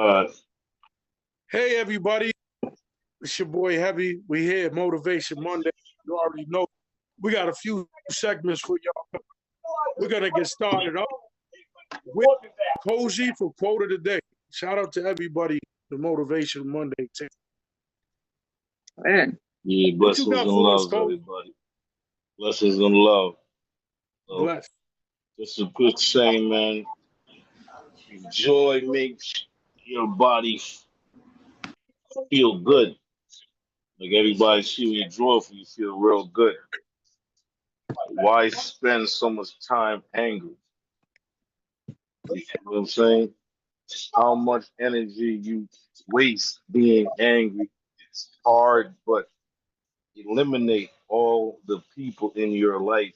Uh, Hey everybody, it's your boy Heavy. We here, Motivation Monday. You already know we got a few segments for y'all. We're gonna get started up with Kogie for quote of the day. Shout out to everybody, the Motivation Monday team. Man, yeah, What you blessings got and for us, love, Kobe? everybody. Blessings and love. So, Bless. just a quick saying, man. Joy makes your body feel good. Like everybody see when you're joyful, you feel real good. Why spend so much time angry? You know what I'm saying? How much energy you waste being angry. It's hard, but eliminate all the people in your life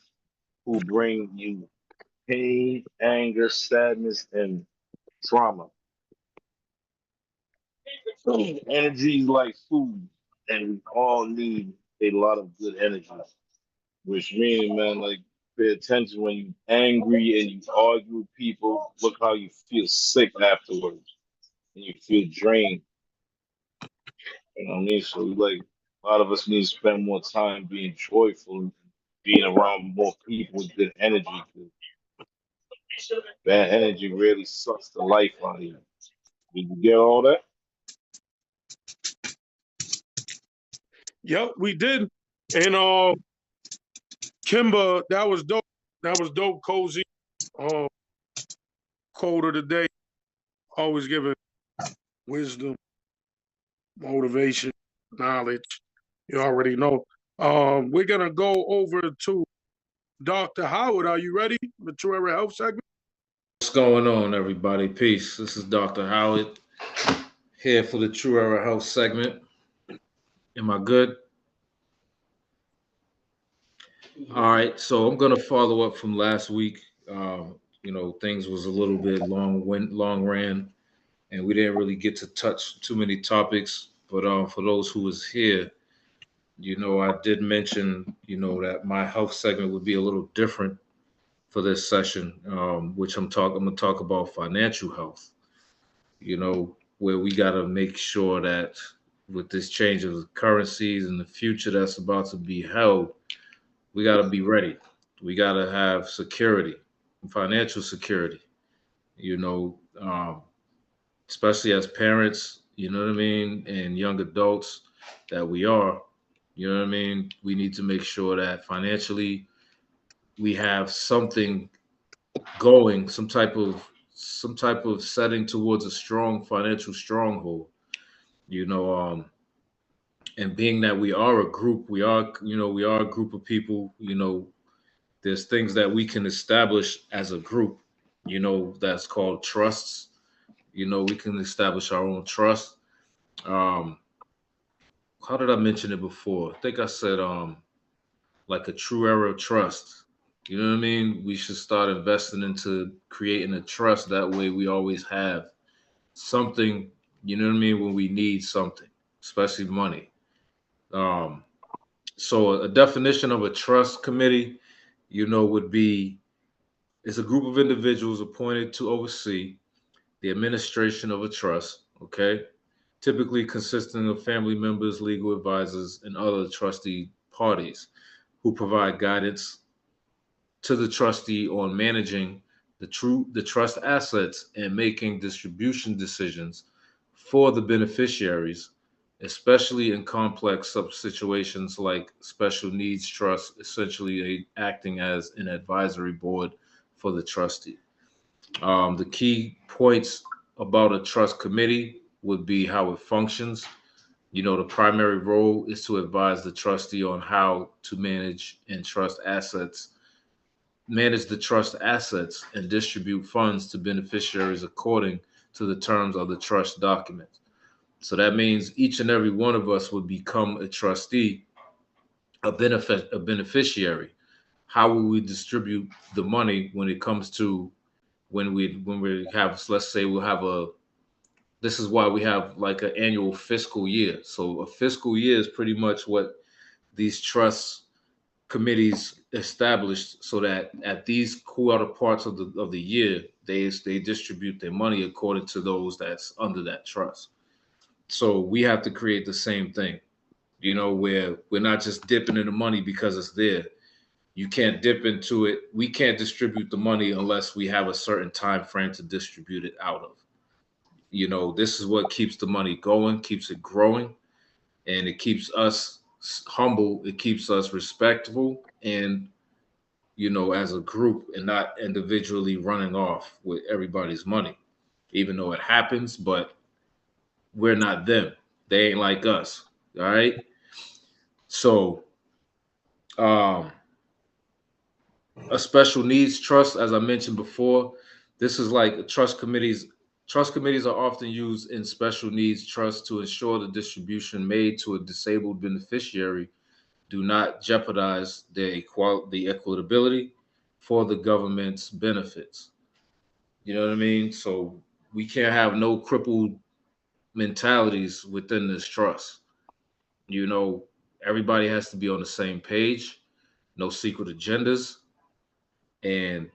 who bring you pain, anger, sadness, and trauma. Energy is like food, and we all need a lot of good energy. Which means, man, like pay attention when you angry and you argue with people. Look how you feel sick afterwards, and you feel drained. You know what I mean? So, like, a lot of us need to spend more time being joyful and being around more people with good energy. 'Cause bad energy really sucks the life out of you. Did you get all that? Yep, we did. And Kimba, that was dope. That was dope, Cozy. Uh, quote of the day. Always giving wisdom, motivation, knowledge. You already know. We're gonna go over to Dr. Howard. Are you ready? The Truera Health segment. What's going on, everybody? Peace. This is Dr. Howard here for the Truera Health segment. Am I good? All right. So I'm going to follow up from last week. Things was a little bit long ran, and we didn't really get to touch too many topics. But for those who was here, I did mention, that my health segment would be a little different for this session, which I'm going to talk about financial health. Where we got to make sure that with this change of currencies and the future that's about to be held, we got to be ready. We got to have security, financial security, you know, um, especially as parents, you know what I mean, and young adults that we are, you know what I mean? We need to make sure that financially we have something going, some type of setting towards a strong financial stronghold, you know um and being that we are a group, we are a group of people, there's things that we can establish as a group, that's called trusts. We can establish our own trust. um how did I mention it before? I think I said like a true era trust. You know what I mean? We should start investing into creating a trust. That way we always have something, you know what I mean, when we need something, especially money. Um, so a definition of a trust committee, would be is a group of individuals appointed to oversee the administration of a trust, okay? Typically consisting of family members, legal advisors, and other trustee parties who provide guidance to the trustee on managing the trust assets and making distribution decisions for the beneficiaries, especially in complex situations like special needs trust, essentially acting as an advisory board for the trustee. The key points about a trust committee would be how it functions. The primary role is to advise the trustee on how to manage the trust assets and distribute funds to beneficiaries according to the terms of the trust document. So that means each and every one of us would become a trustee, a beneficiary. How will we distribute the money when it comes to when we have, let's say we'll have a this is why we have like an annual fiscal year. So a fiscal year is pretty much what these trust committees established so that at these quarter parts of the year, they distribute their money according to those that's under that trust. So we have to create the same thing, where we're not just dipping in the money because it's there. You can't dip into it. We can't distribute the money unless we have a certain time frame to distribute it out of. This is what keeps the money going, keeps it growing, and it keeps us humble. It keeps us respectful, and as a group, and not individually running off with everybody's money, even though it happens. But we're not them. They ain't like us. All right. So, a special needs trust, as I mentioned before, this is like trust committees. Trust committees are often used in special needs trusts to ensure the distribution made to a disabled beneficiary do not jeopardize the equitability for the government's benefits. You know what I mean? So we can't have no crippled mentalities within this trust. Everybody has to be on the same page, no secret agendas, and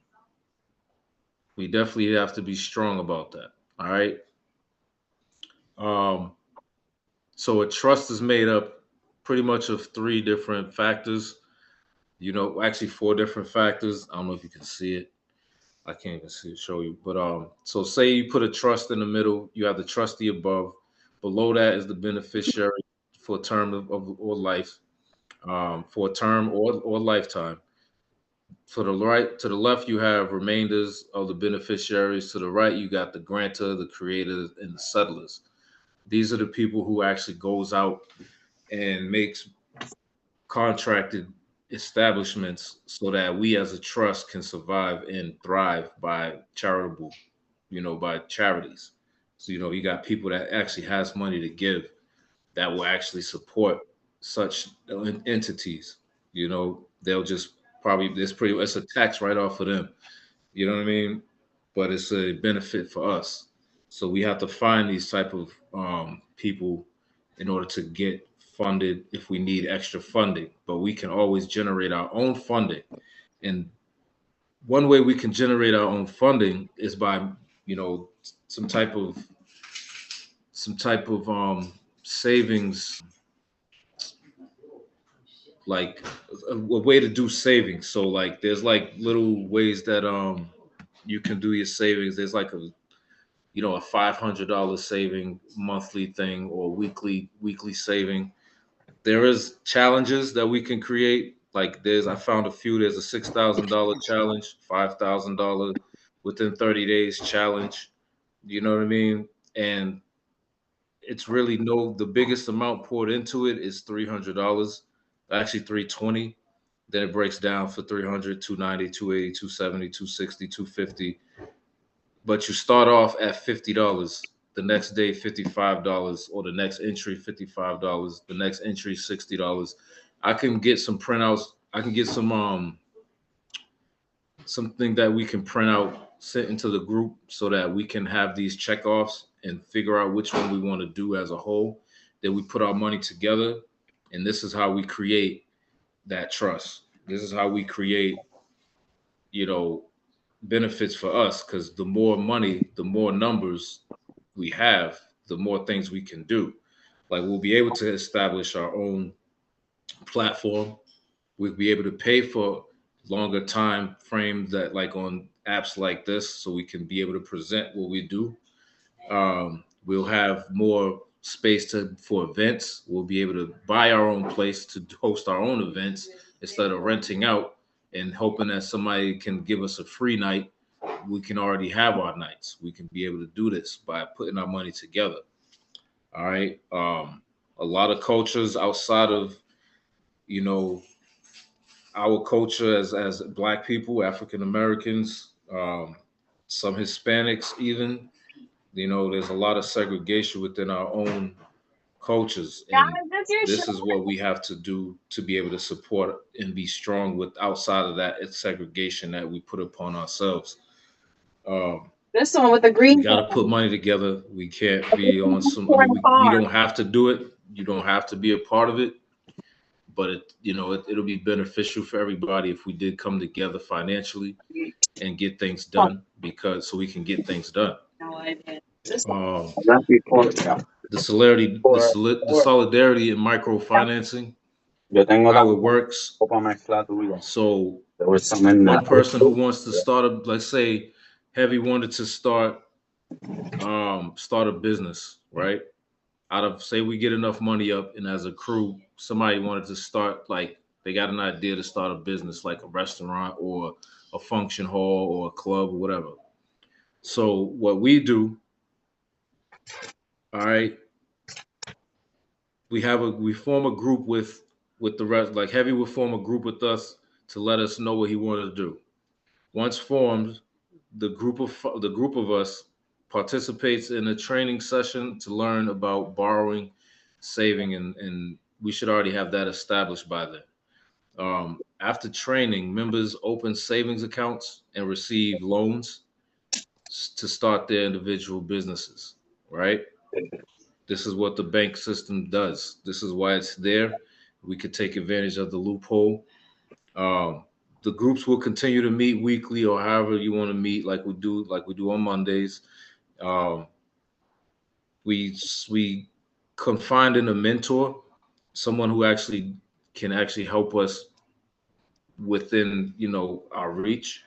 we definitely have to be strong about that. All right. So a trust is made up pretty much of three different factors. Actually 4 different factors. I don't know if you can see it. I can't even show you. But so say you put a trust in the middle, you have the trustee above. Below that is the beneficiary for a term or life, for a term or lifetime. To the left, you have remainders of the beneficiaries. To the right, you got the grantor, the creator, and the settlers. These are the people who actually goes out and makes contracted establishments so that we as a trust can survive and thrive by by charities. So, you got people that actually has money to give that will actually support such entities. They'll just it's a tax right off of them. You know what I mean? But it's a benefit for us. So we have to find these type of people in order to get funded if we need extra funding. But we can always generate our own funding. And one way we can generate our own funding is by, some type of savings, like a way to do savings. So like there's like little ways that you can do your savings. There's like a $500 saving monthly thing or weekly saving. There is challenges that we can create. Like I found a few. There's a $6,000 challenge, $5,000 within 30 days challenge. You know what I mean? And it's really the biggest amount poured into it is $300, actually $320. Then it breaks down for $300, $290, $280, $270, $260, $250. But you start off at $50. The next day, $55, or the next entry, $55. The next entry, $60. I can get some printouts. I can get something that we can print out, sent into the group so that we can have these checkoffs and figure out which one we want to do as a whole. Then we put our money together, and this is how we create that trust. This is how we create, benefits for us, because the more money, the more numbers we have, the more things we can do. Like we'll be able to establish our own platform. We'll be able to pay for longer time frames that like on apps like this, so we can be able to present what we do. We'll have more space for events. We'll be able to buy our own place to host our own events instead of renting out and hoping that somebody can give us a free night. We can already have our nights. We can be able to do this by putting our money together. All right. A lot of cultures outside of, our culture as Black people, African Americans, some Hispanics even, there's a lot of segregation within our own cultures. And this is what we have to do to be able to support and be strong with outside of that segregation that we put upon ourselves. This one with the green. We got to put money together. We can't be on some. I mean, we don't have to do it. You don't have to be a part of it. but it'll be beneficial for everybody if we did come together financially and get things done, so we can get things done. The solidarity in microfinancing, how it works. So one person who wants to start let's say Heavy wanted to start a business, right? Out of, say we get enough money up, and as a crew, somebody wanted to start, like they got an idea to start a business, like a restaurant or a function hall or a club or whatever. So what we do, all right, we form a group with the rest, like Heavy would form a group with us to let us know what he wanted to do. Once formed, the group of us participates in a training session to learn about borrowing, saving, and we should already have that established by then. After training, members open savings accounts and receive loans to start their individual businesses, right? This is what the bank system does. This is why it's there. We could take advantage of the loophole. The groups will continue to meet weekly or however you want to meet, like we do on Mondays. We confine in a mentor, someone who can help us within our reach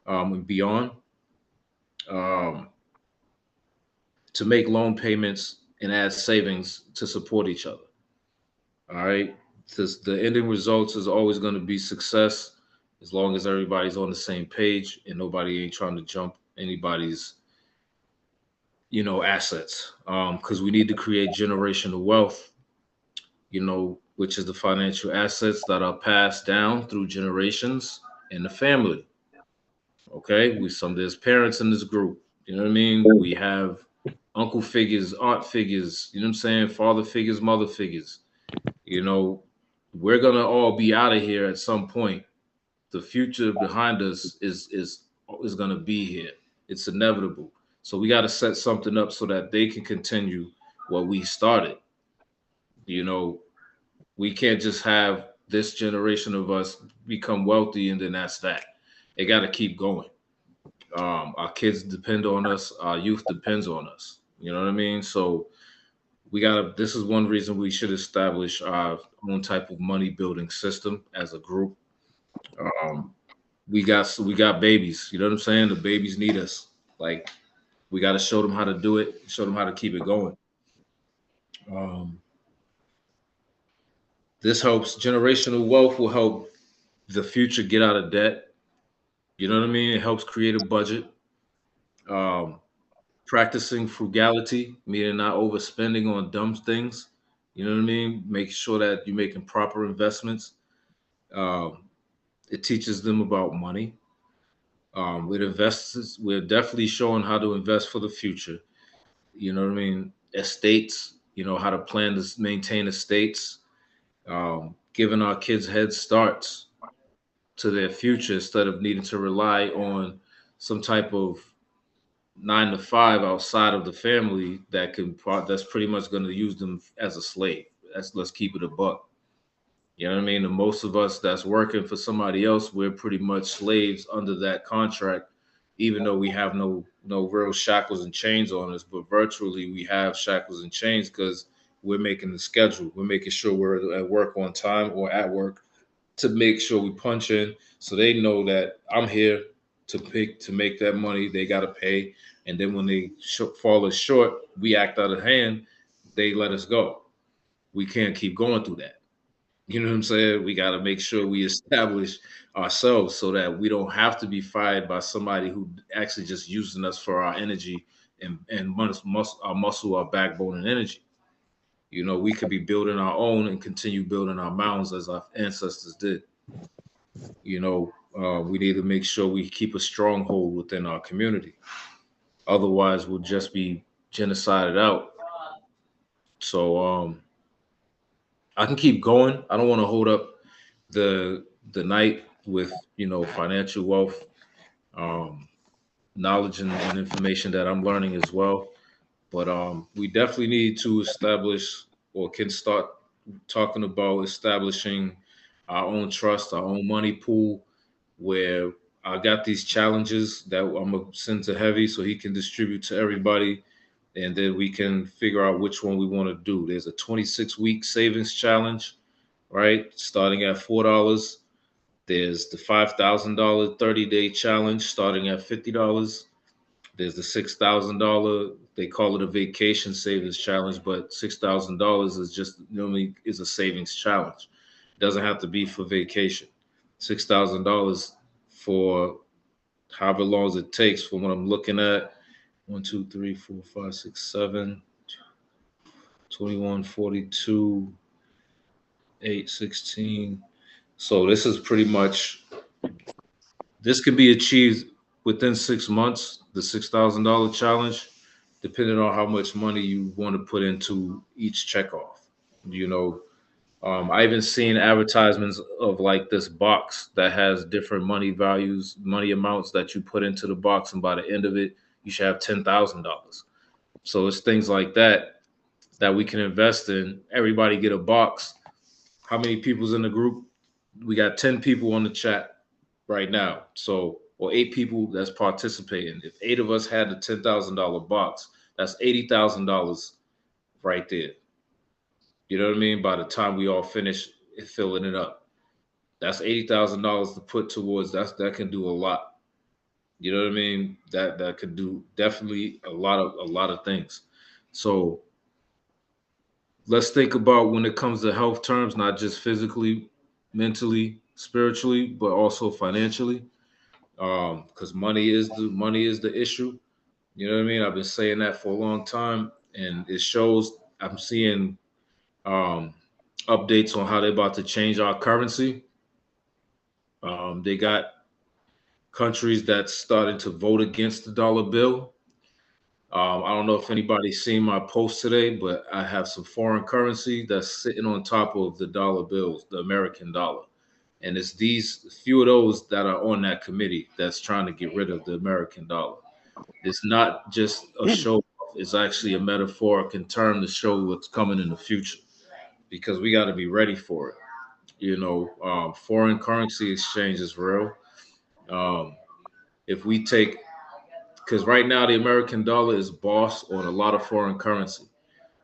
and beyond, to make loan payments and add savings to support each other. All right. The ending results is always going to be success, as long as everybody's on the same page and nobody ain't trying to jump anybody's assets, because we need to create generational wealth, which is the financial assets that are passed down through generations in the family. Okay, there's parents in this group, you know what I mean? We have uncle figures, aunt figures, you know what I'm saying, father figures, mother figures. We're gonna all be out of here at some point. The future behind us is gonna be here. It's inevitable. So we got to set something up so that they can continue what we started. We can't just have this generation of us become wealthy and then that's that. It got to keep going. Our kids depend on us. Our youth depends on us. You know what I mean? So this is one reason we should establish our own type of money building system as a group. We got babies. You know what I'm saying? The babies need us. Like, we got to show them how to do it, show them how to keep it going. This helps. Generational wealth will help the future get out of debt. You know what I mean? It helps create a budget. Practicing frugality, meaning not overspending on dumb things. You know what I mean? Making sure that you're making proper investments. It teaches them about money. With investors, we're definitely showing how to invest for the future. You know what I mean? Estates, how to plan to maintain estates, giving our kids head starts to their future instead of needing to rely on some type of 9 to 5 outside of the family that's pretty much going to use them as a slave. Let's keep it a buck. You know what I mean? And most of us that's working for somebody else, we're pretty much slaves under that contract, even though we have no real shackles and chains on us, but virtually we have shackles and chains because we're making the schedule. We're making sure we're at work on time or at work to make sure we punch in, so they know that I'm here to make that money. They got to pay. And then when they fall us short, we act out of hand. They let us go. We can't keep going through that. You know what I'm saying? We got to make sure we establish ourselves so that we don't have to be fired by somebody who actually just using us for our energy and our muscle, our backbone and energy. We could be building our own and continue building our mounds as our ancestors did. We need to make sure we keep a stronghold within our community. Otherwise, we'll just be genocided out. So I can keep going. I don't want to hold up the night with financial wealth, knowledge and information that I'm learning as well. But we definitely need to establish or can start talking about establishing our own trust, our own money pool, where I got these challenges that I'm gonna send to Heavy so he can distribute to everybody, and then we can figure out which one we want to do. There's a 26-week savings challenge, right? Starting at $4. There's the $5,000 30-day challenge starting at $50. There's the $6,000. They call it a vacation savings challenge, but $6,000 is just normally is a savings challenge. It doesn't have to be for vacation. $6,000 for however long it takes. From what I'm looking at, 1, 2, 3, 4, 5, 6, 7, 21, 42, 8, 16. So this is pretty much, this can be achieved within 6 months, the $6,000 challenge, depending on how much money you want to put into each checkoff. You know, I even seen advertisements of like this box that has different money values, money amounts that you put into the box, and by the end of it, you should have $10,000. So it's things like that that we can invest in. Everybody get a box. How many people's in the group? We got 10 people on the chat right now. So, or 8 people that's participating. If 8 of us had a $10,000 box, that's $80,000 right there. You know what I mean? By the time we all finish filling it up, that's $80,000 to put towards. That can do a lot. You know what I mean? That could do definitely a lot of things. So let's think about when it comes to health terms, not just physically, mentally, spiritually, but also financially. Because money is the issue. You know what I mean? I've been saying that for a long time, and it shows. I'm seeing updates on how they're about to change our currency. They got countries that's starting to vote against the dollar bill. I don't know if anybody's seen my post today, but I have some foreign currency that's sitting on top of the dollar bills, the American dollar. And it's these few of those that are on that committee that's trying to get rid of the American dollar. It's not just a show, it's actually a metaphoric term to show what's coming in the future, because we got to be ready for it. You know, foreign currency exchange is real. Um, if we take, because right now the American dollar is boss on a lot of foreign currency.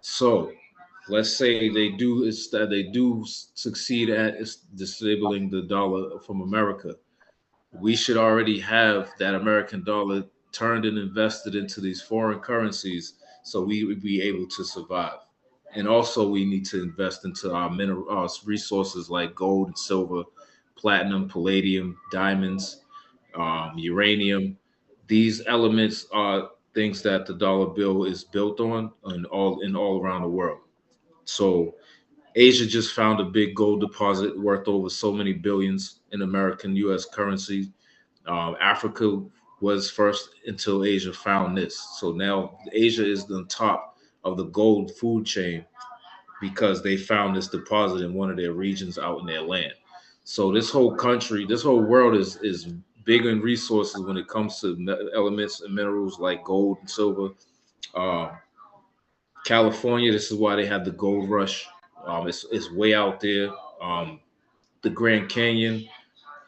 So let's say they do succeed at disabling the dollar from America. We should already have that American dollar turned and invested into these foreign currencies so we would be able to survive. And also we need to invest into our mineral resources like gold and silver, platinum, palladium, diamonds, uranium. These elements are things that the dollar bill is built on and all around the world. So Asia just found a big gold deposit worth over so many billions in American U.S. currency. Africa was first until Asia found this. So now Asia is the top of the gold food chain because they found this deposit in one of their regions out in their land. So this whole country, this whole world is big in resources when it comes to elements and minerals like gold and silver. Uh, California, this is why they had the gold rush. It's way out there. The Grand Canyon,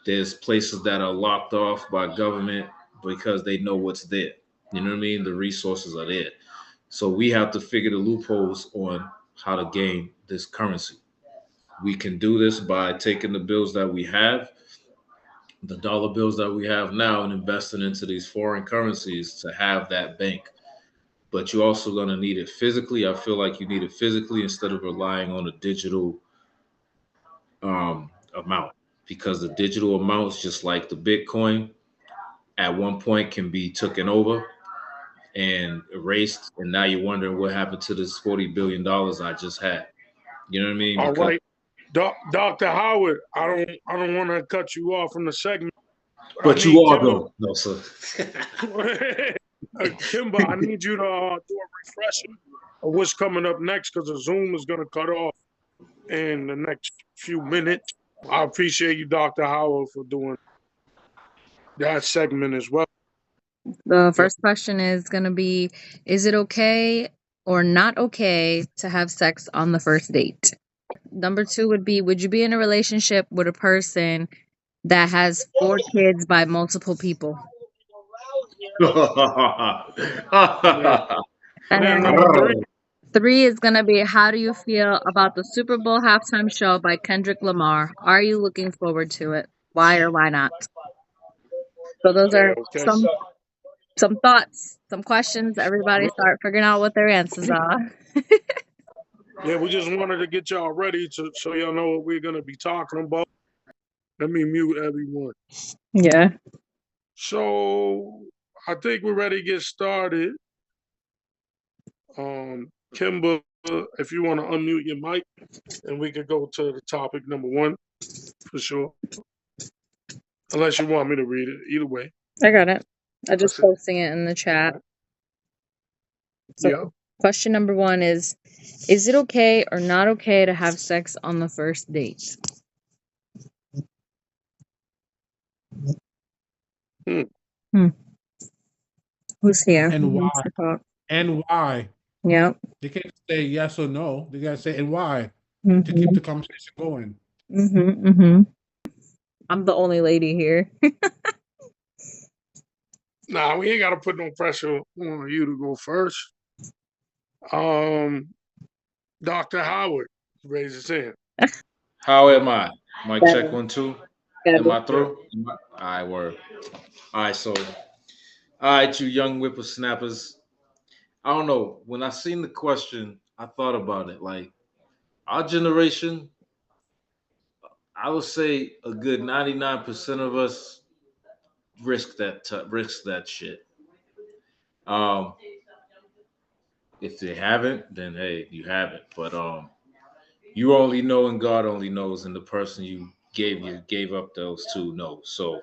there's places that are locked off by government because they know what's there. You know what I mean? The resources are there. So we have to figure the loopholes on how to gain this currency. We can do this by taking the bills that we have, the dollar bills that we have now, and investing into these foreign currencies to have that bank. But you're also going to need it physically. I feel like you need it physically instead of relying on a digital amount, because the digital amounts, just like the Bitcoin, at one point can be taken over and erased, and now you're wondering what happened to this $40 billion I just had. You know what I mean? All right, Dr. Howard, I don't want to cut you off from the segment, but you are though. No, sir. Kimba, I need you to do a refresher of what's coming up next, because the Zoom is going to cut off in the next few minutes. I appreciate you, Dr. Howard, for doing that segment as well. The first question is going to be, is it okay or not okay to have sex on the first date? Number 2 would be, would you be in a relationship with a person that has 4 kids by multiple people? Yeah. And then And number 3. 3 is going to be, how do you feel about the Super Bowl halftime show by Kendrick Lamar? Are you looking forward to it? Why or why not? So those Yeah, are okay. some thoughts, some questions. Everybody start figuring out what their answers are. Yeah, we just wanted to get y'all ready so y'all know what we're gonna be talking about. Let me mute everyone. Yeah. So I think we're ready to get started. Kimba, if you want to unmute your mic, and we could go to the topic number 1 for sure. Unless you want me to read it, either way. I got it. I just That's it. posting it in the chat. Right. So Yeah. question number 1 is it okay or not okay to have sex on the first date? Hmm. Who's here? And Who why? wants to talk? And why? Yep. They can't say yes or no. They gotta say and why to keep Mm-hmm. the conversation going. Mm-hmm. Mm-hmm. I'm the only lady here. Nah, we ain't gotta put no pressure on you to go first. Dr. Howard raise his hand. How am I? Mic check Better. 1 2. Better. Am I Yeah. through? All right, word. All right, so all right, you young whippersnappers. I don't know. When I seen the question, I thought about it. Like our generation, I would say a good 99% of us risk that shit. Um, if they haven't, then hey, you haven't. But you only know and God only knows, and the person you gave up those two knows. So,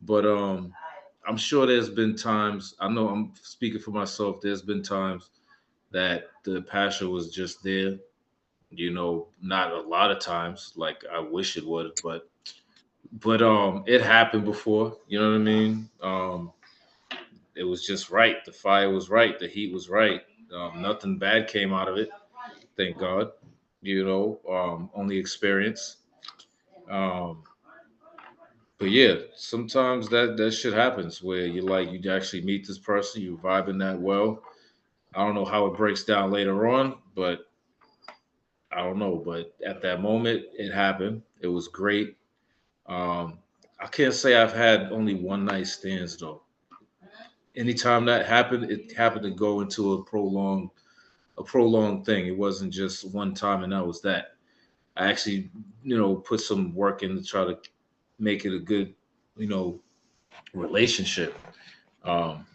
but I'm sure there's been times. I know I'm speaking for myself. There's been times that the passion was just there. You know, not a lot of times, like I wish it would, but it happened before. You know what I mean? It was just right. The fire was right. The heat was right. Nothing bad came out of it. Thank God. You know, only experience. Um, but yeah, sometimes that shit happens where you actually meet this person, you vibing that well. I don't know how it breaks down later on, but I don't know. But at that moment, it happened. It was great. Um, I can't say I've had only one night stands though. Anytime that happened, it happened to go into a prolonged thing. It wasn't just one time and that was that. I actually, put some work in to try to make it a good, you know, relationship. Um,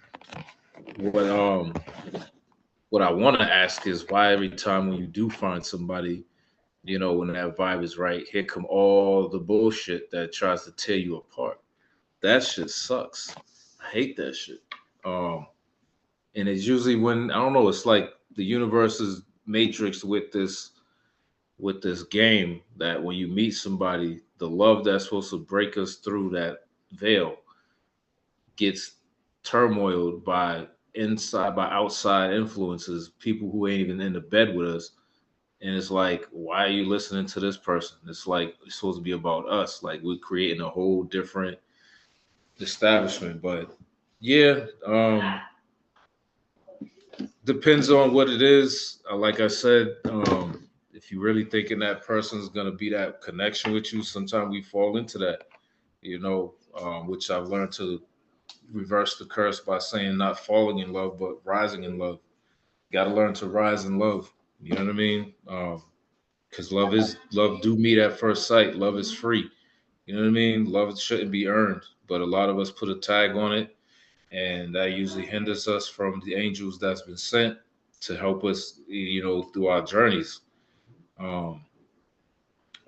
what what I want to ask is why every time when you do find somebody, when that vibe is right, here come all the bullshit that tries to tear you apart. That shit sucks. I hate that shit. Um, and it's usually when I don't know. It's like the universe is matrix with this game that when you meet somebody, the love that's supposed to break us through that veil gets turmoiled by outside influences, people who ain't even in the bed with us. And it's like, why are you listening to this person? It's like it's supposed to be about us. Like we're creating a whole different establishment. But yeah, depends on what it is. Like I said, if you really thinking that person's gonna be that connection with you, sometimes we fall into that, which I've learned to reverse the curse by saying not falling in love, but rising in love. Got to learn to rise in love. You know what I mean? Because love do meet at first sight. Love is free. You know what I mean? Love shouldn't be earned, but a lot of us put a tag on it, and that usually hinders us from the angels that's been sent to help us, through our journeys. Um,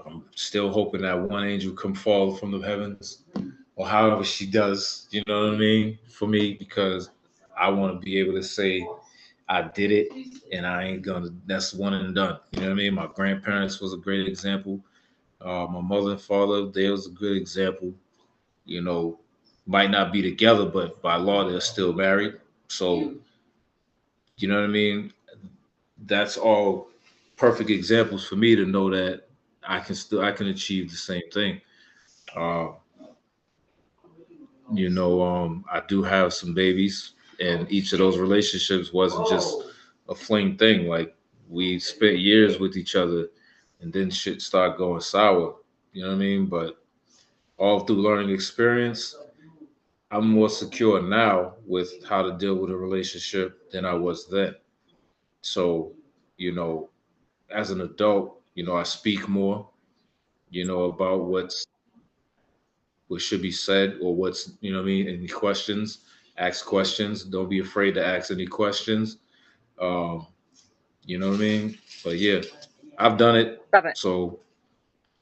I'm still hoping that one angel come fall from the heavens, or however she does. You know what I mean? For me, because I want to be able to say I did it, and I ain't gonna. That's one and done. You know what I mean? My grandparents was a great example. My mother and father, they was a good example. You know, might not be together, but by law they're still married. So you know what I mean? That's all perfect examples for me to know that I can achieve the same thing. Uh, I do have some babies, and each of those relationships wasn't just a fling thing. Like we spent years with each other, and then shit start going sour. You know what I mean? But all through learning experience, I'm more secure now with how to deal with a relationship than I was then. So, you know, as an adult, I speak more, about what should be said or what's, what I mean, any questions, ask questions. Don't be afraid to ask any questions. Um, you know what I mean? But yeah, I've done it. Stop it. So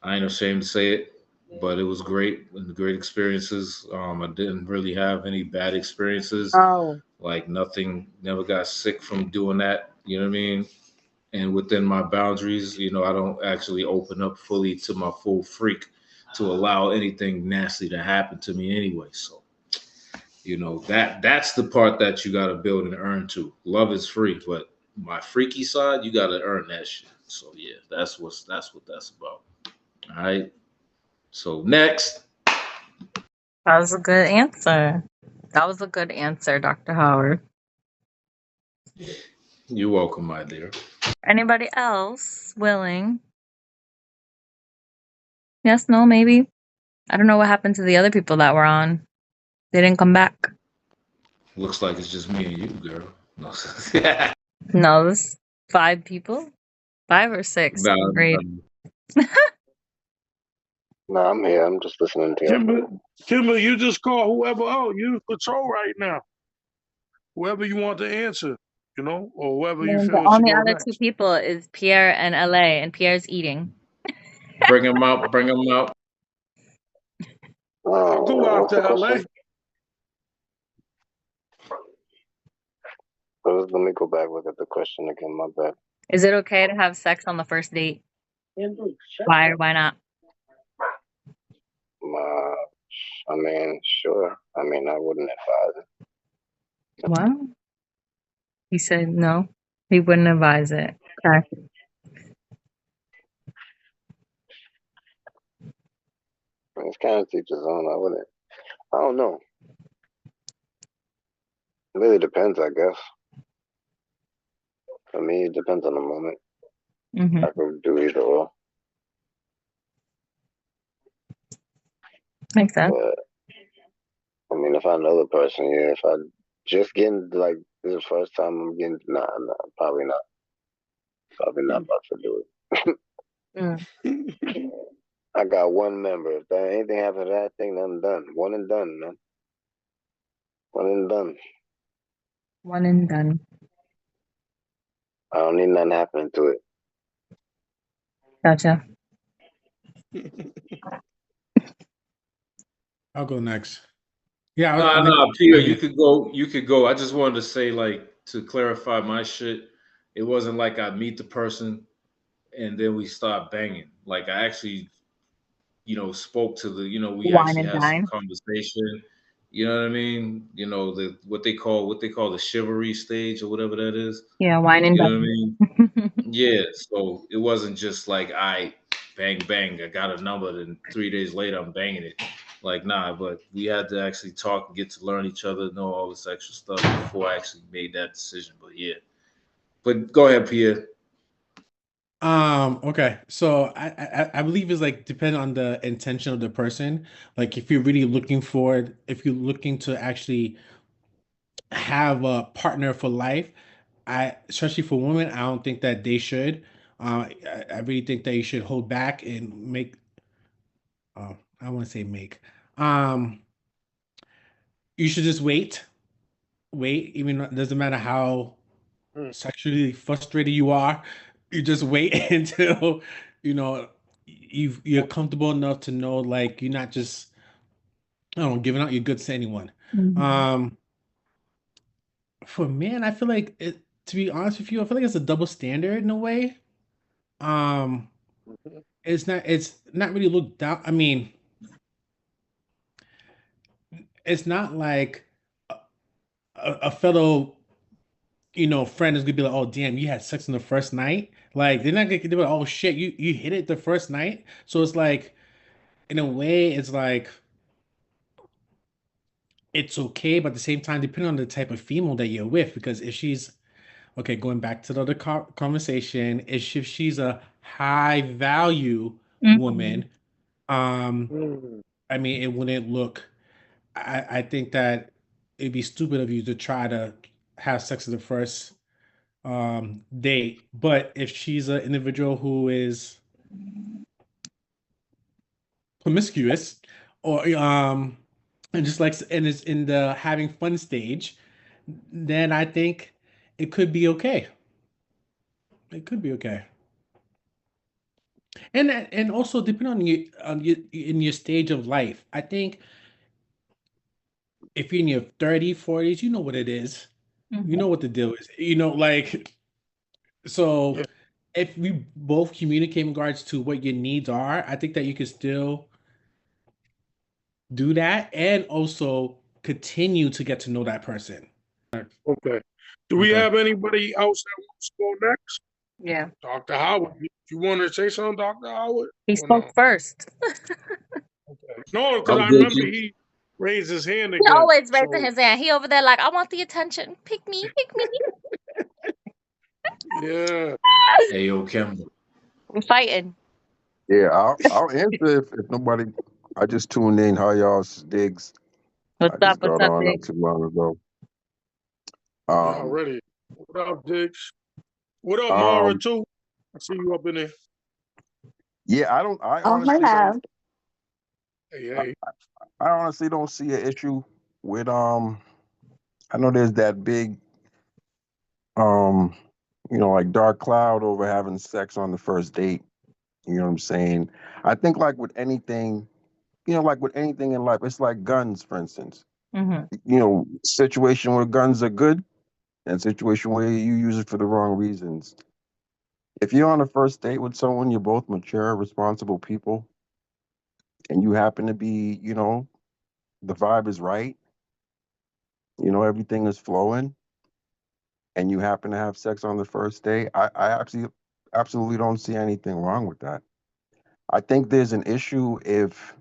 I ain't ashamed to say it, but it was great and great experiences. I didn't really have any bad experiences. Oh, Like nothing, never got sick from doing that. You know what I mean? And within my boundaries, I don't actually open up fully to my full freak to allow anything nasty to happen to me anyway. So, that's the part that you got to build and earn to. Love is free, but my freaky side, you got to earn that shit. So yeah, that's what that's about. All right. So next, that was a good answer. That was a good answer, Dr. Howard. you're welcome, my dear. Anybody else willing? Yes, no, maybe. I don't know what happened to the other people that were on. They didn't come back. Looks like it's just me and you, girl. No, No, there's 5 people. 5 or 6. nah, Great. No, I'm here. I'm just listening to you. Kimber, you just call whoever out. You in control right now. Whoever you want to answer, or whoever you And feel the should only go other next. 2 people is Pierre and LA, and Pierre's eating. bring him out. Bring him out. I'll go what's after the LA. question? Let me go back, look at the question again. My bad. Is it okay to have sex on the first date? Why or why not? I mean, sure. I mean, I wouldn't advise it. What? He said no. He wouldn't advise it. Okay. It's kind of teacher's own. I don't know. It really depends, I guess. For me, it depends on the moment. Mm-hmm. I could do either or. Makes sense. But, I mean, if I know the person, yeah. If I just getting, like, this is the first time I'm getting, nah, probably not. Probably not about to do it. I got one member. If there anything happens to that thing, I'm done. One and done, man. One and done. One and done. I don't need nothing happening to it. Gotcha. I'll go next. Yeah. No, Peter, you could go. You could go. I just wanted to say, like, to clarify my shit. It wasn't like I meet the person and then we start banging. Like I actually, spoke to the. We Wine actually and had dine. some conversation. You know what I mean? What they call the chivalry stage or whatever that is. Yeah, wine and You know dine. what I mean? Yeah. So it wasn't just like I bang bang. I got a number, and 3 days later I'm banging it. Like nah, but we had to actually talk and get to learn each other, know all this extra stuff before I actually made that decision. But yeah. But go ahead, Pierre. Okay. So I believe it's like depend on the intention of the person. Like if you're really looking forward, if you're looking to actually have a partner for life, especially for women, I don't think that they should. I really think that you should hold back and make. I want to say make. Um, you should just wait. Even it doesn't matter how sexually frustrated you are, you just wait until you know you're comfortable enough to know like you're not just giving out your goods to anyone. Mhm. For men, I feel like it. To be honest with you, I feel like it's a double standard in a way. Um, it's not really looked down. I mean, it's not like a fellow friend is gonna be like, oh damn, you had sex on the first night. Like they're not gonna do it. Oh shit, you hit it the first night. So it's like, in a way, it's like it's okay, but at the same time, depending on the type of female that you're with, because if she's okay, going back to the other conversation, if she's a high value Mhm. woman, um, Mm. I mean, it wouldn't look. I think that it'd be stupid of you to try to have sex at the first date. But if she's an individual who is promiscuous, or and just like and is in the having fun stage, then I think it could be okay. It could be okay. And also depending on you in your stage of life, I think if you're in your 30s, 40s, you know what it is. You Mhm. know what the deal is. Like so Yeah. if we both communicate in regards to what your needs are, I think that you can still do that and also continue to get to know that person. Okay. Do we Okay. have anybody else that wants to go next? Yeah. Dr. Howard, you want to say something, Dr. Howard? He Or spoke no? first. Okay. No, because I'm I good, remember G. he raised his hand He again. always raising So his hand. He over there like, I want the attention. Pick me, pick me. yeah. Hey, yo, Kim. We're fighting. Yeah, I'll answer if nobody. I just tuned in. How y'all's digs? What's I up? just What's got up, on not big? too long ago. Yeah, Um, already. What up, Diggs? What up, Mara, um, too? I see you up in there. yeah, I don't. Oh, hello. Hey, I, hey. I honestly don't see an issue with. I know there's that big. Um, like dark cloud over having sex on the first date. You know what I'm saying? I think like with anything, like with anything in life, it's like guns, for instance. Mhm. Situation where guns are good and situation where you use it for the wrong reasons. If you're on a first date with someone, you're both mature, responsible people, and you happen to be, the vibe is right, everything is flowing, and you happen to have sex on the first date, I absolutely don't see anything wrong with that. I think there's an issue if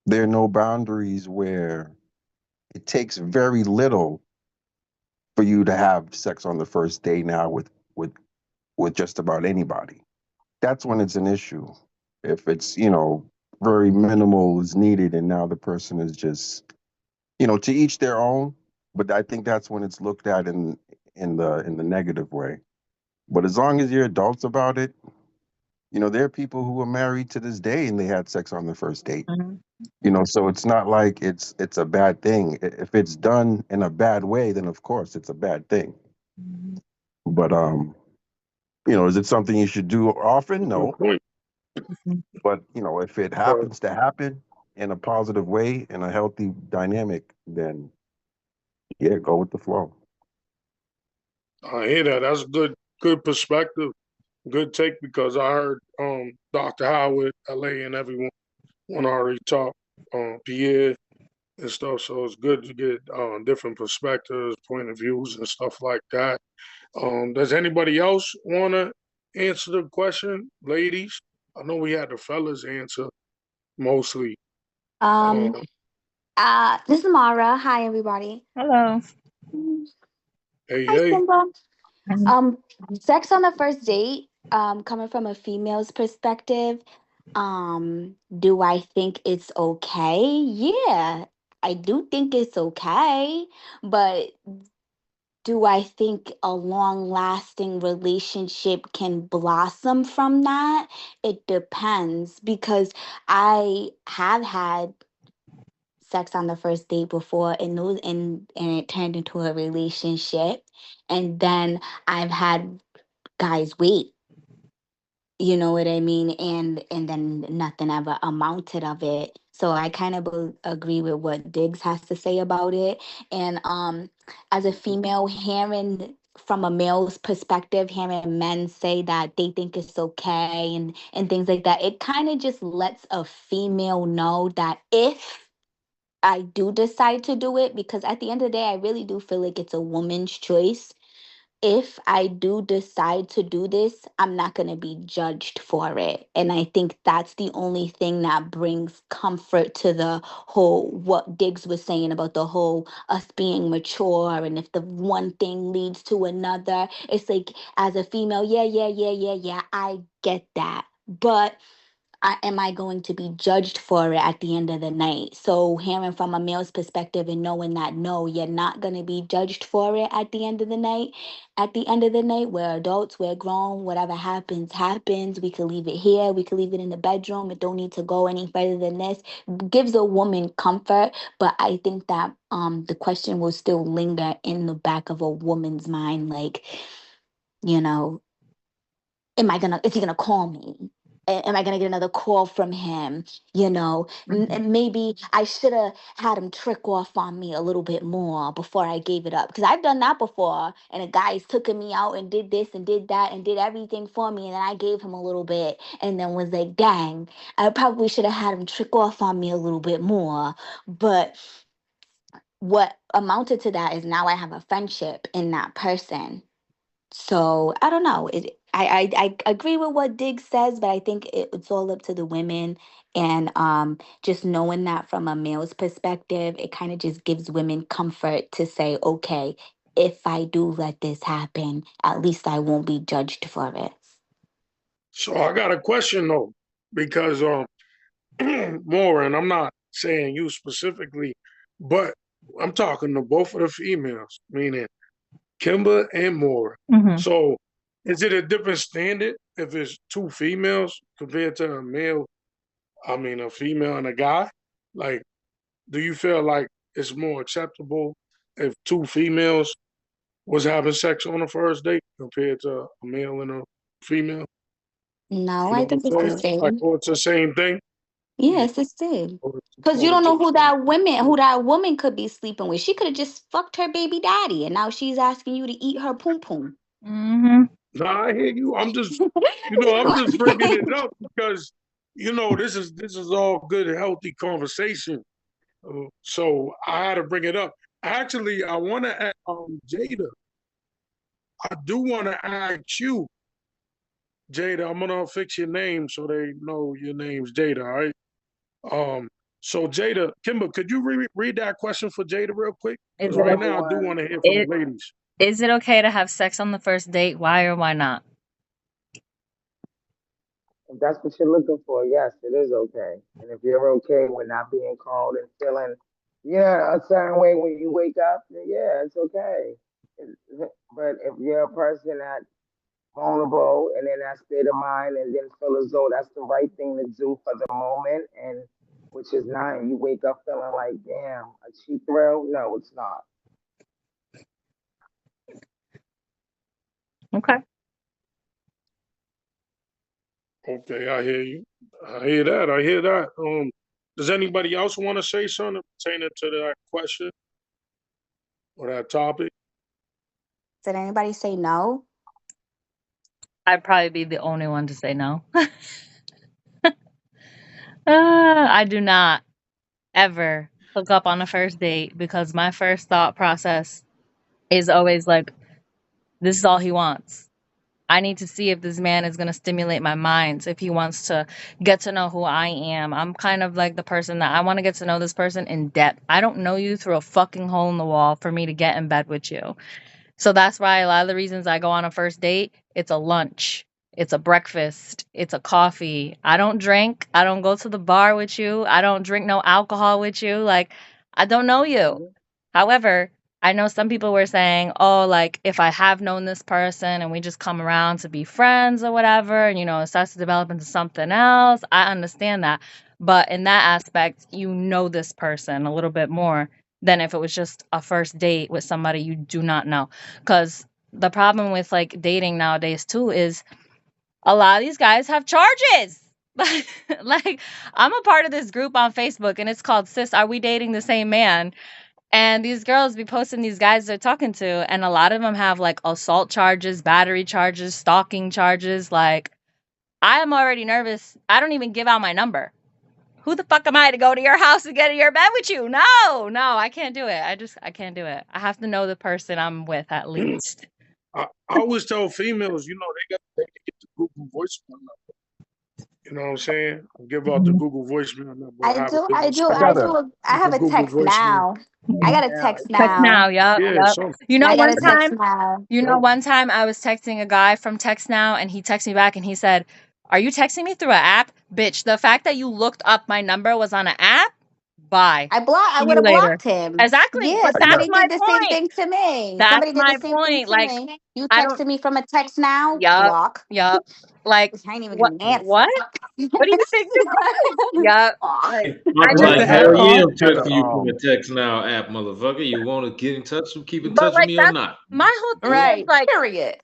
there are no boundaries where it takes very little for you to have sex on the first date now with just about anybody. That's when it's an issue. If it's, very minimal is needed and now the person is just, to each their own. But I think that's when it's looked at in the negative way. But as long as you're adults about it, there are people who are married to this day and they had sex on the first date. Mhm. So it's not like it's a bad thing. If it's done in a bad way, then of course it's a bad thing. Mhm. But is it something you should do often? Good No. point. Mhm. But if it But happens to happen in a positive way, in a healthy dynamic, then yeah, go with the flow. I hear that. That's good perspective. Good take because I heard Dr. Howard, LA, and everyone already talk, Pierre and stuff. So it's good to get different perspectives, point of views, and stuff like that. Does anybody else want to answer the question, ladies? I know we had the fellas answer mostly. Um, Um, this is Mara. Hi, everybody. Hello. Mm, hey, Hi, hey. Simba. Mhm. Um, sex on the first date, coming from a female's perspective, do I think it's okay? Yeah, I do think it's okay, but do I think a long lasting relationship can blossom from that? It depends because I have had sex on the first date before and it turned into a relationship, and then I've had guys wait, you know what I mean, and then nothing ever amounted of it. So I kind of agree with what Diggs has to say about it. And as a female, hearing from a male's perspective, hearing men say that they think it's okay and things like that, it kind of just lets a female know that if I do decide to do it, because at the end of the day, I really do feel like it's a woman's choice. if I do decide to do this, I'm not going to be judged for it. And I think that's the only thing that brings comfort to the whole, what Diggs was saying about the whole us being mature. And if the one thing leads to another, it's like, as a female, yeah, I get that. But am I going to be judged for it at the end of the night? So hearing from a male's perspective and knowing that no, you're not going to be judged for it at the end of the night. At the end of the night, we're adults, we're grown, whatever happens, happens. We could leave it here, we could leave it in the bedroom. It don't need to go any further than this. Gives a woman comfort, but I think that the question will still linger in the back of a woman's mind, like, you know, is he gonna call me? Am I gonna get another call from him? And maybe I should have had him trick off on me a little bit more before I gave it up. Because I've done that before, and a guy's taken me out and did this and did that and did everything for me, and then I gave him a little bit, and then was like, dang, I probably should have had him trick off on me a little bit more. But what amounted to that is now I have a friendship in that person. So I don't know. I agree with what Diggs says, but I think it's all up to the women. And just knowing that from a male's perspective, it kind of just gives women comfort to say, okay, if I do let this happen, at least I won't be judged for it. So I got a question though, because more, and I'm not saying you specifically, but I'm talking to both of the females, meaning Kimba and Mora. Mhm. So is it a different standard if it's two females compared to a male? I mean, a female and a guy? Like, do you feel like it's more acceptable if two females was having sex on the first date compared to a male and a female? No, You know I what I'm think it's the saying? Like, same. or it's the same thing? Yeah. Yes, it's the same. Or Because you or don't it's know the same. who that woman could be sleeping with. She could have just fucked her baby daddy, and now she's asking you to eat her poom poom. Mhm. Nah, I hear you. I'm just bringing it up because, this is all good, healthy conversation. So I had to bring it up. Actually, I want to ask Jada. I do want to ask you, Jada. I'm gonna fix your name so they know your name's Jada. All right. So Jada, Kimber, could you read that question for Jada real quick? Is Because it right o- now I do Everyone, want to hear from the it ladies. is it okay to have sex on the first date? Why or why not? if that's what you're looking for, yes, it is okay. And if you're okay with not being called and feeling, yeah, a certain way when you wake up, then yeah, it's okay. But if you're a person that vulnerable and in that state of mind and then feel as though that's the right thing to do for the moment and which is not, and you wake up feeling like, damn, a cheap thrill, no, it's not. Okay. Okay, I hear you. I hear that. I hear that. Does anybody else want to say something pertaining to that question or that topic? Did anybody say no? I'd probably be the only one to say no. I do not ever hook up on a first date because my first thought process is always like, this is all he wants. I need to see if this man is going to stimulate my mind, if he wants to get to know who I am. I'm kind of like the person that I want to get to know this person in depth. I don't know you through a fucking hole in the wall for me to get in bed with you. So that's why a lot of the reasons I go on a first date, it's a lunch, it's a breakfast, it's a coffee. I don't drink. I don't go to the bar with you. I don't drink no alcohol with you. Like, I don't know you. Mhm. However, I know some people were saying, oh, like if I have known this person and we just come around to be friends or whatever, and it starts to develop into something else, I understand that. But in that aspect, you know this person a little bit more than if it was just a first date with somebody you do not know. Because the problem with like dating nowadays too is a lot of these guys have charges. Like, I'm a part of this group on Facebook and it's called Sis, Are We Dating the Same Man? And these girls be posting these guys they're talking to, and a lot of them have like assault charges, battery charges, stalking charges. Like, I am already nervous. I don't even give out my number. Who the fuck am I to go to your house and get in your bed with you? No, I can't do it. I can't do it. I have to know the person I'm with at least. I always tell females, they can get the Google voicemail number. You know what I'm saying? Give out the Mhm. Google voicemail number. I Have a do, I business do, I I card gotta. do. I with the have a Google text voicemail. now. I got a Now text Text now. now, yep, Yeah, yep. so You know, I got one a Yeah. text time, now. one time I was texting a guy from Text Now and he texted me back and he said, "Are you texting me through an app? Bitch, the fact that you looked up my number was on an app? Bye. I See would you have later." blocked him. Exactly. Yeah, But I that's got. somebody my did the same point. thing to me. That's Somebody did the my same thing point. to Like, me. You I don't, texted me from a text now, yup, block. yup. Like, I ain't even what, gonna answer. what? What do you think you're doing? Yup. Right. I I'm What's just, like, the app hell yeah, called? I'm I gotta. texting you from a text now app, motherfucker. You want to get in touch, keep in but touch with like, me or that's not? my whole thing is Right. like, Period.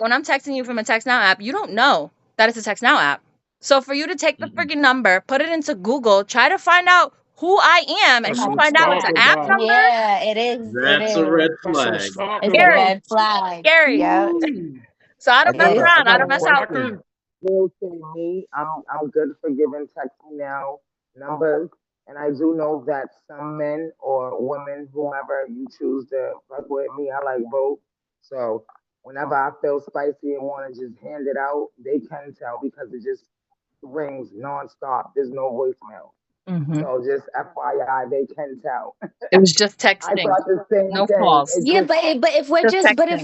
when I'm texting you from a Text Now app, you don't know that it's a Text Now app. So for you to take the Mhm. freaking number, put it into Google, try to find out who I am, and that's you some find out it's an stalker app vibes. number, Yeah, it is. It That's a red is. That's some flag. stalker It's a scary, vibes. red flag. scary. Yep. Ooh, So I I don't mess got It a. is I around. I got a don't mess scary. out. question. stalker. Will say me, I'm good for giving text me now numbers, and I do know that some men or women, whomever you choose to fuck with me, I like both. So whenever I feel spicy and want to just hand it out, they can tell because it just rings nonstop. There's no voicemail. Hmm. So just FYI, they can tell. It was just I texting, thought the same no thing. calls, It Yeah, just but if we're just just but texting. if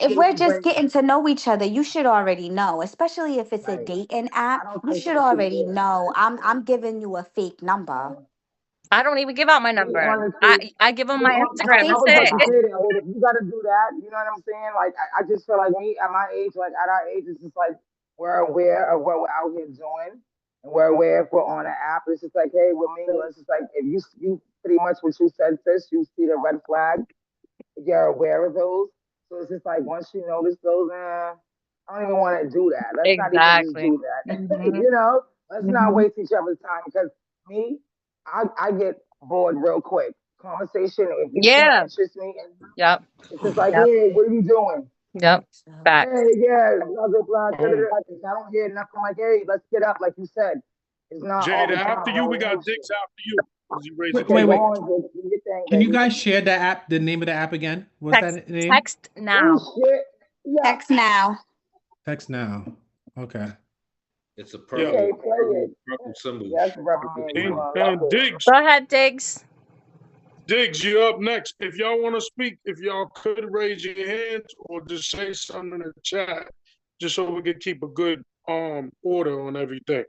just we're just rings. getting to know each other, you should already know. Especially if it's a Right. dating I app, don't you think should they should already do know. I'm giving you a fake number. that. I don't even give out my Me number. honestly, I give them me my on, A Instagram. I fake That's was about to it. number. say that. Well, if you got to do that, you know what I'm saying? Like, I just feel like me at my age, like at our age, it's just like we're aware of what we're out here doing, and we're aware if we're on an app. It's just like, hey, we're mingling. It's just like if you pretty much what you said, sis. You see the red flag, you're aware of those. So it's just like once you notice those, I don't even want to do that. Let's not even just Exactly. do that. Hmm. Let's not Hmm. waste each other's time because me, I get bored real quick. Conversation, if you can't Yeah. interest me, and Yep. it's just like, Yep. hey, what are you doing? Yep. Facts. Hey, yeah, blah blah blah. Da, da, da. If I don't hear nothing like, hey, let's get up, like you said. It's not all Jada, the time after you, we right got now. Dicks after you. Because he raised his Wait, Okay, wait, hand. go wait. on, just do your thing, Can you baby. guys share the app, the name of the app again? What's Text that name? text Oh now. shit. Yeah. Text now. Text now. Okay. It's a Yeah. Okay, purple, play it. purple symbol. Yes, rubber Purple man, you And, symbol. gonna love and it. Diggs, Go ahead, Diggs. Diggs, you up next. If y'all want to speak, if y'all could raise your hands or just say something in the chat, just so we can keep a good order on everything.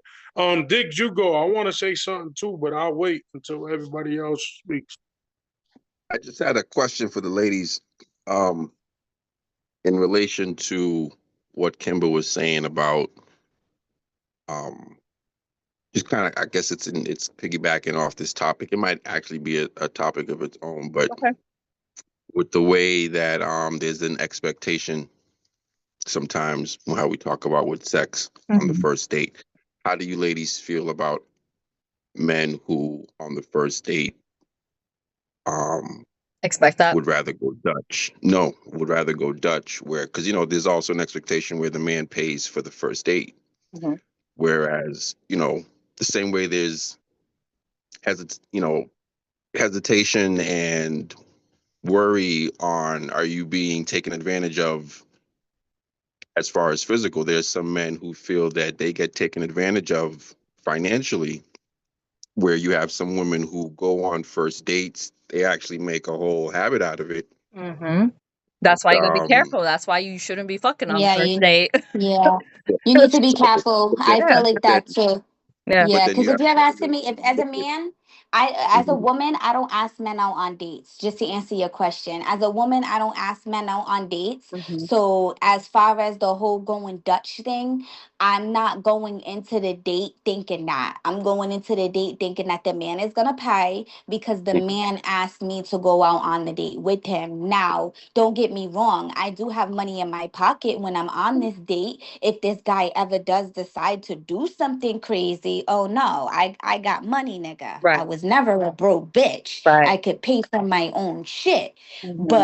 Diggs, you go. I want to say something too, but I'll wait until everybody else speaks. I just had a question for the ladies, um, in relation to what Kimber was saying about, um, just kind of. I guess it's piggybacking off this topic. It might actually be a topic of its own, but Okay. with the way that there's an expectation sometimes how we talk about with sex on the Hmm. first date. How do you ladies feel about men who on the first date um Expect that. would rather go Dutch? No, would rather go Dutch where because there's also an expectation where the man pays for the first date. Hmm. Whereas, the same way there's hesit hesitation and worry on are you being taken advantage of as far as physical, there's some men who feel that they get taken advantage of financially, where you have some women who go on first dates, they actually make a whole habit out of it. Hmm. That's why you gotta be Um, careful. That's why you shouldn't be fucking on the Yeah, first you date. yeah. You need to be so, careful. but then, I Yeah. feel like but then, that too. Yeah. but Yeah, then because you if have you're some asking women. me, if as a man, as a Mhm. woman, I don't ask men out on dates. Just to answer your question, as a woman, I don't ask men out on dates. Hmm. So as far as the whole going Dutch thing, I'm not going into the date thinking that. I'm going into the date thinking that the man is gonna pay because the man asked me to go out on the date with him. Now, don't get me wrong, I do have money in my pocket when I'm on this date. If this guy ever does decide to do something crazy, oh no, I got money, nigga. I Right. was never a broke bitch. Right. I could pay for my own shit. Hmm.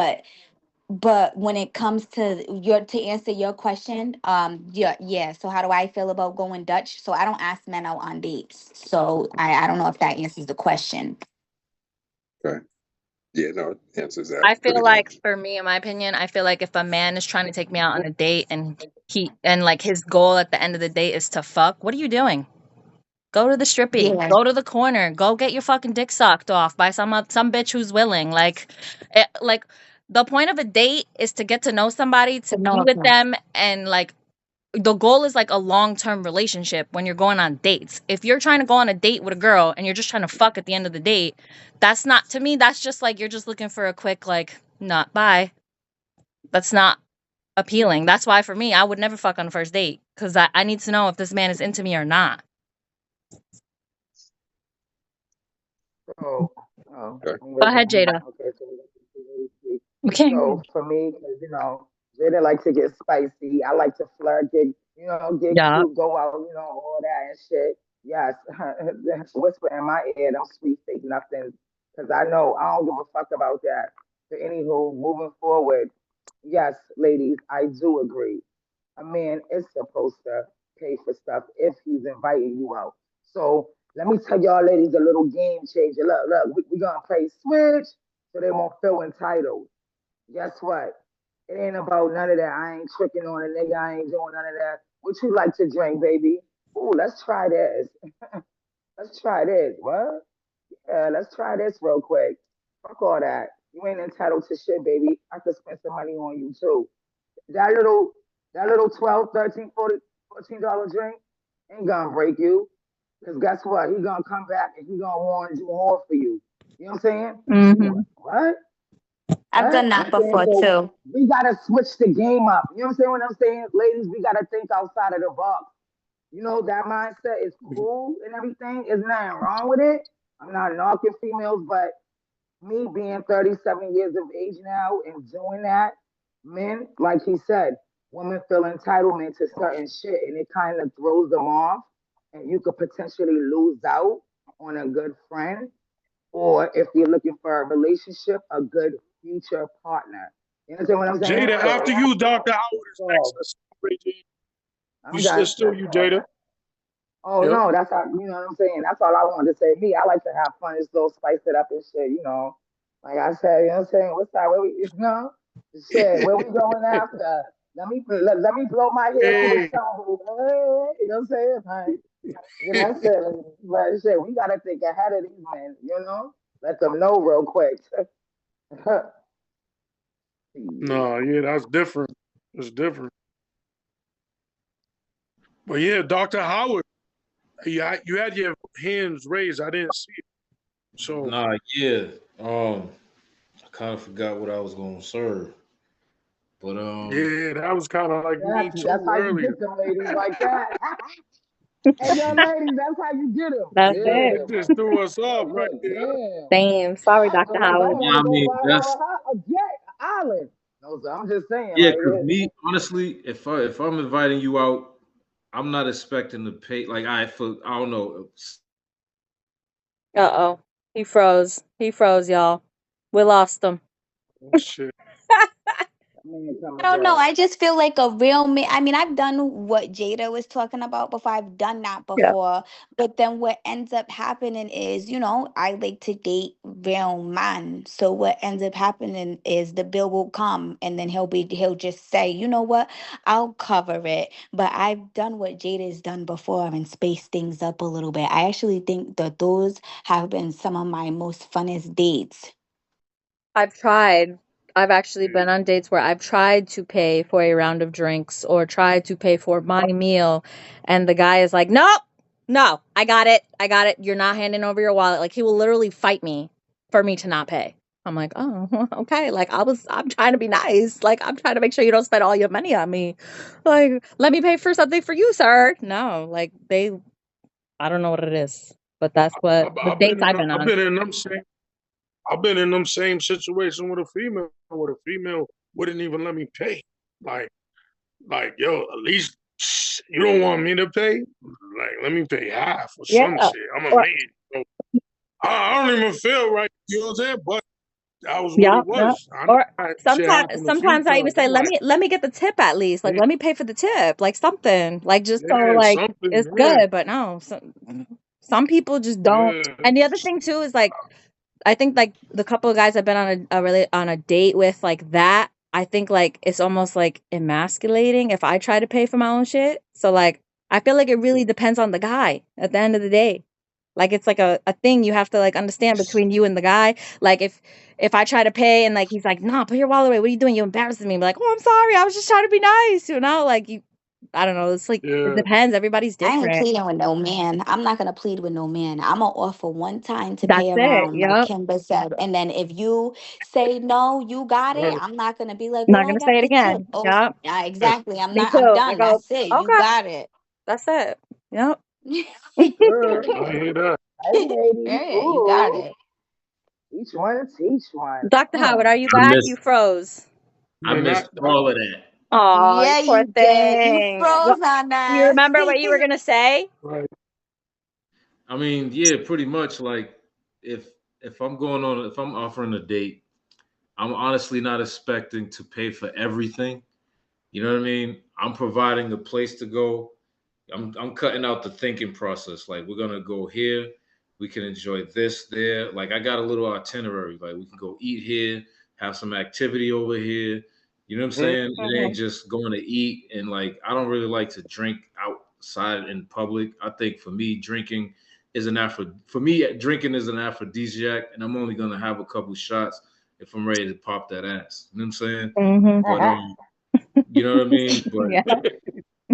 But when it comes to answer your question, yeah. So how do I feel about going Dutch? So I don't ask men out on dates. So I don't know if that answers the question. Okay. Yeah, no, it answers that I feel pretty like, much. for me, in my opinion, I feel like if a man is trying to take me out on a date and like his goal at the end of the date is to fuck, what are you doing? Go to the strippy. Yeah. Go to the corner. Go get your fucking dick sucked off by some bitch who's willing. Like the point of a date is to get to know somebody, to To be know with them. them, and like the goal is like a long-term relationship when you're going on dates. If you're trying to go on a date with a girl and you're just trying to fuck at the end of the date, that's not, to me, that's just like you're just looking for a quick like not bye. That's not appealing. That's why for me, I would never fuck on the first date because I need to know if this man is into me or not. So, Okay. I'm Go waiting ahead, on. Jada. Okay, so we got the lady speak. Okay. So for me, 'cause, Jada like to get spicy. I like to flirt, get Yeah. cute, go out, all that and shit. Yes, whisper in my ear, don't sweet fake nothing, because I know I don't give a fuck about that. So anywho, moving forward, yes, ladies, I do agree. A man is supposed to pay for stuff if he's inviting you out. So let me tell y'all ladies a little game changer. Look, we gonna play switch so they won't feel entitled. Guess what? It ain't about none of that. I ain't tricking on a nigga. I ain't doing none of that. What you like to drink, baby? Ooh, let's try this. Let's try this. What? Yeah, let's try this real quick. Fuck all that. You ain't entitled to shit, baby. I could spend some money on you too. That little that little 12, 13, 40, $14 drink ain't gonna break you. Cause guess what? He gonna come back and he gonna want to do more for you. You know what I'm saying? Mm-hmm. What? I've What? done You know what that I'm saying? before So too. we gotta switch the game up. You know what I'm saying? What I'm saying? Ladies, we gotta think outside of the box. That mindset is cool and everything. There's nothing wrong with it. I'm not knocking females, but me being 37 years of age now and doing that, men, like he said, women feel entitlement to certain shit and it kind of throws them off. And you could potentially lose out on a good friend, or if you're looking for a relationship, a good future partner. You understand what I'm saying? Jada, after you, Dr. Howard is next. So Let's celebrate you. I'm done. It's still you, Jada. Oh Yep. no, that's how what I'm saying. That's all I wanted to say. Me, I like to have fun, just go spice it up and shit. Like I said, what I'm saying? What's that? Where we shit, where we going after? Let me blow my hair through the Hey, sunroof. Hey, what I'm saying? Like, that's it. But shit, we gotta think ahead of these men. Let them know real quick. no, yeah, that's different. It's different. But yeah, Dr. Howard, you had your hands raised. I didn't see it. So, Nah, yeah. I kind of forgot what I was gonna serve, but yeah, that was kind of like me That's too how you earlier. get them ladies like that. Hey, young ladies, that's how you get them. That's Yeah, it. you Yeah, just threw us off look, right look, there. damn. Same. Sorry, Dr. Cause I Howard. want yeah, to I go mean right on that's a jet island. No, sir, I'm just saying, yeah. like, Cause me, honestly, if I'm inviting you out, I'm not expecting to pay. Like I don't know. Uh-oh. He froze. He froze, y'all. We lost him. Oh, shit. man coming I don't know. back. I just feel like a real man. I mean, I've done what Jada was talking about before. I've done that Yeah. before. But then what ends up happening is, I like to date real men. So what ends up happening is the bill will come and then he'll just say, you know what, I'll cover it. But I've done what Jada's done before and spaced things up a little bit. I actually think that those have been some of my most funnest dates. I've tried. I've actually been on dates where I've tried to pay for a round of drinks or tried to pay for my meal, and the guy is like, "Nope, no, I got it. I got it. You're not handing over your wallet." Like he will literally fight me for me to not pay. I'm like, "Oh, okay." Like I'm trying to be nice. Like I'm trying to make sure you don't spend all your money on me. Like, let me pay for something for you, sir. No, like I don't know what it is, but that's what the dates I've been I've on. been in them same I've been in them same situation with a female where the female wouldn't even let me pay. Like yo, at least you don't want me to pay. Like, let me pay half or Yeah. some shit. I'm a Or, man. So I don't even feel right. You know what I'm saying? But that was what yeah, it yeah. was. I know Or that shit sometimes happened a few sometimes I even times. say, I'm like, let me get the tip at least. Like yeah, let me pay for the tip. Like something. Like just so yeah, like something. it's Yeah, good. But no, some people just don't. yeah. And the other thing too is like I think like the couple of guys I've been on a date with like that, I think like it's almost like emasculating if I try to pay for my own shit. So like I feel like it really depends on the guy at the end of the day. Like it's like a thing you have to like understand between you and the guy. Like if I try to pay and like he's like, nah, put your wallet away. What are you doing? You embarrassing me. I'm like, oh, I'm sorry. I was just trying to be nice, you know? Like you I don't know. It's like it Yeah. depends. Everybody's I ain't different. pleading with no man. I'm not gonna plead with no man. I'm gonna offer one time to That's pay it. around, like Yep. Kimber said. And then if you say no, you got it. Right. I'm not gonna be like, well, Not I gonna say got it the tip. again. Oh, Yep. yeah, exactly. Me I'm too. I done. go, That's it. You okay. got it. That's it. Yep. I hear that. Hey, ladies. Yeah, you got Ooh, it. each one teach one. Dr. Howard, are you I back? You missed froze. I Yeah, missed all of that. Oh, you Yeah, poor you did. You thing. What, froze on do you us. remember what you were gonna say? right. I mean, yeah, pretty much like if if I'm offering a date, I'm honestly not expecting to pay for everything. You know what I mean? I'm providing a place to go. I'm cutting out the thinking process. Like we're gonna go here, we can enjoy this there. Like I got a little itinerary. Like we can go eat here, have some activity over here. You know what I'm Mhm. saying? It ain't just going to eat and like I don't really like to drink outside in public. I think for me, drinking is an drinking is an aphrodisiac, and I'm only gonna have a couple shots if I'm ready to pop that ass. You know what I'm saying? Mm-hmm. But you know what I mean? But Yeah.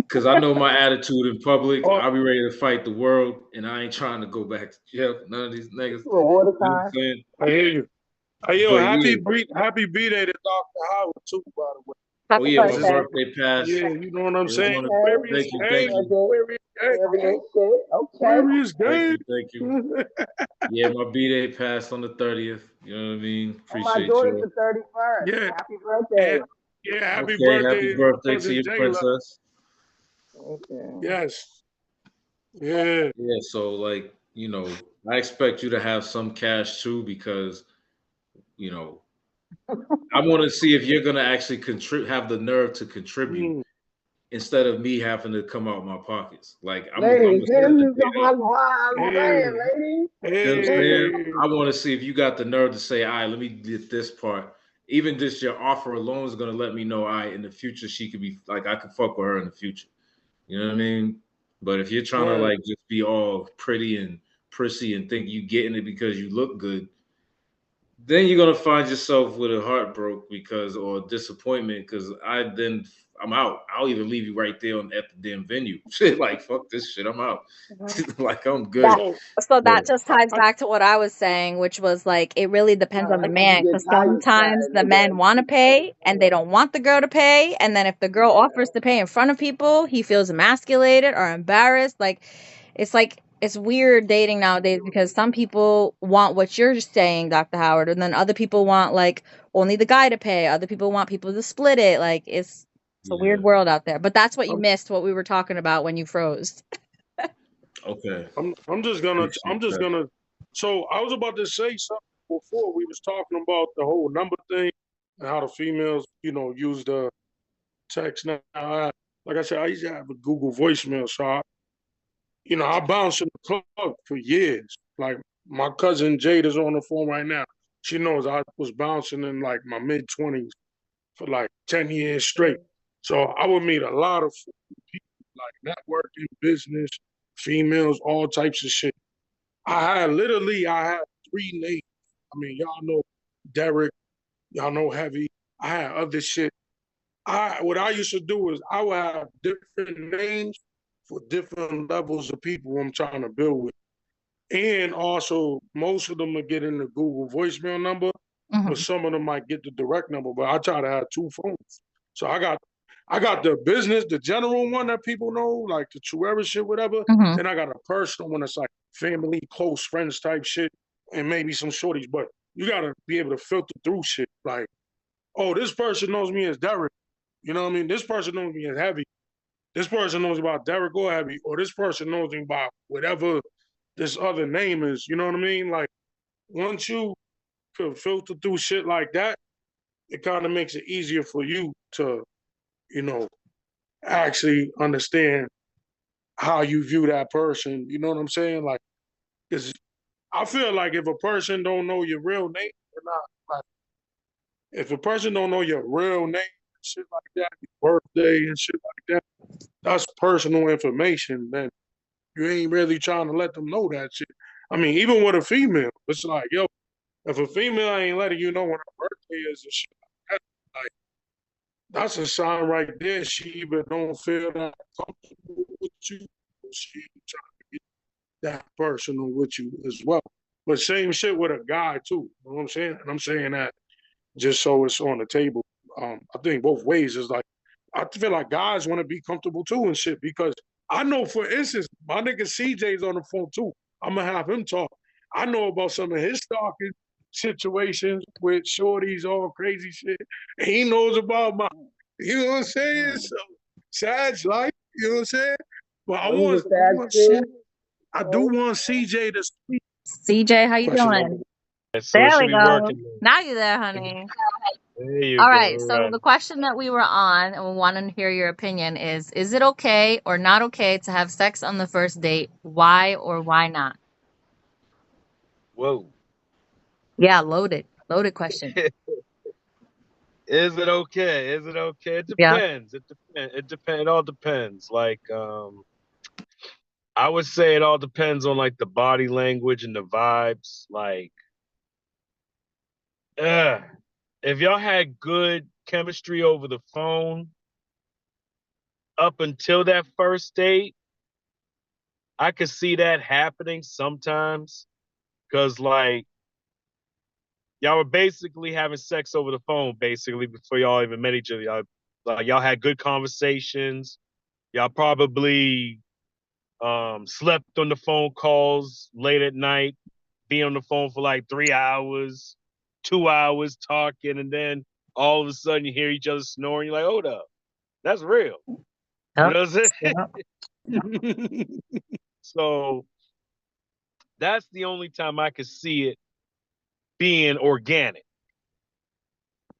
because I know my attitude in public, Oh, I'll be ready to fight the world, and I ain't trying to go back to jail for none of these niggas. You a water You know what I'm kind. saying? I hear you. Hey, yo, But yeah, happy B-Day to Dr. Howard too, by the way. oh Happy yeah, my Cause it's birthday. birthday passed. yeah, you know what I'm It was saying? one of Okay. Aquarius thank you, gang, thank you, Aquarius gang, Aquarius shit. Okay. Aquarius thank gang. you, thank you. Yeah, my B-day passed on the 30th. You know what I mean? And my Appreciate daughter's you. the 31st. Yeah, Happy and birthday. yeah, happy Okay, happy birthday, birthday to cousin your Jayla. princess. Okay. Yes, yeah, Yeah, so like, I expect you to have some cash too because, you know, I want to see if you're gonna actually contribute, have the nerve to contribute mm, instead of me having to come out my pockets. Like I'm Ladies, gonna this set the is date up. why I'm hey, saying, ladies. You know what I'm saying? hey, I want to see if you got the nerve to say, all right, let me get this part. Even just your offer alone is gonna let me know, all right, in the future she could be like I could fuck with her in the future. You know what I mean? But if you're trying to word. like just be all pretty and prissy and think you getting it because you look good, then you're gonna find yourself with a heartbroken because or disappointment because I'm out. I'll even leave you right there at the damn venue. Shit, like fuck this shit. I'm out. Like I'm That good. So so But that just ties back to what I was saying, which was like it really depends on the That's when you man. get Because tired sometimes the men want to pay and they don't want the girl to pay, and then if the girl offers to pay in front of people, he feels emasculated or embarrassed. Like it's weird dating nowadays because some people want what you're saying, Dr. Howard, and then other people want like only the guy to pay. Other people want people to split it. Like it's a weird yeah, world out there. But that's what you I'm missed. What we were talking about when you froze. okay. I'm Appreciate just that. gonna. So I was about to say something before we was talking about the whole number thing and how the females, use the text now. Like I said, I used to have a Google voicemail, so I bounced in the club for years. Like my cousin Jade is on the phone right now. She knows I was bouncing in like my mid-20s for like 10 years straight. So I would meet a lot of people like networking, business, females, all types of shit. I had three names. I mean, y'all know Derek, y'all know Heavy. I had other shit. What I used to do is I would have different names for different levels of people I'm trying to build with. And also most of them are getting the Google voicemail number, but Hmm. some of them might get the direct number. But I try to have two phones. So I got the business, the general one that people know, like the Truera shit, whatever. Hmm. Then I got a personal one that's like family, close friends type shit, and maybe some shorties. But you gotta be able to filter through shit. Like, oh, this person knows me as Derek. You know what I mean? This person knows me as Heavy. This person knows about Derek or Heavy, or this person knows me about whatever this other name is. You know what I mean? Like, once you could filter through shit like that, it kind of makes it easier for you to, you know, actually understand how you view that person. You know what I'm saying? Like, because I feel like if a person don't know your real name, they're not like if a person don't know your real name and shit like that, your birthday and shit like that, that's personal information. Then you ain't really trying to let them know that shit. I mean, even with a female, it's like, yo, if a female ain't letting you know when her birthday is and shit like that, like that's a sign right there. She either don't feel that comfortable with you, or she ain't trying to get that personal with you as well. But same shit with a guy too. You know what I'm saying? And I'm saying that just so it's on the table. I think both ways is like I feel like guys want to be comfortable too and shit because I know, for instance, my nigga CJ's on the phone too. I'm gonna have him talk. I know about some of his stalking situations with shorties, all crazy shit. And he knows about my, you know what I'm saying? So sad life, you know what I'm saying? But Oh, he's a sad too. I do want CJ to speak. CJ, how you Question number doing? So it There should we be go. working. Now you're there, honey. There you All go. right. All So right. the question that we were on and we want to hear your opinion is it okay or not okay to have sex on the first date? Why or why not? Whoa. Yeah, loaded. Loaded question. Is it okay? Is it okay? It Yeah. depends. It depends. It all depends. Like, I would say it all depends on like the body language and the vibes. Like, uh, if y'all had good chemistry over the phone up until that first date, I could see that happening sometimes. Cause like y'all were basically having sex over the phone, basically before y'all even met each other. Y'all had good conversations. Y'all probably slept on the phone calls late at night, be on the phone for like 3 hours, 2 hours talking, and then all of a sudden you hear each other snoring. You're like, hold up, that's real. You Yep. know what I'm Yep. saying? So that's the only time I could see it being organic.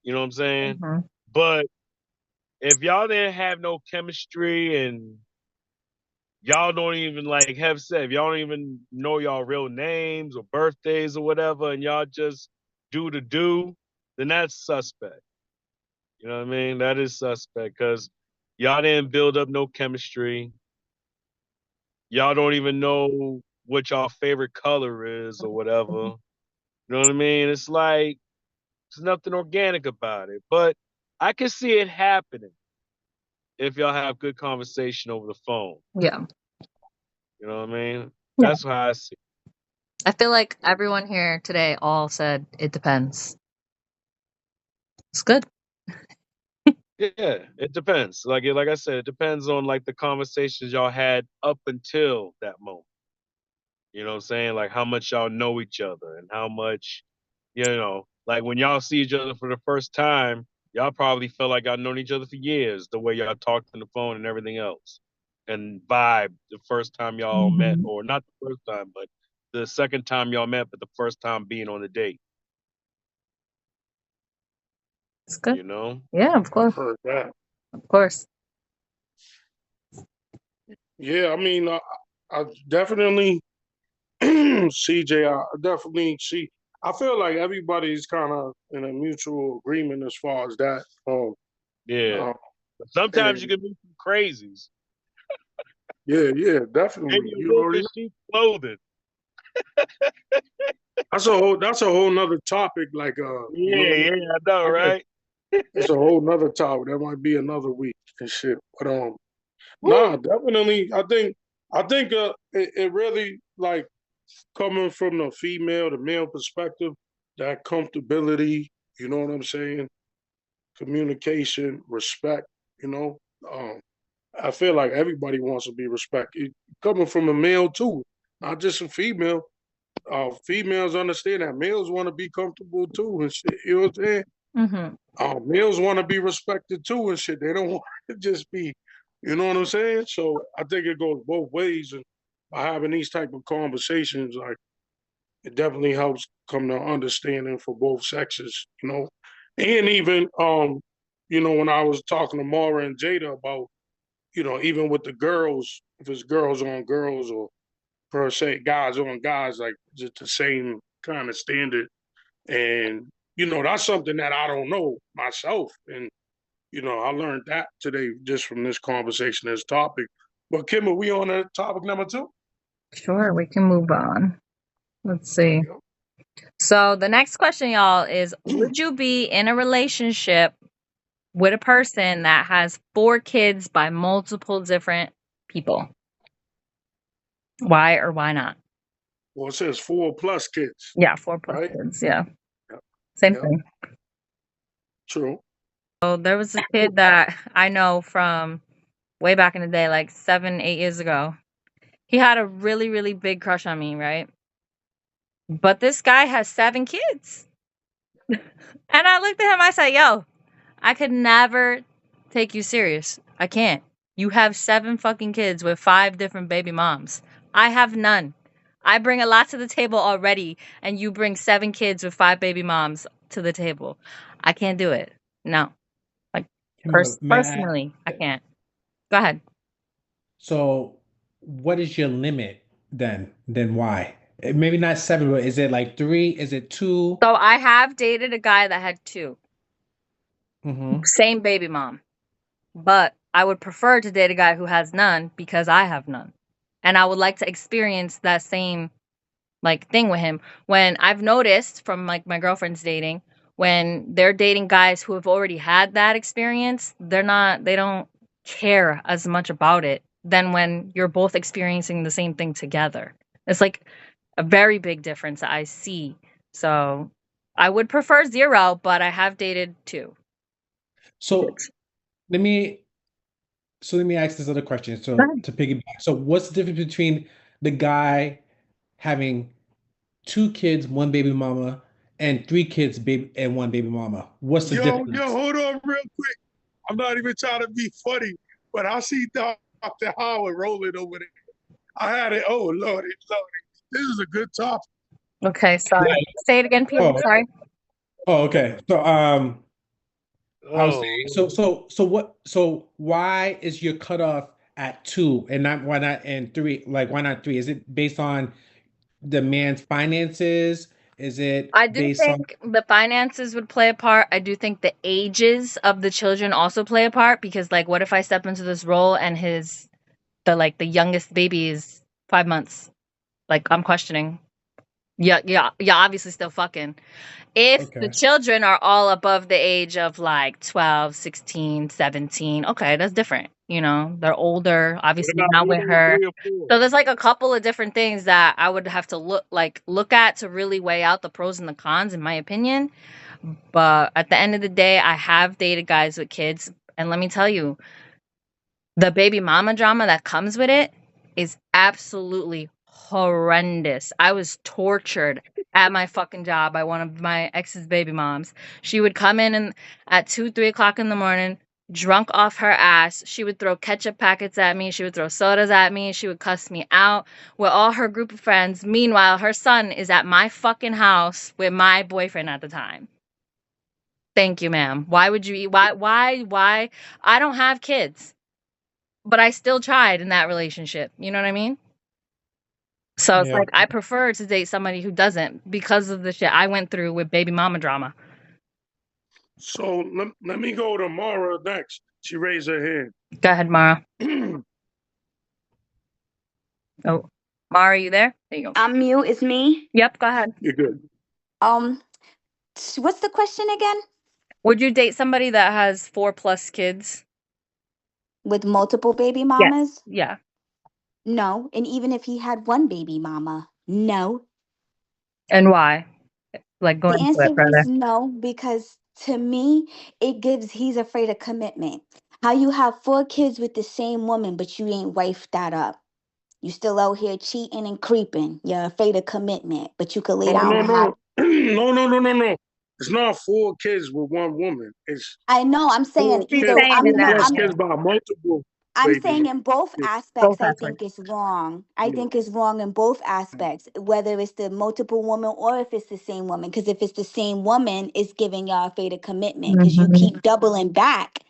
You know what I'm saying? Hmm. But if y'all didn't have no chemistry and y'all don't even like have said, if y'all don't even know y'all real names or birthdays or whatever, and y'all just do, then that's suspect. You know what I mean? That is suspect because y'all didn't build up no chemistry. Y'all don't even know what y'all favorite color is or whatever. You know what I mean? It's like there's nothing organic about it. But I can see it happening if y'all have good conversation over the phone. Yeah. You know what I mean? Yeah. That's how I see I feel like everyone here today all said it depends. It's good. it. Yeah, it depends. Like I said, it depends on like the conversations y'all had up until that moment. You know what I'm saying? Like how much y'all know each other and how much, like when y'all see each other for the first time, y'all probably felt like y'all known each other for years, the way y'all talked on the phone and everything else. And vibe the first time y'all met, Hmm. or not the first time, but the second time y'all met, but the first time being on a date, It's good. you know? Yeah, of I've course. heard that. Of course. Yeah, I mean, I definitely CJ. I definitely see. I feel like everybody's kind of in a mutual agreement as far as that. Yeah. Uh, But sometimes you and can meet some crazies. yeah, yeah, definitely. Maybe a You wolf already in know. sheep clothing. That's a whole nother topic. Like you Yeah, know, yeah, I know, I guess right? it's a whole nother topic. That might be another week and shit. But nah, Woo! definitely. I think it really like coming from the female, the male perspective, that comfortability. You know what I'm saying? Communication, respect. You know, um, I feel like everybody wants to be respected. Coming from a male too, not just a female. Females understand that males want to be comfortable too and shit. You know what I'm saying? Hmm. Males want to be respected too and shit. They don't want to just be, you know what I'm saying? So I think it goes both ways. And by having these type of conversations, like it definitely helps come to understanding for both sexes, you know. And even when I was talking to Mara and Jada about, even with the girls, if it's girls on girls or per se, guys on guys, like just the same kind of standard. And, that's something that I don't know myself. And, I learned that today just from this conversation, this topic. But Kim, are we on topic number 2? Sure, we can move on. Let's see. So the next question, y'all, is would you be in a relationship with a person that has 4 kids by multiple different people? Why or why not? Well, it says 4+ kids. Yeah, 4+ right? kids. Yeah. Yep. Same Yep. thing. True. So there was a kid that I know from way back in the day, like 7, 8 years ago. He had a really, really big crush on me, right? But this guy has 7 kids. And I looked at him, I said, yo, I could never take you serious. I can't. You have 7 fucking kids with 5 different baby moms. I have none. I bring a lot to the table already, and you bring 7 kids with 5 baby moms to the table. I can't do it. No. Like, personally, I can't. Go ahead. So, what is your limit then? Then why? Maybe not 7, but is it like 3? Is it 2? So I have dated a guy that had 2. Mm-hmm. Same baby mom. But I would prefer to date a guy who has none because I have none. And I would like to experience that same thing with him. When I've noticed from my girlfriend's dating, when they're dating guys who have already had that experience, they don't care as much about it than when you're both experiencing the same thing together. It's like a very big difference I see. So I would prefer 0, but I have dated 2. So let me ask this other question. So to piggyback, so what's the difference between the guy having 2 kids, 1 baby mama, and 3 kids, and 1 baby mama? What's the difference? Yo, hold on real quick. I'm not even trying to be funny, but I see Dr. Howard rolling over there. I had it. Oh, Lordy. This is a good topic. Okay, sorry. Say it again, Peter. Sorry. Oh, okay. So I was saying, so why is your cutoff at 2 and why not and 3? Like, why not 3? Is it based on the man's finances? Is it I do based on think the finances would play a part. I do think the ages of the children also play a part because, what if I step into this role and the youngest baby is 5 months? I'm questioning. Yeah, obviously still fucking. If the children are all above the age of 12, 16, 17, okay, that's different. They're older, obviously not with her. So there's a couple of different things that I would have to look at to really weigh out the pros and the cons, in my opinion. But at the end of the day, I have dated guys with kids. And let me tell you, the baby mama drama that comes with it is absolutely horrendous. I was tortured at my fucking job by one of my ex's baby moms. She would come in at 2, 3 o'clock in the morning, drunk off her ass. She would throw ketchup packets at me. She would throw sodas at me. She would cuss me out with all her group of friends. Meanwhile, her son is at my fucking house with my boyfriend at the time. Thank you, ma'am. Why would you? Why? I don't have kids, but I still tried in that relationship. You know what I mean? So it's I prefer to date somebody who doesn't because of the shit I went through with baby mama drama. So let me go to Mara next. She raised her hand. Go ahead, Mara. Oh, Mara, you there? There you go. I'm mute. It's me. Yep, go ahead. You're good. What's the question again? Would you date somebody that has 4+ kids? With multiple baby mamas? Yeah. No. And even if he had 1 baby mama, no. And why? The answer is no, because to me, he's afraid of commitment. How you have 4 kids with the same woman, but you ain't wifed that up. You still out here cheating and creeping. You're afraid of commitment, but you could lay down and have... No. It's not 4 kids with 1 woman. I know. I'm saying either. Kids by multiple. I'm saying in both aspects, I think it's wrong. I think it's wrong in both aspects, whether it's the multiple woman or if it's the same woman. Because if it's the same woman, it's giving y'all afraid of commitment because you keep doubling back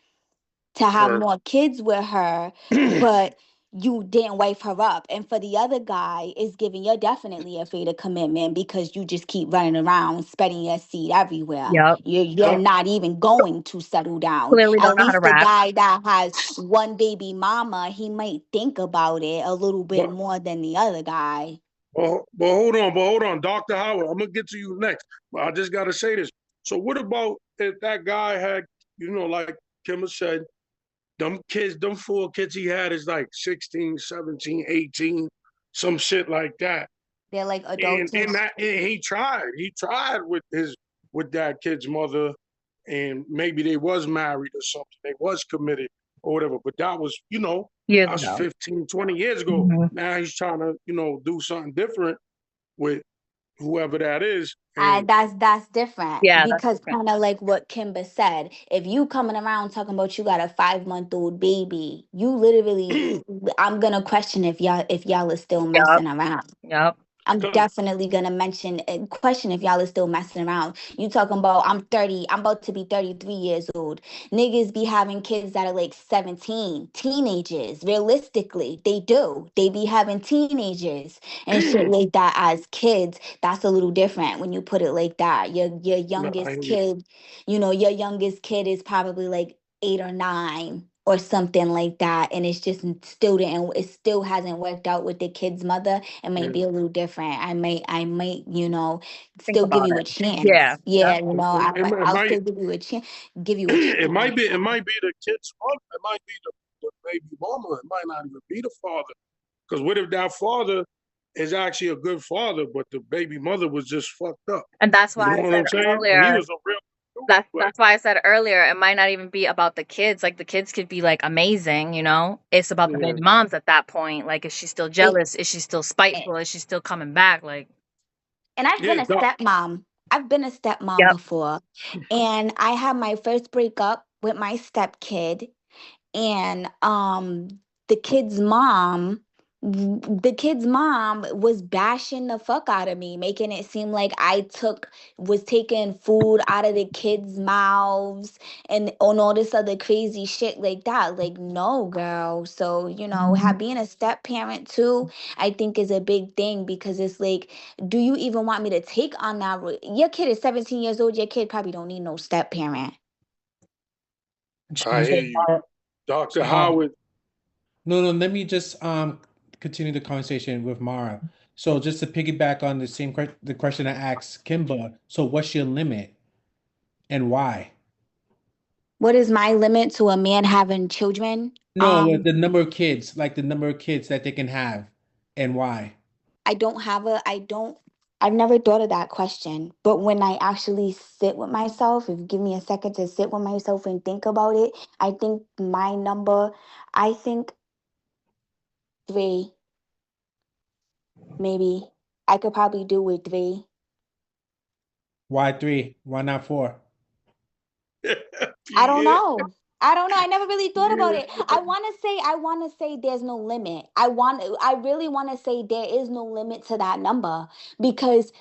to have more kids with her, but you didn't wife her up. And for the other guy, it's giving you're definitely afraid of commitment because you just keep running around, spreading your seed everywhere. Yep. You're not even going to settle down. Clearly At don't know how to least the rap. guy that has one baby mama, he might think about it a little bit But more than the other guy. but hold on, Dr. Howard. I'm gonna get to you next. But I just gotta say this. So what about if that guy had, like Kimber said, them kids, them 4 kids he had is like 16, 17, 18, some shit like that. They're like And adults. he tried with that kid's mother, and maybe they was married or something. They was committed or whatever. But that was, Years that's ago. 15, 20 years ago. Mhm. Now he's trying to, do something different with whoever that is. And That's different Yeah, that's because different. kind of like what Kimber said. If you coming around talking about you got a 5-month-old baby, you literally, I'm gonna question if y'all are still Yep. messing around. Yep. I'm 'cause- definitely gonna mention and question if y'all are still messing around. You talking about I'm 30, I'm about to be 33 years old. Niggas be having kids that are like 17, teenagers. Realistically, they do. They be having teenagers and shit like that as kids. That's a little different when you put it like that. Your no, I youngest hear you. kid, your youngest kid is probably like 8 or 9 or something like that, and it's just it still hasn't worked out with the kid's mother. It might Yeah. be a little different. I might Think still give about you a it. Yeah. chance. Yep. Yeah, I'll Might still give you a it might chance. be the kid's mother. It might be the baby mama. It might not even be the father. Because what if that father is actually a good father, but the baby mother was just fucked up? And that's You why I know what said I'm saying? And he earlier. was a real dude, That's but that's why I said earlier. It might not even be about the kids. Like the kids could be like amazing. It's about the yeah, baby moms at that point. Like, is she still It, jealous? Is she still it- spiteful? Is she still coming back? Like, and I've been yeah, a stepmom. I've been a stepmom yep. before, and I had my first breakup with my stepkid, and the kid's mom was bashing the fuck out of me, making it seem like was taking food out of the kids' mouths and on all this other crazy shit like that. Like, no, girl. So, Mhm. being a step parent too, I think is a big thing because it's like, do you even want me to take on that? Your kid is 17 years old. Your kid probably don't need no step parent. I hear So, you, Dr. Mara, Howard. no, let me just continue the conversation with Mara. So just to piggyback on the question I asked Kimba, so what's your limit and why? What is my limit to a man having children? No, the number of kids, like the number of kids that they can have and why. I've never thought of that question. But when I actually sit with myself, if you give me a second to sit with myself and think about it, I think I think 3, maybe. I could probably do with 3. Why 3? Why not 4? I don't Yeah, know. I don't know. I never really thought about yeah. it. I want to say there's no limit. I really want to say there is no limit to that number because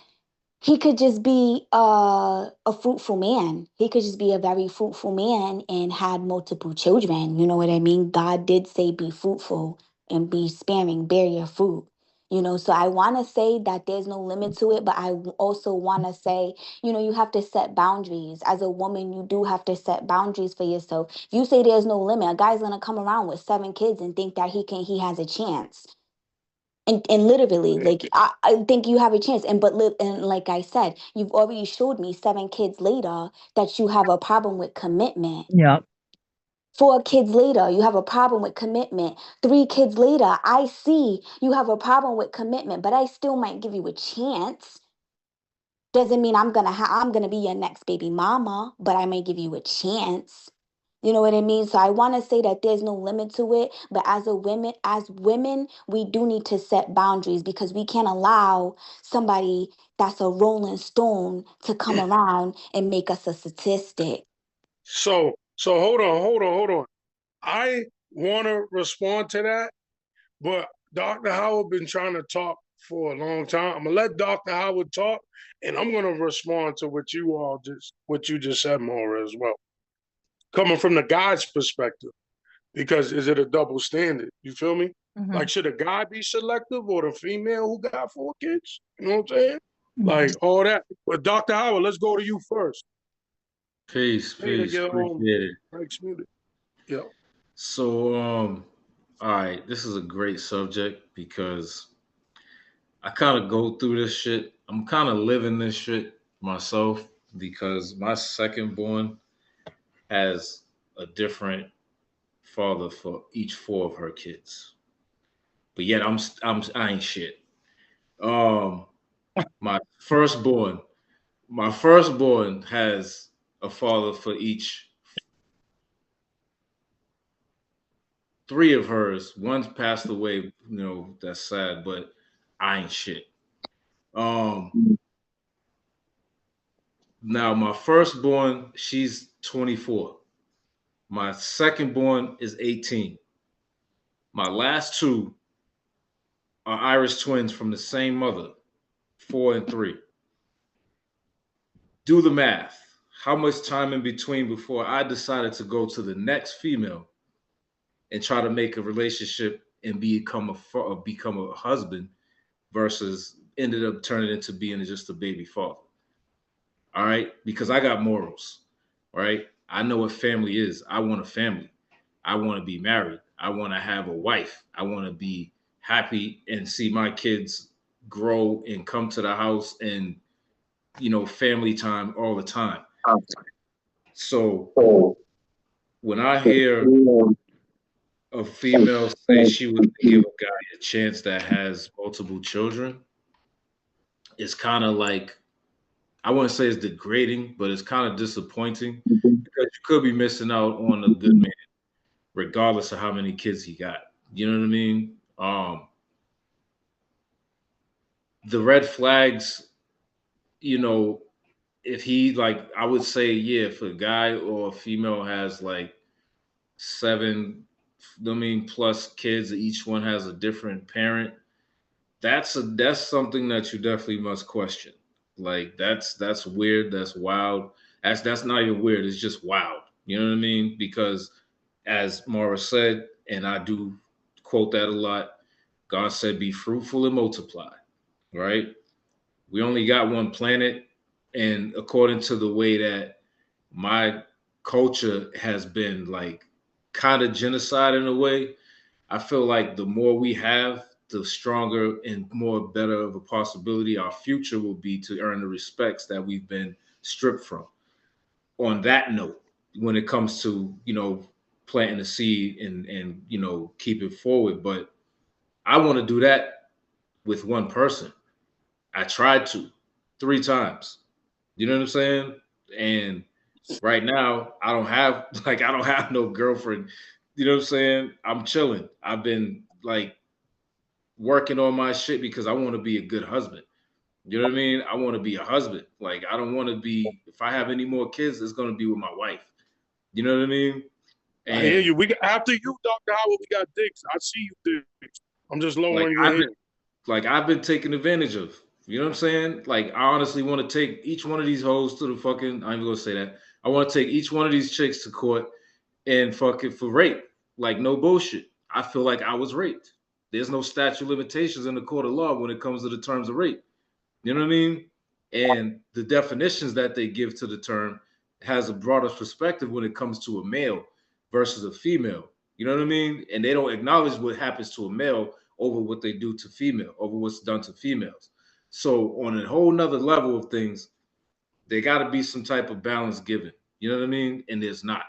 he could just be a fruitful man. He could just be a very fruitful man and had multiple children. You know what I mean? God did say be fruitful and be sparing, bear your fruit. So I want to say that there's no limit to it, but also want to say, you have to set boundaries. As a woman, you do have to set boundaries for yourself. If you say there's no limit, a guy's going to come around with 7 kids and think that he has a chance. And literally, like I think you have a chance. And like I said, you've already showed me 7 kids later that you have a problem with commitment. Yep. 4 kids later, you have a problem with commitment. 3 kids later, I see you have a problem with commitment, but I still might give you a chance. Doesn't mean I'm gonna be your next baby mama, but I may give you a chance. You know what I mean? So I want to say that there's no limit to it, but as women, we do need to set boundaries because we can't allow somebody that's a rolling stone to come around and make us a statistic. So hold on. I want to respond to that, but Dr. Howard been trying to talk for a long time. I'm gonna let Dr. Howard talk, and I'm gonna respond to what you just said, Maura, as well. Coming from the guy's perspective, Because is it a double standard? You feel me? Mm-hmm. Like, should a guy be selective or the female who got 4 kids? You know what I'm saying? Mm-hmm. Like all that. But Dr. Howard, let's go to you first. Peace, appreciate it. Mike's muted. Yeah. So, all right, this is a great subject because I kind of go through this shit. I'm kind of living this shit myself because my second born has a different father for each 4 of her kids. But yet I ain't shit. My firstborn has a father for each 3 of hers. One's passed away, you know, that's sad, but I ain't shit. Now my firstborn, she's 24. My secondborn is 18. My last 2 are Irish twins from the same mother, 4 and 3. Do the math. How much time in between before I decided to go to the next female and try to make a relationship and become a husband versus ended up turning into being just a baby father? All right, because I got morals. All right, I know what family is. I want a family. I want to be married. I want to have a wife. I want to be happy and see my kids grow and come to the house and, you know, family time all the time. So when I hear a female say she would give a guy a chance that has multiple children, it's kind of like, I wouldn't say it's degrading, but it's kind of disappointing because you could be missing out on a good man, regardless of how many kids he got. You know what I mean? The red flags, you know, if he, like, I would say, yeah, if a guy or a female has like 7, plus kids, each one has a different parent, that's something that you definitely must question. Like that's weird. That's wild. That's not even weird. It's just wild. You know what I mean? Because as Mara said, and I do quote that a lot, God said, "Be fruitful and multiply." Right? We only got one planet, and according to the way that my culture has been like kind of genocide in a way, I feel like the more we have, the stronger and more better of a possibility our future will be to earn the respects that we've been stripped from. On that note, when it comes to, you know, planting a seed and you know, keep it forward, but I want to do that with one person. I tried to 3 times. You know what I'm saying? And right now, I don't have no girlfriend. You know what I'm saying? I'm chilling. I've been like working on my shit because I want to be a good husband. You know what I mean? I want to be a husband. Like, I don't want to be, if I have any more kids, it's going to be with my wife. You know what I mean? And I hear you. After you, Dr. Howard, we got dicks. I see you dicks. I'm just lowering your head. I've been taken advantage of. You know what I'm saying? Like, I honestly want to take each one of these hoes to the fucking, I'm going to say that. I want to take each one of these chicks to court and fucking for rape. Like, no bullshit. I feel like I was raped. There's no statute of limitations in the court of law when it comes to the terms of rape. You know what I mean? And the definitions that they give to the term has a broader perspective when it comes to a male versus a female. You know what I mean? And they don't acknowledge what happens to a male over what they do to female, over what's done to females. So on a whole nother level of things, there got to be some type of balance given. You know what I mean? And there's not.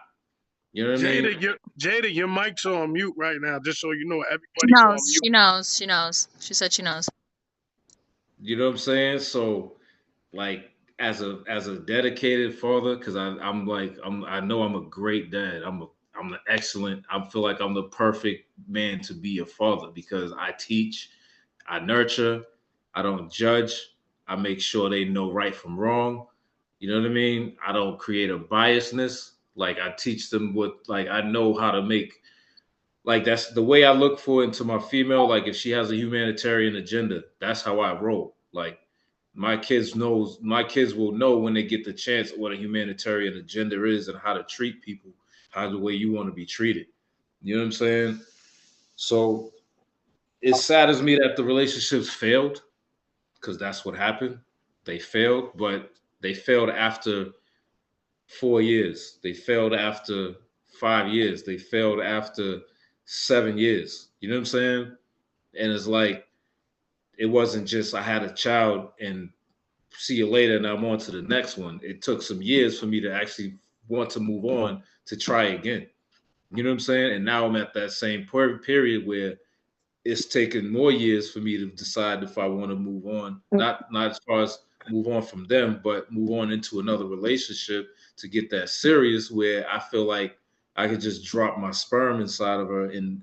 You know what I mean? Jada, your mic's on mute right now, just so you know. Everybody's on mute. She knows. She said she knows. You know what I'm saying? So, like, as a dedicated father, because I know I'm a great dad. I'm an excellent. I feel like I'm the perfect man to be a father because I teach, I nurture, I don't judge, I make sure they know right from wrong. You know what I mean? I don't create a biasness. Like, I teach them I know how to make, like, that's the way I look for into my female. Like, if she has a humanitarian agenda, that's how I roll. Like, my kids will know when they get the chance what a humanitarian agenda is and how to treat people, how the way you want to be treated. You know what I'm saying? So it saddens me that the relationships failed because that's what happened. They failed, but they failed after 4 years. They failed after 5 years. They failed after 7 years. You know what I'm saying? And it's like it wasn't just I had a child and see you later and I'm on to the next one. It took some years for me to actually want to move on to try again. You know what I'm saying? And now I'm at that same period where it's taken more years for me to decide if I want to move on. Not as far as move on from them, but move on into another relationship to get that serious where I feel like I could just drop my sperm inside of her and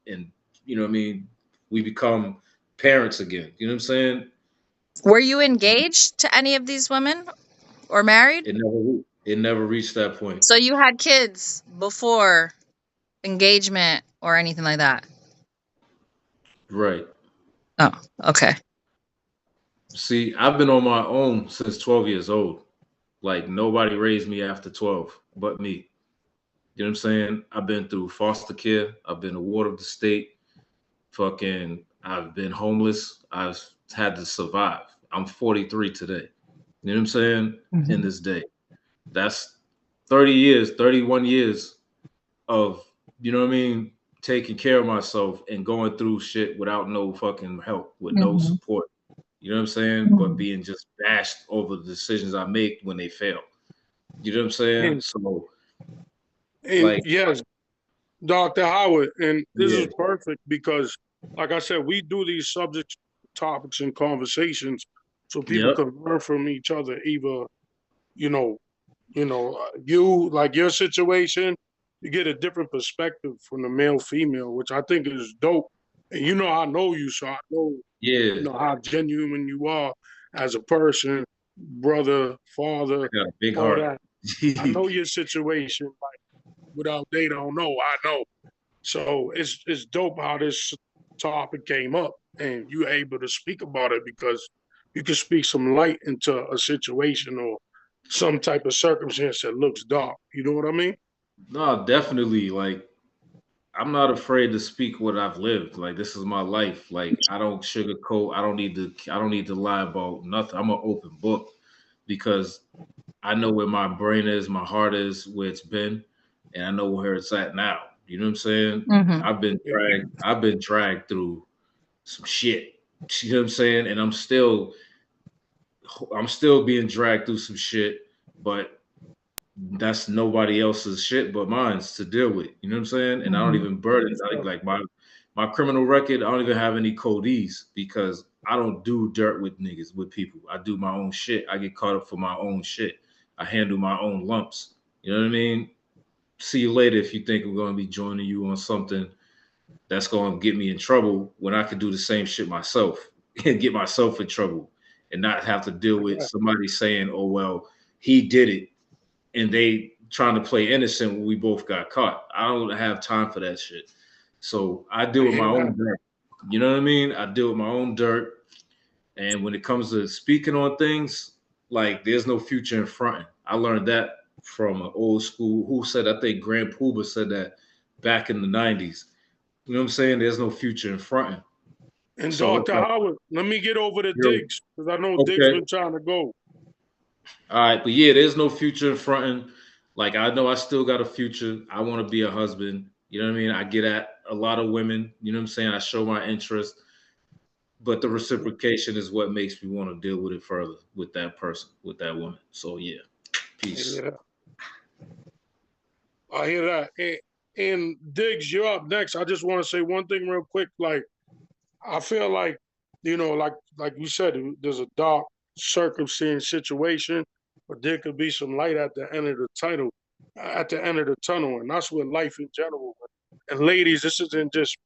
you know what I mean? We become parents again. You know what I'm saying? Were you engaged to any of these women or married? It never reached that point. So you had kids before engagement or anything like that? Right. Oh, okay. See, I've been on my own since 12 years old. Like nobody raised me after 12 but me. You know what I'm saying? I've been through foster care. I've been a ward of the state. Fucking, I've been homeless. I've had to survive. I'm 43 today. You know what I'm saying? In this day. That's 30 years, 31 years of, you know what I mean, taking care of myself and going through shit without no fucking help, with no Mhm. support. You know what I'm saying? But being just bashed over the decisions I make when they fail. You know what I'm saying? And, So, and like, yes, Dr. Howard, and this yeah, is perfect because, like I said, we do these subject topics and conversations so people yep, can learn from each other. Either you know, you like your situation, you get a different perspective from the male female, which I think is dope. And I know you, so I know yeah, how genuine you are as a person, brother, father, got a big all heart. that. I know your situation. Like without data, I don't know. I know. So it's dope how this topic came up and you're able to speak about it because you can speak some light into a situation or some type of circumstance that looks dark. You know what I mean? No, definitely. Like, I'm not afraid to speak what I've lived. Like, this is my life. Like, I don't sugarcoat. I don't need to. I don't need to lie about nothing. I'm an open book because I know where my brain is, my heart is, where it's been, and I know where it's at now. You know what I'm saying? Mhm. I've been dragged. I've been dragged through some shit. You know what I'm saying? And I'm still being dragged through some shit, but that's nobody else's shit but mine's to deal with. You know what I'm saying? And I don't Mhm. even burden like my criminal record. I don't even have any codees because I don't do dirt with niggas with people. I do my own shit. I get caught up for my own shit. I handle my own lumps. You know what I mean? See you later if you think I'm going to be joining you on something that's going to get me in trouble when I could do the same shit myself and get myself in trouble and not have to deal with somebody saying, "Oh well, he did it," and they trying to play innocent when we both got caught. I don't have time for that shit. So I deal I with my hear that. own dirt. You know what I mean? I deal with my own dirt. And when it comes to speaking on things, like there's no future in fronting. I learned that from an old school who said, I think Grand Puba said that back in the 90s. You know what I'm saying? There's no future in fronting. And So it's Dr. like, Howard, let me get over to yo, Diggs because I know Diggs okay. been trying to go. All right, but yeah, there's no future in fronting. Like I know I still got a future. I want to be a husband. You know what I mean? I get at a lot of women. You know what I'm saying? I show my interest, but the reciprocation is what makes me want to deal with it further with that person, with that woman. So yeah, peace. Yeah, I hear that. And Diggs, you're up next. I just want to say one thing real quick. Like, I feel like, like you said, there's a dark circumstance situation, but there could be some light at the end of the tunnel, and that's what life in general. And ladies, this isn't just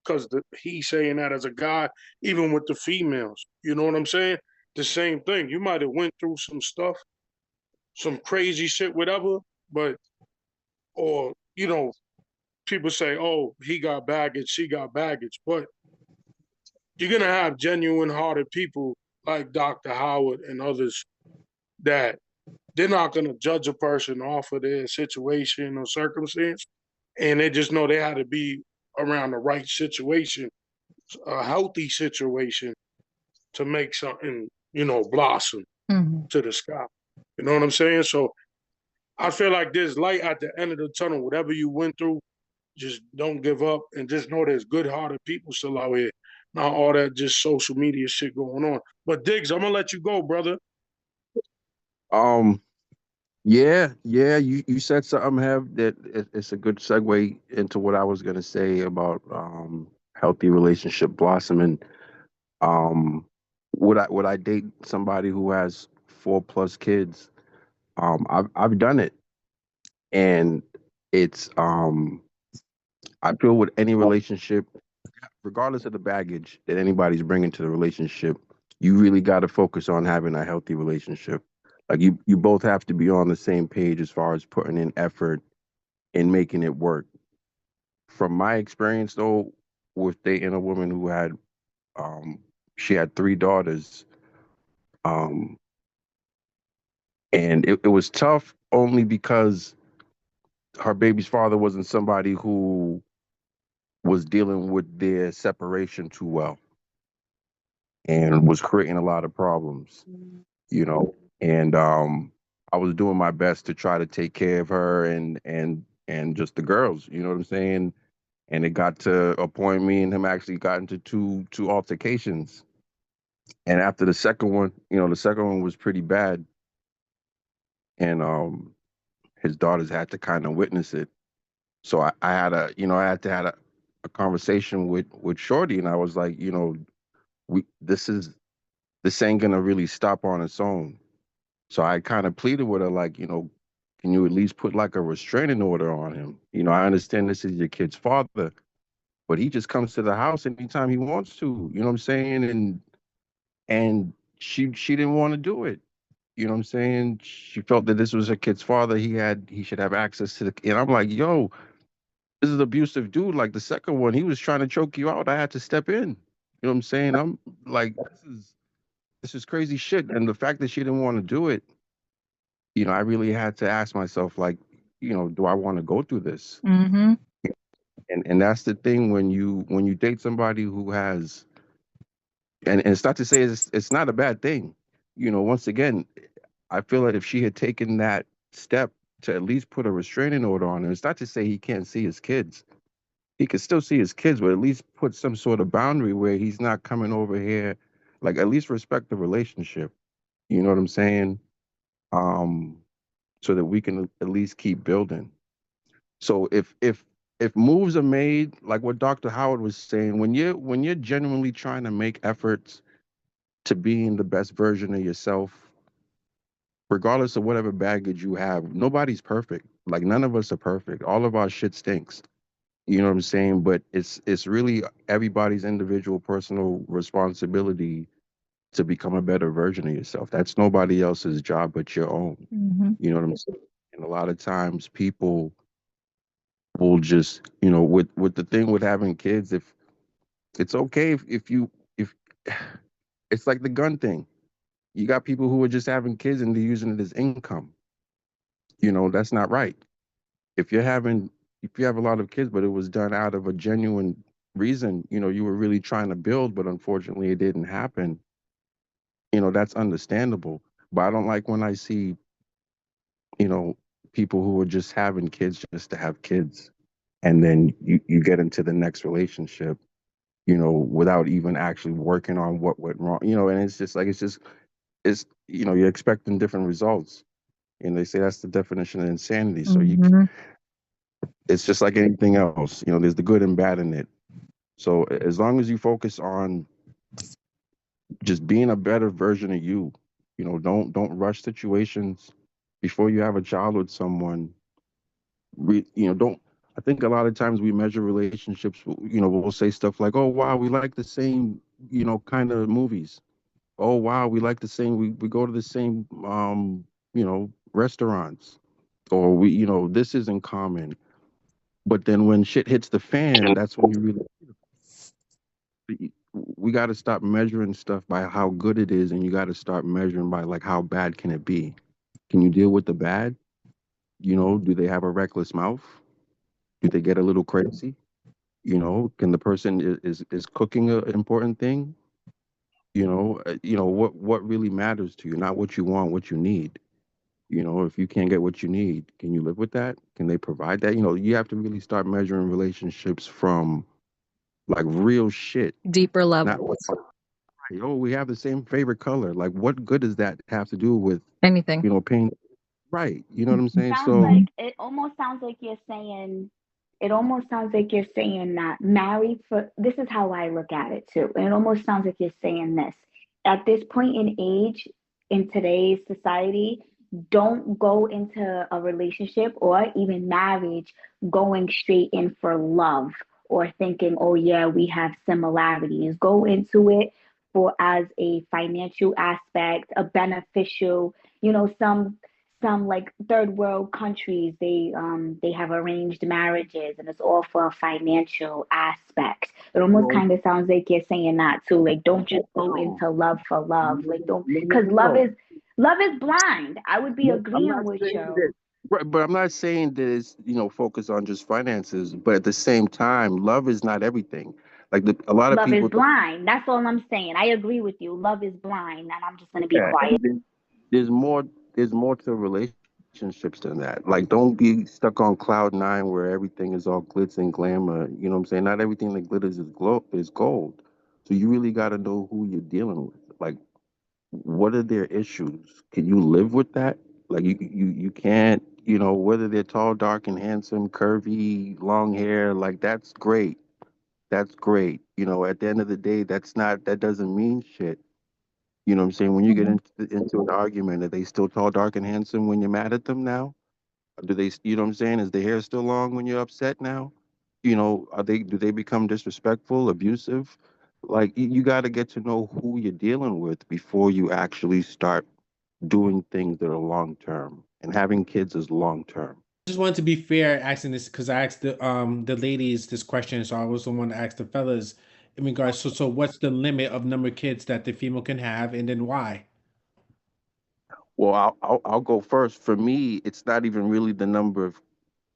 because he's saying that as a guy, even with the females. You know what I'm saying? The same thing. You might have went through some stuff, some crazy shit, whatever, but or people say, "Oh, he got baggage, she got baggage," but you're gonna have genuine hearted people like Dr. Howard and others that they're not gonna judge a person off of their situation or circumstance. and they just know they had to be around the right situation, a healthy situation, to make something, blossom Mhm. to the sky. You know what I'm saying? So I feel like there's light at the end of the tunnel. Whatever you went through, just don't give up, and just know there's good-hearted people still out here. Not all that just social media shit going on. But Diggs, I'm gonna let you go, brother. Um, yeah, you said something, Have, that it's a good segue into what I was gonna say about healthy relationship blossoming. Um, would I date somebody who has 4+ kids? I've done it, and it's I feel with any relationship, regardless of the baggage that anybody's bringing to the relationship, you really got to focus on having a healthy relationship. Like you both have to be on the same page as far as putting in effort and making it work. From my experience, though, with dating a woman who had, um, she had 3 daughters, um, and it was tough only because her baby's father wasn't somebody who was dealing with their separation too well and was creating a lot of problems, you know. And I was doing my best to try to take care of her and just the girls, you know what I'm saying? And it got to a point, me and him actually got into two altercations. And after the second one, the second one was pretty bad, and his daughters had to kind of witness it. So I had I had to have a conversation with Shorty, and I was like, we this ain't gonna really stop on its own. So I kind of pleaded with her, like, can you at least put like a restraining order on him? I understand this is your kid's father, but he just comes to the house anytime he wants to. You know what I'm saying? And she didn't want to do it. You know what I'm saying? She felt that this was her kid's father. He should have access to the. And I'm like, yo, this is abusive dude. Like the second one, he was trying to choke you out. I had to step in. You know what I'm saying? I'm like, this is crazy shit. And the fact that she didn't want to do it, I really had to ask myself, like, do I want to go through this? Mhm. And that's the thing when you date somebody who has, and it's not to say it's not a bad thing. Once again, I feel that if she had taken that step to at least put a restraining order on him, it's not to say he can't see his kids. He could still see his kids, but at least put some sort of boundary where he's not coming over here. Like at least respect the relationship. You know what I'm saying? Um, so that we can at least keep building. So if moves are made, like what Dr. Howard was saying, when you're genuinely trying to make efforts to being the best version of yourself, regardless of whatever baggage you have, nobody's perfect. Like none of us are perfect. All of our shit stinks. You know what I'm saying? But it's really everybody's individual personal responsibility to become a better version of yourself. That's nobody else's job but your own. Mhm. You know what I'm saying? And a lot of times people will just, with the thing with having kids, if it's okay if you if it's like the gun thing. You got people who are just having kids and they're using it as income. That's not right. If you have a lot of kids, but it was done out of a genuine reason, you were really trying to build, but unfortunately it didn't happen. That's understandable. But I don't like when I see, you know, people who are just having kids just to have kids. And then you get into the next relationship, without even actually working on what went wrong, and it's just like, you're expecting different results. And they say that's the definition of insanity. So Mhm. it's just like anything else, there's the good and bad in it. So as long as you focus on just being a better version of you, don't rush situations before you have a child with someone. Don't. I think a lot of times we measure relationships. We'll say stuff like, "Oh wow, we like the same, kind of movies. Oh wow, we like the same. We go to the same, restaurants, or this is in common." But then when shit hits the fan, that's when you really we got to stop measuring stuff by how good it is, and you got to start measuring by like how bad can it be? Can you deal with the bad? Do they have a reckless mouth? Do they get a little crazy? Can the person is cooking an important thing? What really matters to you, not what you want, what you need. If you can't get what you need, can you live with that? Can they provide that? You have to really start measuring relationships from like real shit, Deeper not levels. oh, we have the same favorite color. Like, what good does that have to do with Anything. paying? Right. You know what I'm saying? Sounds So like it almost sounds like you're saying it almost sounds like you're saying that married for this is how I look at it too. And it almost sounds like you're saying this. At this point in age in today's society, don't go into a relationship or even marriage going straight in for love or thinking, oh yeah, we have similarities. Go into it for as a financial aspect, a beneficial, some like third world countries they have arranged marriages and it's all for a financial aspect. It almost well, kind of sounds like you're saying that too, like don't just go no, into love for love, like don't, because no. love is blind. I would be No, I'm agreeing not with saying you. that. Right, but I'm not saying that it's focus on just finances. But at the same time, love is not everything. Like a lot of Love is people. blind, that's all I'm saying. I agree with you, love is blind, and I'm just going to be Yeah, quiet. and there's more. There's more to relationships than that. Like, don't be stuck on cloud nine where everything is all glitz and glamour. You know what I'm saying? Not everything that glitters is gold. So you really got to know who you're dealing with. Like, what are their issues? Can you live with that? Like, you can't. Whether they're tall, dark, and handsome, curvy, long hair, like that's great. That's great. At the end of the day, that doesn't mean shit. You know what I'm saying? When you get Mhm. into an argument, are they still tall, dark, and handsome when you're mad at them now? You know what I'm saying? Is the hair still long when you're upset now? Do they become disrespectful, abusive? Like, you got to get to know who you're dealing with before you actually start doing things that are long term. And having kids is long term. Just wanted to be fair asking this because I asked the ladies this question, so I also want to ask the fellas in regards. So what's the limit of number of kids that the female can have, and then why? Well, I'll go first. For me, it's not even really the number of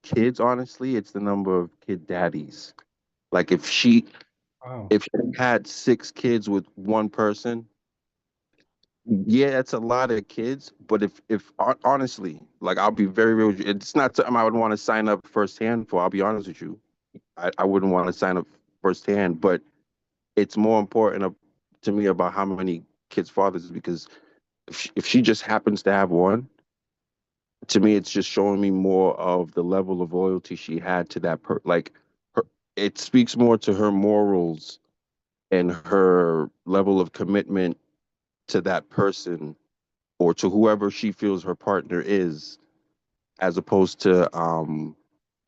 kids, honestly. It's the number of kid daddies. Like, Wow. if she had 6 kids with one person, yeah, that's a lot of kids. But if honestly, like, I'll be very real with you, it's not something I would want to sign up firsthand for. I'll be honest with you. I wouldn't want to sign up firsthand, but it's more important to me about how many kids' fathers is because if she just happens to have one, to me, it's just showing me more of the level of loyalty she had to that like her. It speaks more to her morals and her level of commitment to that person or to whoever she feels her partner is, as opposed to and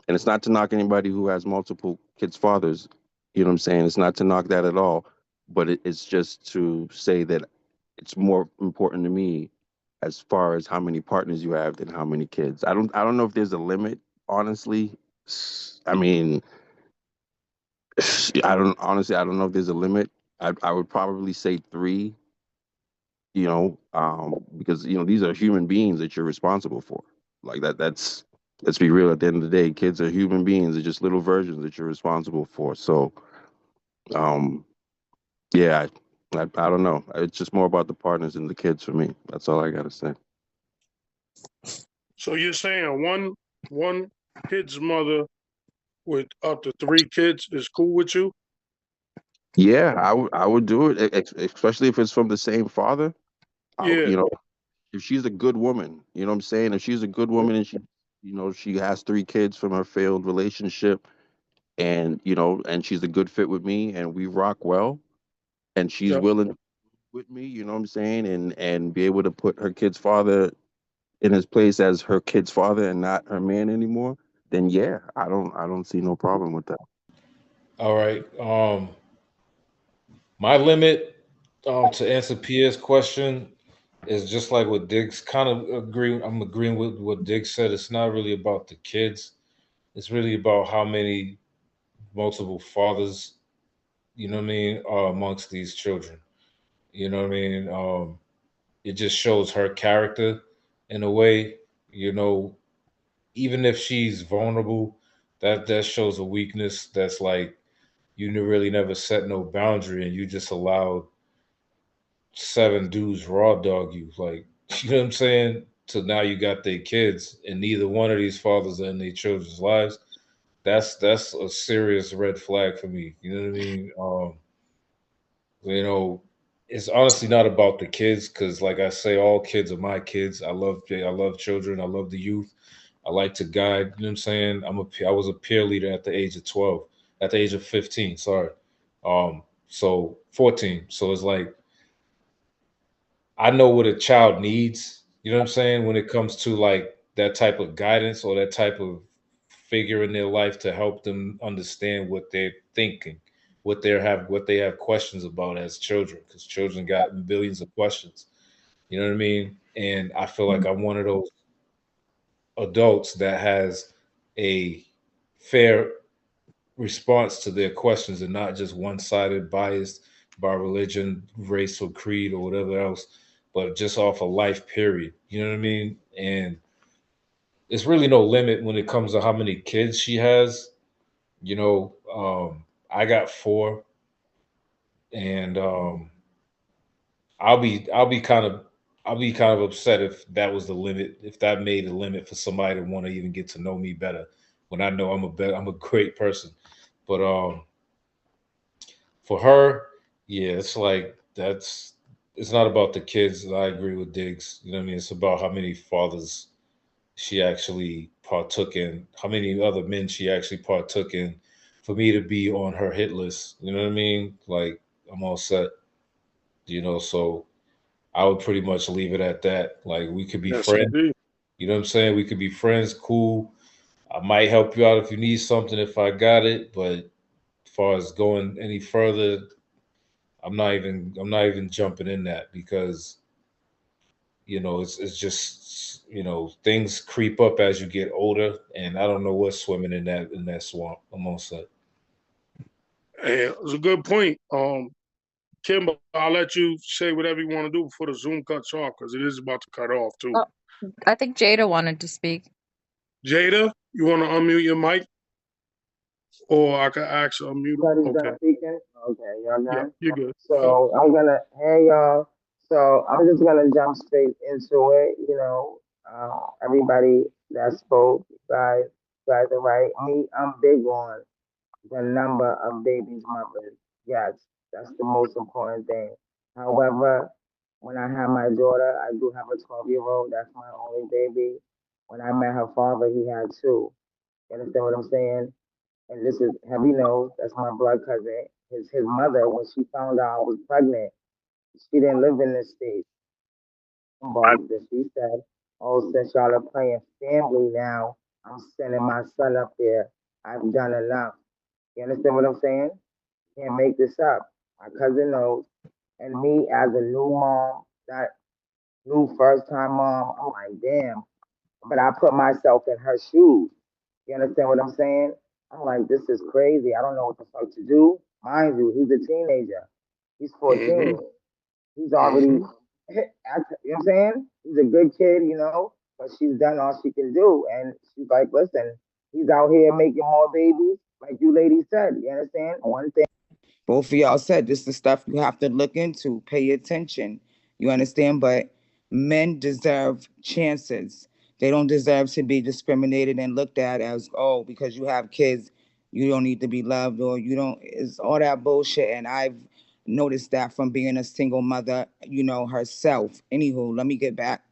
it's not to knock anybody who has multiple kids' fathers. You know what I'm saying? It's not to knock that at all, but it's just to say that it's more important to me as far as how many partners you have than how many kids. I don't know if there's a limit, honestly. I mean, I don't know if there's a limit. I would probably say three, because these are human beings that you're responsible for. Like that's let's be real. At the end of the day, kids are human beings. They're just little versions that you're responsible for. So, um, yeah, I don't know. It's just more about the partners and the kids for me. That's all I gotta say. So you're saying one kid's mother with up to 3 kids is cool with you? Yeah, I would do it, especially if it's from the same father. I, Yeah. you know, if she's a good woman, you know what I'm saying? If she's a good woman and she has 3 kids from her failed relationship, and and she's a good fit with me, and we rock well, and she's Yep. willing to with me, you know what I'm saying, and be able to put her kid's father in his place as her kid's father and not her man anymore, then yeah, I don't see no problem with that. All right. My limit to answer Pierre's question is just like what Diggs kind of agree. I'm agreeing with what Diggs said. It's not really about the kids. It's really about how many multiple fathers, you know what I mean, are amongst these children. You know what I mean? It just shows her character in a way, you know, even if she's vulnerable that shows a weakness. That's like you really never set no boundary, and you just allowed 7 dudes raw dog you. Like, you know what I'm saying? So now you got their kids, and neither one of these fathers are in their children's lives. That's a serious red flag for me. You know what I mean? You know, it's honestly not about the kids because, like I say, all kids are my kids. I love children. I love the youth. I like to guide. You know what I'm saying? I was a peer leader at the age of 12, at the age of 15. Sorry, so 14. So it's like I know what a child needs. You know what I'm saying? When it comes to like that type of guidance or that type of figure in their life to help them understand what they're thinking, what they have questions about as children, because children got billions of questions. You know what I mean? And I feel like I'm one of those adults that has a fair response to their questions and not just one-sided biased by religion, race, or creed or whatever else, but just off a life period. You know what I mean? And it's really no limit when it comes to how many kids she has. You know, I got 4, and I'll be kind of I'll be kind of upset if that was the limit, if that made a limit for somebody to want to even get to know me better when I know I'm a great person. But for her, yeah, it's like it's not about the kids. I agree with Diggs. You know what I mean? It's about how many fathers she actually partook in, how many other men she actually partook in for me to be on her hit list. You know what I mean? Like I'm all set, you know, so I would pretty much leave it at that. Like we could be Yes, friends. indeed. You know what I'm saying? We could be friends, cool. I might help you out if you need something if I got it, but as far as going any further, I'm not even jumping in that because you know it's just you know things creep up as you get older, and I don't know what's swimming in that swamp. I'm all set. And it's a good point. Kimber, I'll let you say whatever you want to do before the Zoom cuts off because it is about to cut off too. Oh, I think Jada wanted to speak. Jada, you want to unmute your mic, or I can ask her unmute. Everybody's Okay. done speaking. Okay, y'all Yeah, done. you're good. So I'm gonna, hey y'all. So I'm just gonna jump straight into it. Everybody that spoke, you guys are right. Me, I'm big on the number of babies mothers. Yes, that's the most important thing. However, when I have my daughter, I do have a 12-year-old. That's my only baby. When I met her father, he had two. You understand what I'm saying? And this is Heavy Nose. That's my blood cousin. His mother, when she found out I was pregnant, she didn't live in this state. But that she said, "Oh, since y'all are playing family now, I'm sending my son up there. I've done enough." You understand what I'm saying? Can't make this up. My cousin knows, and me as a new mom, that new first time mom, I'm like, damn. But I put myself in her shoes. You understand what I'm saying? I'm like, this is crazy. I don't know what the fuck to do. Mind you, he's a teenager. He's Mm-hmm. 14. He's already, Mm-hmm. you know what I'm saying? He's a good kid, but she's done all she can do. And she's like, listen, he's out here making more babies, like you ladies said. You understand? One thing both of y'all said, this is stuff you have to look into, pay attention. You understand? But men deserve chances. They don't deserve to be discriminated and looked at as, oh, because you have kids, you don't need to be loved, or you don't, it's all that bullshit. And I've noticed that from being a single mother, herself. Anywho, let me get back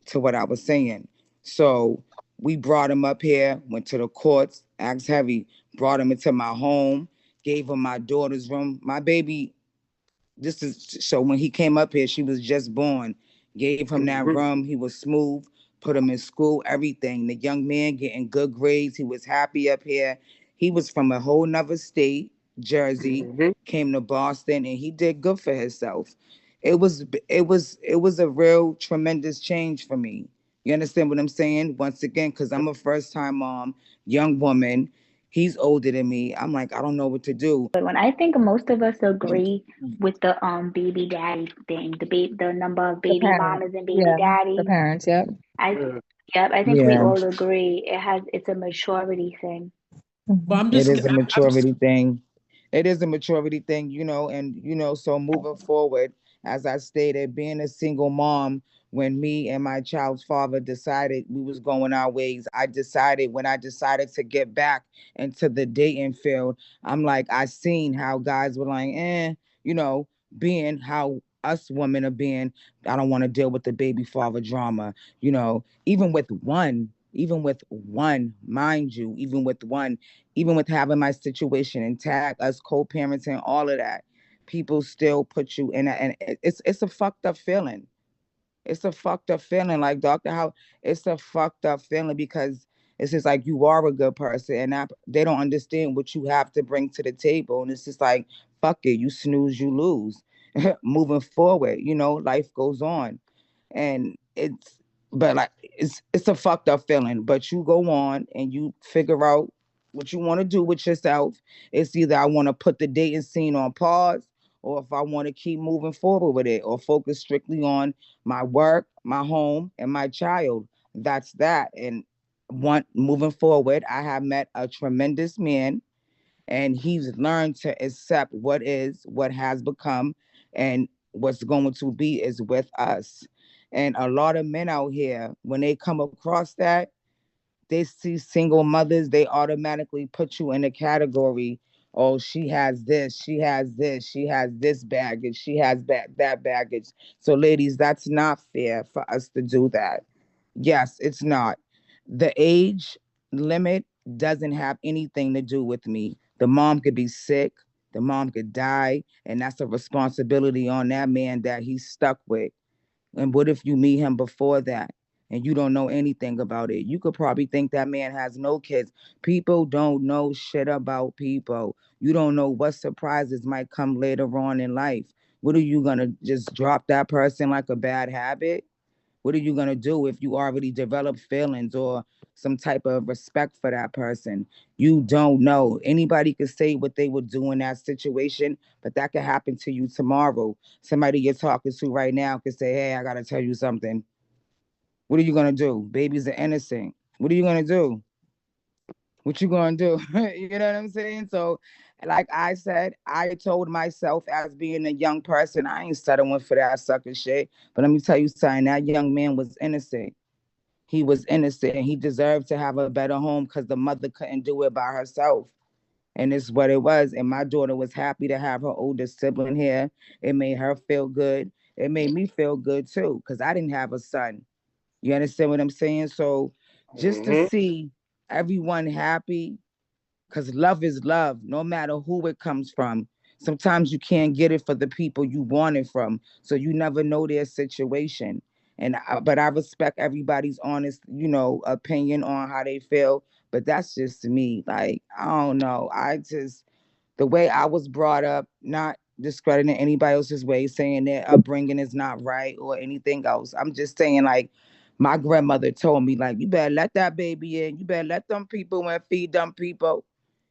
to what I was saying. So we brought him up here, went to the courts, asked Heavy, brought him into my home, gave him my daughter's room. My baby, this is so when he came up here, she was just born. Gave him that Mm-hmm. room. He was smooth, put him in school, everything. The young man getting good grades. He was happy up here. He was from a whole nother state, Jersey, Mm-hmm. came to Boston, and he did good for himself. It was a real tremendous change for me. You understand what I'm saying? Once again, because I'm a first time mom, young woman. He's older than me. I'm like, I don't know what to do. But when I think most of us agree with the baby daddy thing, the number of The baby parents. mamas and baby Yeah, the daddies. parents. Yep. I Yeah. Yep, I think we Yeah. all agree it's a maturity thing. But I'm It just, is a maturity thing. It is a maturity thing, and so moving forward, as I stated, being a single mom, when me and my child's father decided we was going our ways, I decided to get back into the dating field, I'm like, I seen how guys were like, you know, being how us women are being, I don't want to deal with the baby father drama, even with one, mind you, even with having my situation intact, us co-parenting, all of that, people still put you in and it's a fucked up feeling. It's a fucked up feeling, like Dr. How it's a fucked up feeling because it's just like you are a good person and they don't understand what you have to bring to the table. And it's just like, fuck it, you snooze, you lose. Moving forward, life goes on. And but like it's a fucked up feeling. But you go on and you figure out what you want to do with yourself. It's either I want to put the dating scene on pause, or if I want to keep moving forward with it, or focus strictly on my work, my home, and my child. That's that. And moving forward, I have met a tremendous man, and he's learned to accept what is, what has become, and what's going to be is with us. And a lot of men out here, when they come across that, they see single mothers, they automatically put you in a category. Oh, she has this, she has this, she has this baggage, she has that baggage. So, ladies, that's not fair for us to do that. Yes, it's not. The age limit doesn't have anything to do with me. The mom could be sick, the mom could die, and that's a responsibility on that man that he's stuck with. And what if you meet him before that and you don't know anything about it? You could probably think that man has no kids. People don't know shit about people. You don't know what surprises might come later on in life. What are you going to just drop that person like a bad habit? What are you going to do if you already develop feelings or some type of respect for that person? You don't know. Anybody could say what they would do in that situation, but that could happen to you tomorrow. Somebody you're talking to right now could say, hey, I got to tell you something. What are you going to do? Babies are innocent. What are you going to do? What you going to do? You know what I'm saying? So, like I said, I told myself as being a young person, I ain't settling for that sucker shit. But let me tell you something, that young man was innocent. He was innocent and he deserved to have a better home because the mother couldn't do it by herself. And it's what it was. And my daughter was happy to have her older sibling here. It made her feel good. It made me feel good too, because I didn't have a son. You understand what I'm saying? So just to Mm-hmm. see everyone happy, because love is love, no matter who it comes from. Sometimes you can't get it for the people you want it from, so you never know their situation. But I respect everybody's honest, opinion on how they feel. But that's just me. Like, I don't know. The way I was brought up, not discrediting anybody else's way, saying their upbringing is not right or anything else. I'm just saying, like, my grandmother told me, like, you better let that baby in. You better let them people in, feed them people.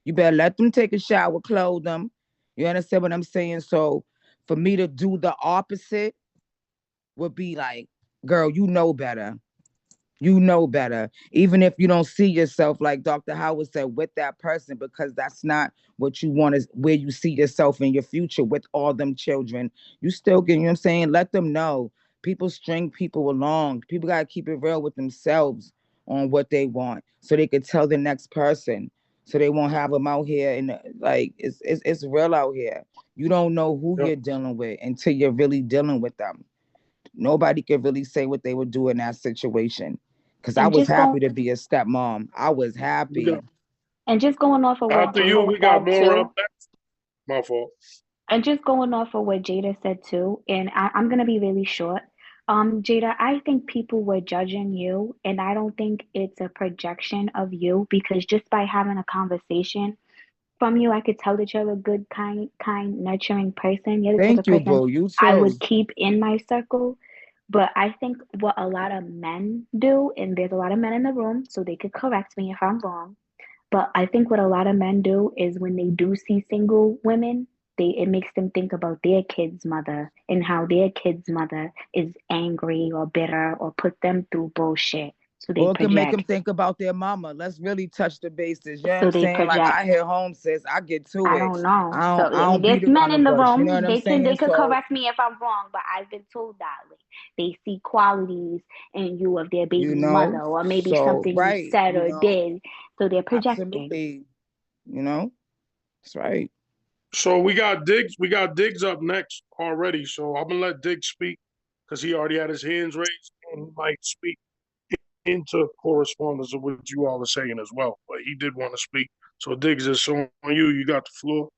You better let them take a shower, clothe them. You understand what I'm saying? So for me to do the opposite would be like, girl, you know better. You know better, even if you don't see yourself, like Dr. Howard said, with that person, because that's not what you want, is where you see yourself in your future with all them children. You still get, you know what I'm saying? Let them know. People string people along. People got to keep it real with themselves on what they want so they could tell the next person, so they won't have them out here. And like, it's real out here. You don't know who Yep. you're dealing with until you're really dealing with them. Nobody could really say what they would do in that situation. Cause I And was just happy go to be a stepmom. I was We got happy. and just going off of what after you. Jada We got said more up too. next. My fault. And just going off of what Jada said too, and I'm gonna be really short. Jada, I think people were judging you, and I don't think it's a projection of you because just by having a conversation from you, I could tell that you're a good, nurturing person. You're the type of Thank you, person boo. You I too. would keep in my circle. But I think what a lot of men do, and there's a lot of men in the room, so they could correct me if I'm wrong. But I think what a lot of men do is when they do see single women, it makes them think about their kid's mother and how their kid's mother is angry or bitter or put them through bullshit. So they Or it can make them project. think about their mama. Let's really touch the bases. You know what So I'm they saying? Like project. I hit home, sis. I get to I it. don't know. So I don't there's beat men around the in the bush. You know what room. I'm saying? They could So correct me if I'm wrong, but I've been told that like they see qualities in you of their you baby know, mother, or maybe so something you right, said you or know, did. So they're projecting. absolutely. You know, that's right. So we got Diggs. We got Diggs up next already. So I'm gonna let Diggs speak because he already had his hands raised and he might speak into correspondence of what you all are saying as well. But he did want to speak. So Diggs is on you. You got the floor.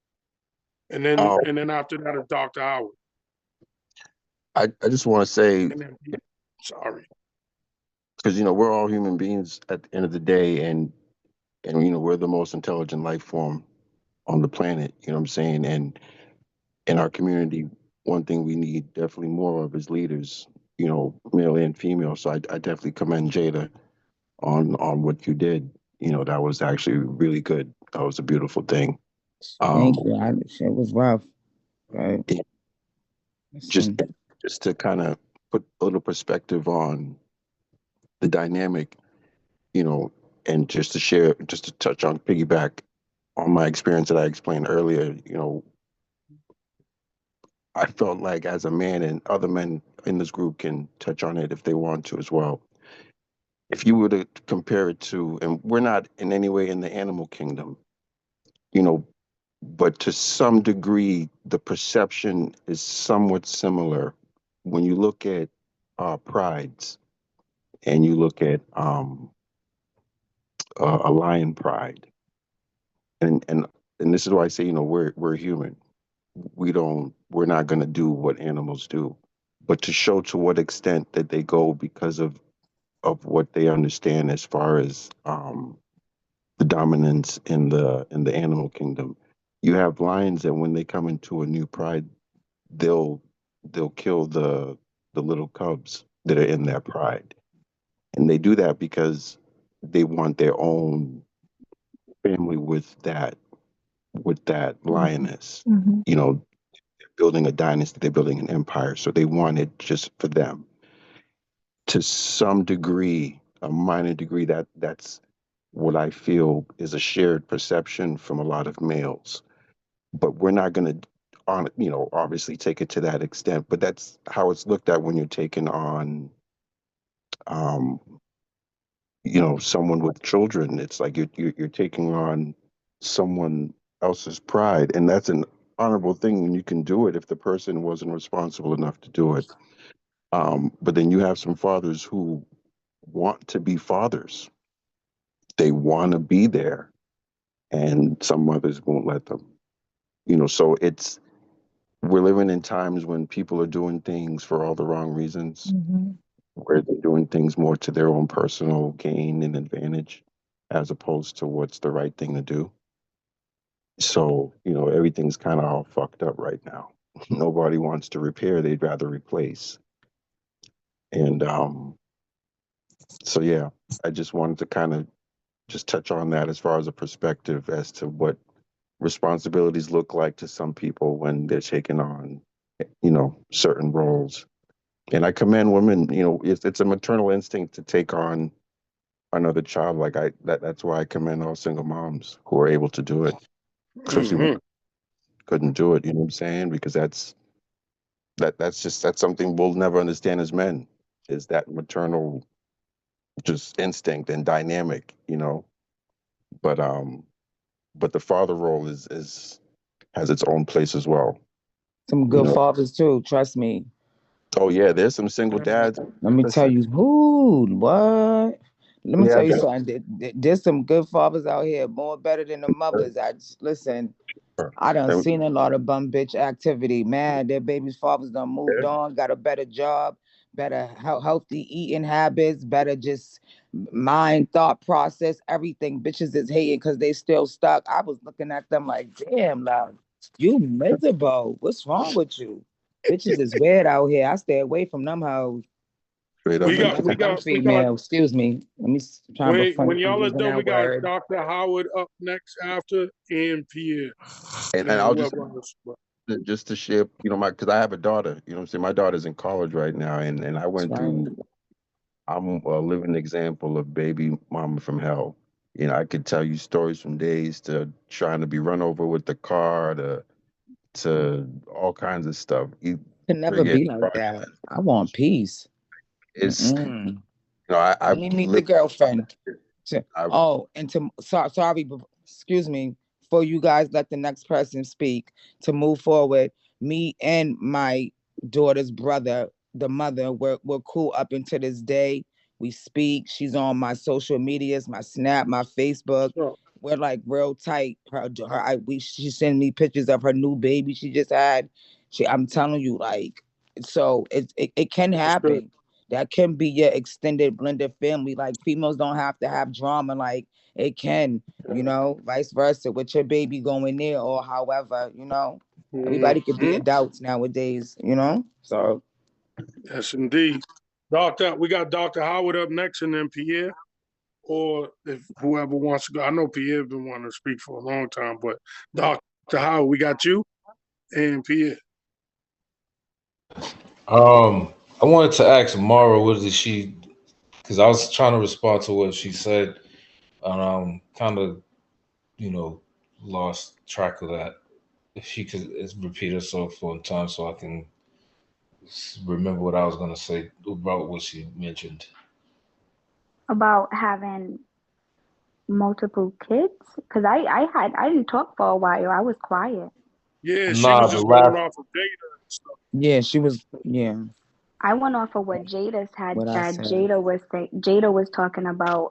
And Um, then after that is Dr. Howard. I just want to say, And then sorry. because we're all human beings at the end of the day, and we're the most intelligent life form on the planet. You know what I'm saying? And in our community, one thing we need definitely more of is leaders. Male and female. So I definitely commend Jada on what you did. That was actually really good. That was a beautiful thing. Thank Um, you. It was rough. Right. it- just Listen. just to kind of put a little perspective on the dynamic, you know, and just to share, just to touch on, piggyback on my experience that I explained earlier. I felt like as a man, and other men in this group can touch on it if they want to as well. If you were to compare it to, and we're not in any way in the animal kingdom, you know, but to some degree, the perception is somewhat similar when you look at prides and you look at a lion pride, and this is why I say, we're human. We're not going to do what animals do, but to show to what extent that they go because of what they understand as far as the dominance in the animal kingdom. You have lions that when they come into a new pride, they'll they'll kill the little cubs that are in that pride, and they do that because they want their own family with that lioness. Mhm. They're building a dynasty, they're building an empire, so they want it just for them. To some degree, a minor degree, that's what I feel is a shared perception from a lot of males. But we're not going to, obviously take it to that extent. But that's how it's looked at when you're taking on, um, someone with children. It's like you're taking on someone else's pride, and that's an honorable thing when you can do it if the person wasn't responsible enough to do it. But then you have some fathers who want to be fathers. They want to be there, and some mothers won't let them. So we're living in times when people are doing things for all the wrong reasons, Mhm. where they're doing things more to their own personal gain and advantage, as opposed to what's the right thing to do. So, everything's kind of all fucked up right now. Nobody wants to repair, they'd rather replace. And so, yeah, I just wanted to kind of just touch on that as far as a perspective as to what responsibilities look like to some people when they're taking on, certain roles. And I commend women, it's a maternal instinct to take on another child. Like that's why I commend all single moms who are able to do it, especially when Mm-hmm. couldn't do it, you know what I'm saying? Because that's something we'll never understand as men, is that maternal just instinct and dynamic. But the father role is has its own place as well. Some You good know. fathers too. Trust me. Oh yeah, there's some single dads. Let me tell Listen, you, who, what? Let me yeah, tell you something. There's some good fathers out here, more better than the mothers. Listen. I done and, seen a lot of bum bitch activity. Man, their baby's fathers done moved on, got a better job, better healthy eating habits, better just mind, thought process, everything. Bitches is hating because they still stuck. I was looking at them like, damn, like, you miserable. What's wrong with you? Bitches is weird out here. I stay away from them hoes. straight up. We And got we Them got we got female. Excuse me. Let me try to refrain when from y'all are using done, we that got word. Dr. Howard up next after and Pierre. and And then I'll just whoever else. just to share, because I have a daughter. You know what I'm saying? My daughter's in college right now, and I That's went right. through I'm a living example of baby mama from hell. You know, I could tell you stories from days to trying to be run over with the car to all kinds of stuff. Can never Forget be like that. I want peace. it's Mm-mm. you know I Let me meet the girlfriend. I Sorry, excuse me. Before you guys let the next person speak, to move forward, me and my daughter's brother, the mother, we're cool up until this day. We speak. She's on my social medias, my Snap, my Facebook. So, We're like real tight. She sent me pictures of her new baby she just had. I'm telling you, like, so it can that's good. happen. That can be your extended blended family. Like, females don't have to have drama. Like, it can, vice versa with your baby going there, or however, everybody could be Mhm. adults nowadays, so Yes, indeed. We got Dr. Howard up next, and then Pierre, or if whoever wants to go. I know Pierre's been wanting to speak for a long time, but Dr. Howard, we got you and Pierre. I wanted to ask Mara, what did she? Because I was trying to respond to what she said, and kind of, you know, lost track of that. If she could repeat herself one time, so I can remember what I was gonna say about what she mentioned. About having multiple kids, because I didn't talk for a while. I was quiet. Yeah, she Nah, was the just going last. off of data and stuff. yeah, she was, yeah, I went off of what Jada had what I said. said. Jada was talking about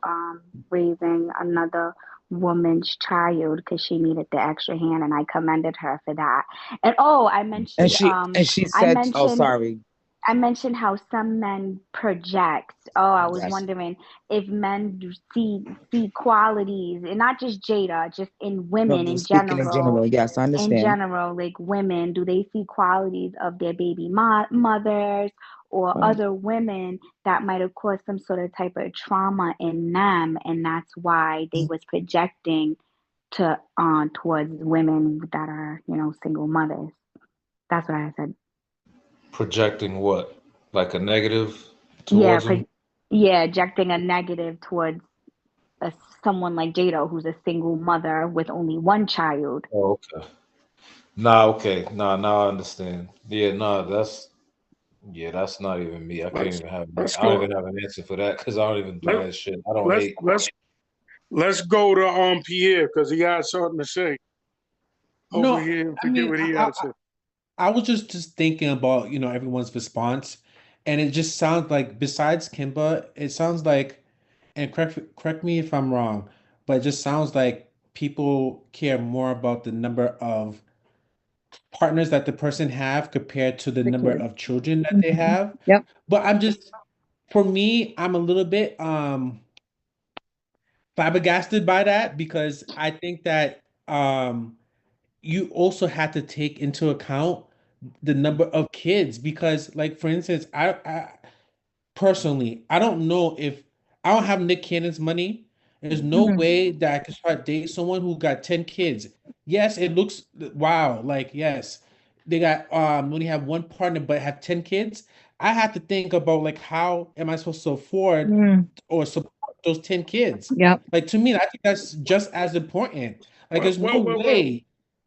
raising another woman's child because she needed the extra hand, and I commended her for that. And oh, And she I said, oh, mentioned sorry. I mentioned how some men project. Oh, I was Yes. wondering if men do see qualities, and not just Jada, just in No, women you're in speaking in general. general. Yes, I In understand. general, like women, do they see qualities of their baby mothers or Right. other women that might have caused some sort of type of trauma in them, and that's why they was projecting to towards women that are single mothers. That's what I said. Projecting what? Like a negative Yeah, towards them? yeah, ejecting a negative towards a, someone like Jada, who's a single mother with only one child. Oh, okay. Nah, okay. Nah, now I understand. Yeah, nah, that's not even me. I can't Let's even have let's I don't go. even have an answer for that because I don't even do Let that shit. I don't let's hate. let's let's go to Pierre because he had something to say over No, here. I Forget mean, what he had to say. I was just thinking about, everyone's response, and it just sounds like, besides Kimba, it sounds like, and correct me if I'm wrong, but it just sounds like people care more about the number of partners that the person have compared to the The number kids. of children that they Mhm. have. Yep. But for me, I'm a little bit flabbergasted by that, because I think that you also have to take into account the number of kids, because, like, for instance, I personally, I don't know if I don't have Nick Cannon's money. There's no Mhm. way that I could start dating someone who got 10 kids. Yes, it looks wow, like, yes, they got only have one partner but have 10 kids. I have to think about, like, how am I supposed to afford Mm. or support those 10 kids? Yep. Like, to me, I think that's just as important. Like, there's no Well. way.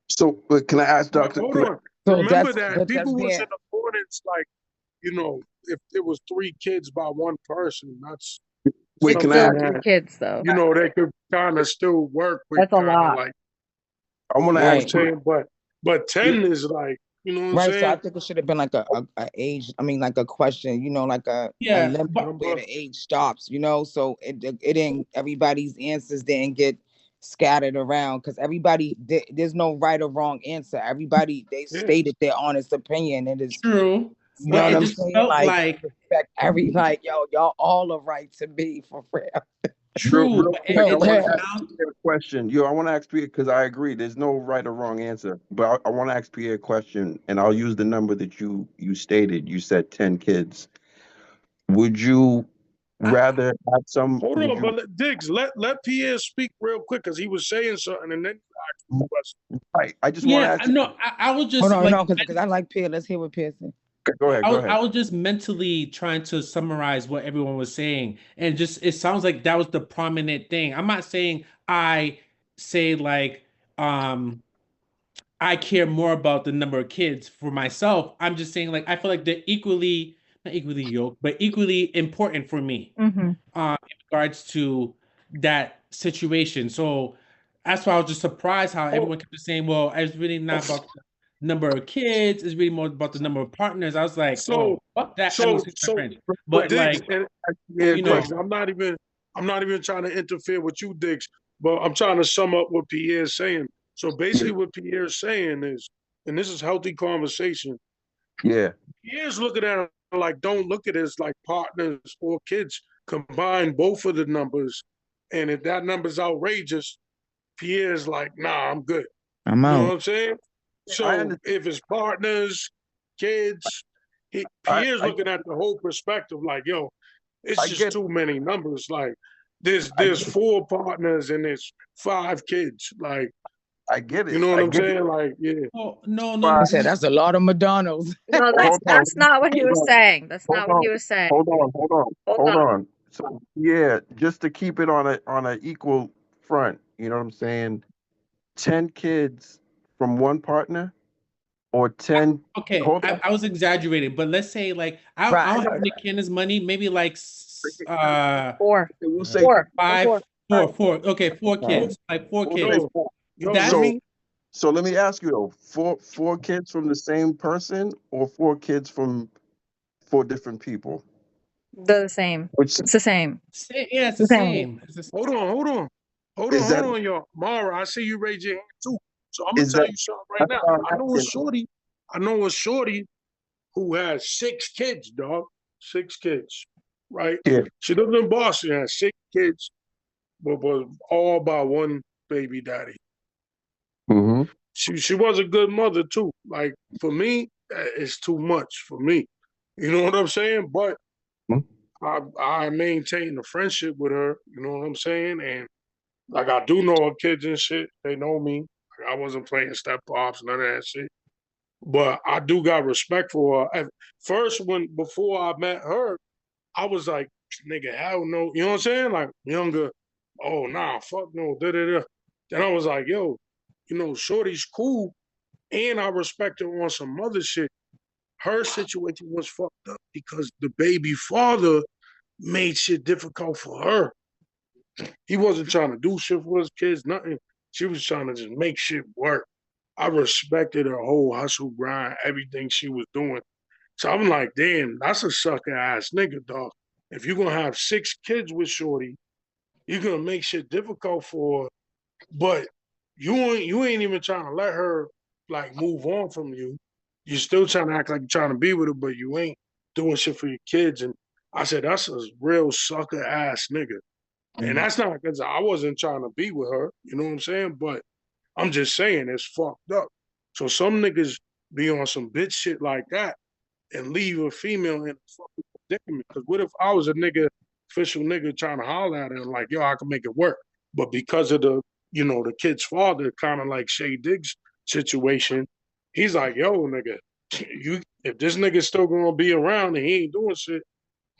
So, but can I ask Well, Doctor? hold Can I, on. So Remember that's that but that's people was being in accordance, like, if it was three kids by one person, that's wait, It's can I something still ask? three that, kids though. they could kind of still work with, That's a kind of lot. like, I want to you know what ask. I'm right. saying? But 10 is like, you know what I'm Right. So I saying? think it should have been like a age, I mean, like a question, like a Yeah, limit but where Number. the age stops, so it didn't, everybody's answers didn't get scattered around, because there's no right or wrong answer. Everybody, they Yeah. stated their honest opinion. It is, true. you know But what it I'm just saying? felt Like, like respect like, yo, y'all all are right to be, for real. true, Real but quick, I want to Yeah. ask Pierre a question. I want to ask Pierre because I agree. There's no right or wrong answer, but I want to ask Pierre a question, and I'll use the number that you stated. You said 10 kids. Would you rather have some? Hold Would on, you? but Diggs, let Pierre speak real quick because he was saying something and then you asked the question. Right. I just want to yeah, ask. no, I was Hold just on, like, no, because I like Pierre. Let's hear what Pierre said. Go ahead. Go I ahead. was just mentally trying to summarize what everyone was saying, and just it sounds like that was the prominent thing. I'm not saying I say like I care more about the number of kids for myself. I'm just saying like I feel like they're equally not equally yoked, but equally important for me Mm-hmm. in regards to that situation. So that's why I was just surprised how Oh, everyone kept saying, "Well, it's really not about the number of kids; it's really more about the number of partners." I was like, so, "Oh, fuck that!" I know, so, excuse my so, French, but but Diggs, like and Yeah, you Diggs, know, question. I'm not even trying to interfere with you, Diggs, but I'm trying to sum up what Pierre's saying. So basically, what Pierre's saying is, and this is healthy conversation. Yeah. Pierre's looking at it like, don't look at it as like partners or kids. Combine both of the numbers, and if that number's outrageous, Pierre's like, nah, I'm good. I'm You know what out. I'm saying? I So understand. if it's partners, kids, I, Pierre's I looking at the whole perspective like, yo, it's I just get too many numbers. Like I there's get 4 partners and there's 5 kids. Like, I get you it. know what I I'm get it. saying? Like, yeah. oh no, no, But He no, said that's a lot of McDonald's. No, hold on. that's not what he Hold was on. saying. That's Hold not what on. he was saying. Hold on. Hold on. Hold Hold on. on. So yeah, just to keep it on a equal front, you know what I'm saying? 10 kids from one partner or 10. okay, Hold on. I was exaggerating, but let's say like I Right. don't have Nick Cannon's money, maybe like Four. We'll say Four. five, Four. four. Okay, four four. kids, like four We'll say kids. Yo, four. yo, That's So Remy, so let me ask you though, four kids from the same person or 4 kids from 4 different people? the same. Which It's the same. yeah, it's the The same. same. It's the hold on, is that y'all. Mara, I see you raise your hand too. So I'm gonna is tell that you something right that's now. what I'm I know a asking. shorty. I know a shorty who has 6 kids, dog. 6 kids, right? Yeah. She lives in Boston, has 6 kids, but was all by one baby daddy. Mm-hmm. She was a good mother too. Like for me, it's too much for me. You know what I'm saying? But I maintain a friendship with her. You know what I'm saying? And like I do know her kids and shit. They know me. Like, I wasn't playing step pops, none of that shit. But I do got respect for her. At first, before I met her, I was like, nigga, hell no. You know what I'm saying? Like younger, oh nah, fuck no, da da da. Then I was like, yo, Shorty's cool, and I respect her on some other shit. Her situation was fucked up because the baby father made shit difficult for her. He wasn't trying to do shit for his kids, nothing. She was trying to just make shit work. I respected her whole hustle grind, everything she was doing. So I'm like, damn, that's a sucker ass nigga, dog. If you're gonna have 6 kids with Shorty, you're gonna make shit difficult for her, but you ain't even trying to let her like move on from you. You're still trying to act like you're trying to be with her, but you ain't doing shit for your kids. And I said, that's a real sucker ass nigga. And that's not because I wasn't trying to be with her, you know what I'm saying? But I'm just saying it's fucked up. So some niggas be on some bitch shit like that and leave a female in a fucking predicament. Because what if I was a nigga, official nigga trying to holler at her and like, yo, I can make it work. But because of the kid's father, kind of like Shay Diggs situation, he's like, yo, nigga, if this nigga's still gonna be around and he ain't doing shit,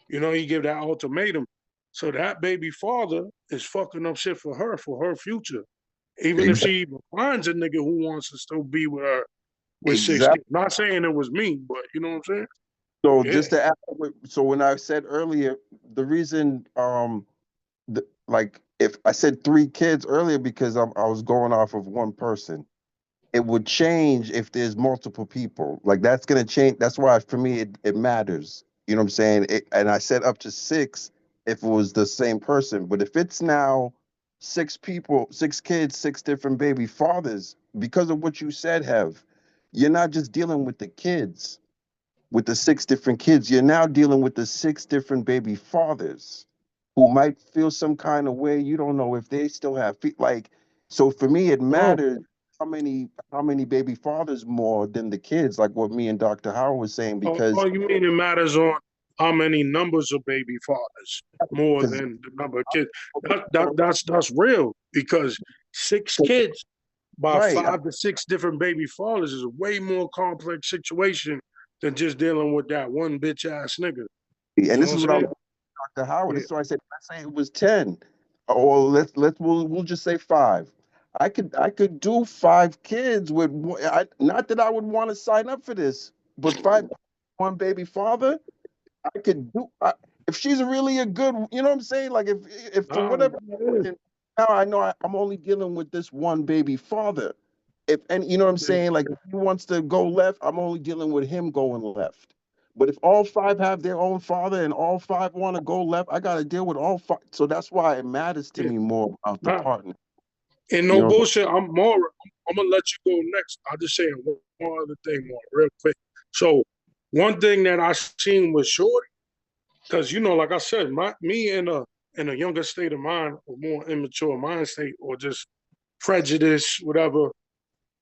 he give that ultimatum. So that baby father is fucking up shit for her future. Even if Exactly. she even finds a nigga who wants to still be with her with 6 Exactly. kids. Not saying it was me, but you know what I'm saying? So Yeah. just to add, so when I said earlier, the reason, like if I said 3 kids earlier because I was going off of one person, it would change if there's multiple people. Like that's gonna change. That's why for me it matters. You know what I'm saying? And I said up to 6 if it was the same person. But if it's now 6 people, 6 kids, 6 different baby fathers, because of what you said, you're not just dealing with the kids, with the 6 different kids. You're now dealing with the 6 different baby fathers who might feel some kind of way. You don't know if they still have like. So for me, it Oh, matters how many baby fathers more than the kids, like what me and Dr. Howard was saying, oh, because you mean it matters on how many numbers of baby fathers more because than the number of kids? That's real because 6 kids by right, 5 to 6 different baby fathers is a way more complex situation than just dealing with that one bitch ass nigga. And You this know is what what I I'm want Dr. Howard. saying? This is why I said, let's say it was 10, or we'll just say 5. I could do 5 kids with not that I would want to sign up for this, but 5, one baby father. I could do if she's really a good, you know what I'm saying? Like if for Nah, whatever yeah. reason, now I know I'm only dealing with this one baby father. If and you know what I'm saying? Like if he wants to go left, I'm only dealing with him going left. But if all 5 have their own father and all 5 want to go left, I got to deal with all 5. So that's why it matters to Yeah. me more about the Nah. partner. And You no know, bullshit. I'm gonna let you go next. I'll just say one other thing more real quick. So one thing that I seen with Shorty, because like I said, me in a younger state of mind or more immature mind state or just prejudice, whatever,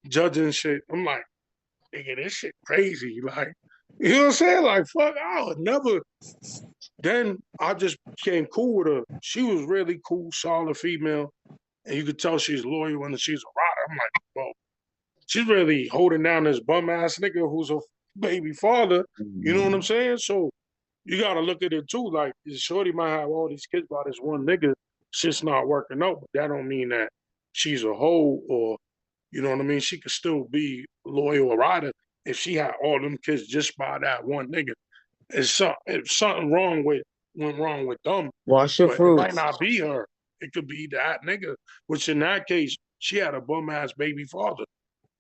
judging shit. I'm like, nigga, this shit crazy. Like, you know what I'm saying? Like, fuck, I would never. Then I just became cool with her. She was really cool, solid female. And you could tell she's loyal and she's a rider. I'm like, well, she's really holding down this bum ass nigga who's a baby father. You know what I'm saying? So you gotta look at it too. Like, Shorty might have all these kids by this one nigga. Shit's not working out, but that don't mean that she's a hoe or you know what I mean. She could still be loyal or rider if she had all them kids just by that one nigga. If something went wrong with them, Wash your but it might fruits. not be her. It could be that nigga, which in that case, she had a bum ass baby father.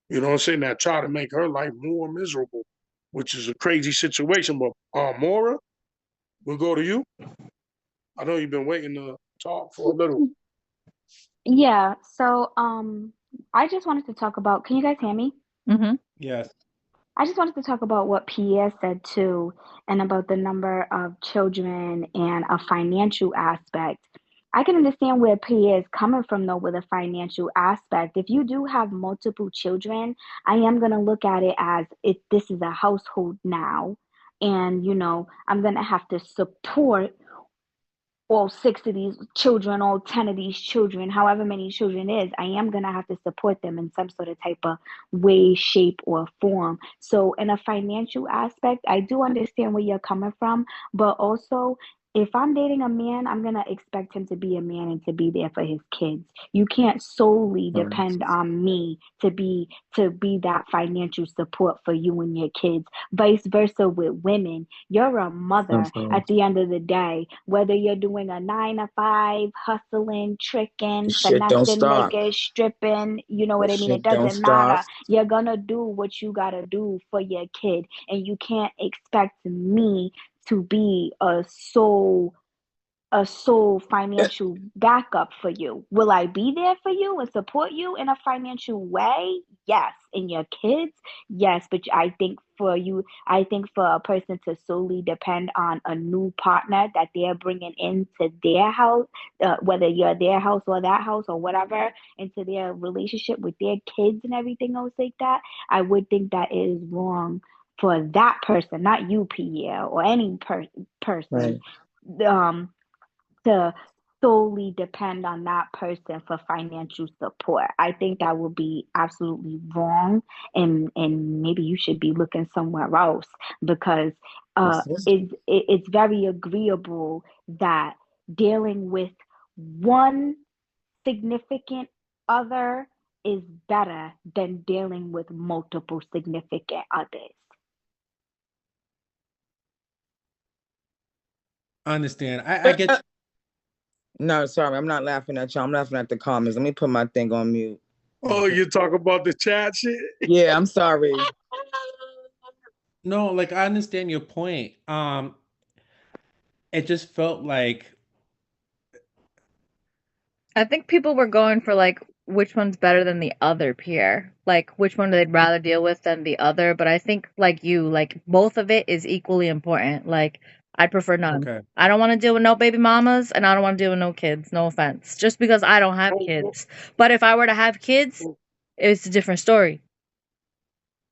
You know what I'm saying? That tried to make her life more miserable, which is a crazy situation. But Maura, we'll go to you. I know you've been waiting to talk for a little. Yeah, so I just wanted to talk about, can you guys hear me? Mm-hmm. Yes. I just wanted to talk about what Pierre said too, and about the number of children and a financial aspect. I can understand where Pierre is coming from though with a financial aspect. If you do have multiple children, I am gonna look at it as if this is a household now, and I'm gonna have to support all 6 of these children, all 10 of these children, however many children is, I am going to have to support them in some sort of type of way, shape, or form. So, in a financial aspect, I do understand where you're coming from, but also, if I'm dating a man, I'm going to expect him to be a man and to be there for his kids. You can't solely depend on me to be that financial support for you and your kids. Vice versa with women. You're a mother at the end of the day, whether you're doing a 9 to 5, hustling, tricking, This shit don't finessing stop. niggas, stripping, you know what This I mean? It shit don't doesn't stop. matter. You're gonna do what you gotta do for your kid, and you can't expect me to be a sole financial backup for you. Will I be there for you and support you in a financial way? Yes. And your kids? Yes. But I think for a person to solely depend on a new partner that they're bringing into their house, whether you're their house or that house or whatever, into their relationship with their kids and everything else like that, I would think that is wrong for that person, not you, Pierre, or any person. Right. To solely depend on that person for financial support. I think that would be absolutely wrong, and maybe you should be looking somewhere else, because it's very agreeable that dealing with one significant other is better than dealing with multiple significant others. I understand. I get you. No, sorry, I'm not laughing at y'all. I'm laughing at the comments. Let me put my thing on mute. Oh, you talk about the chat shit? Yeah, I'm sorry. No, like I understand your point. It just felt like I think people were going for like which one's better than the other, Pierre. Like which one they'd rather deal with than the other. But I think like you, like both of it is equally important. Like I'd prefer none. okay. I don't want to deal with no baby mamas and I don't want to deal with no kids. No offense. Just because I don't have Oh, kids. But if I were to have kids, oh, it's a different story.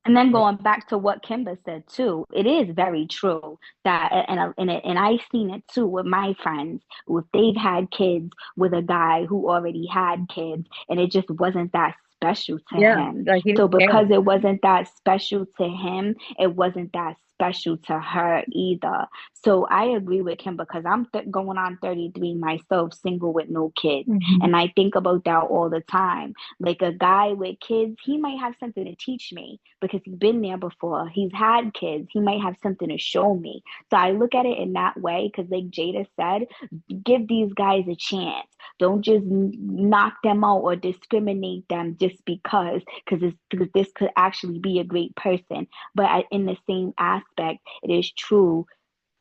And then going back to what Kimber said too, it is very true that, and I've seen it too with my friends, if they've had kids with a guy who already had kids, and it just wasn't that special to Yeah. him. Like he So didn't care. because it wasn't that special to him, it wasn't that special to her either. So I agree with him because I'm going on 33 myself, single with no kids. And I think about that all the time. Like a guy with kids, he might have something to teach me because he's been there before. He's had kids. He might have something to show me. So I look at it in that way because, like Jada said, give these guys a chance. Don't just knock them out or discriminate them just because this could actually be a great person. But in the same aspect, it is true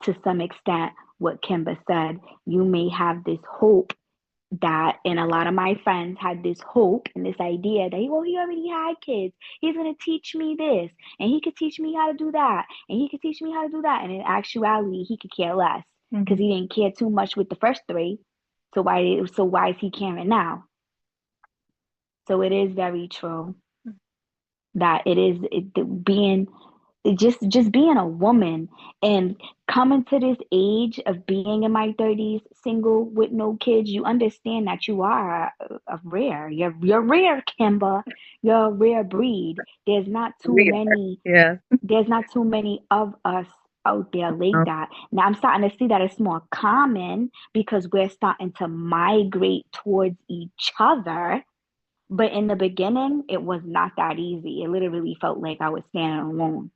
to some extent what Kimba said. You may have this hope that, and a lot of my friends had this hope and this idea that, well, he already had kids. He's going to teach me this, and he could teach me how to do that, and he could teach me how to do that. And in actuality, he could care less because he didn't care too much with the first three. So why is he caring now? So it is very true that being just being a woman and coming to this age of being in my 30s, single with no kids, you understand that you are a rare. You're rare, Kimba. You're a rare breed. There's not too many. Yeah. There's not too many of us out there like that. Now I'm starting to see that it's more common because we're starting to migrate towards each other. But in the beginning, it was not that easy. It literally felt like I was standing alone.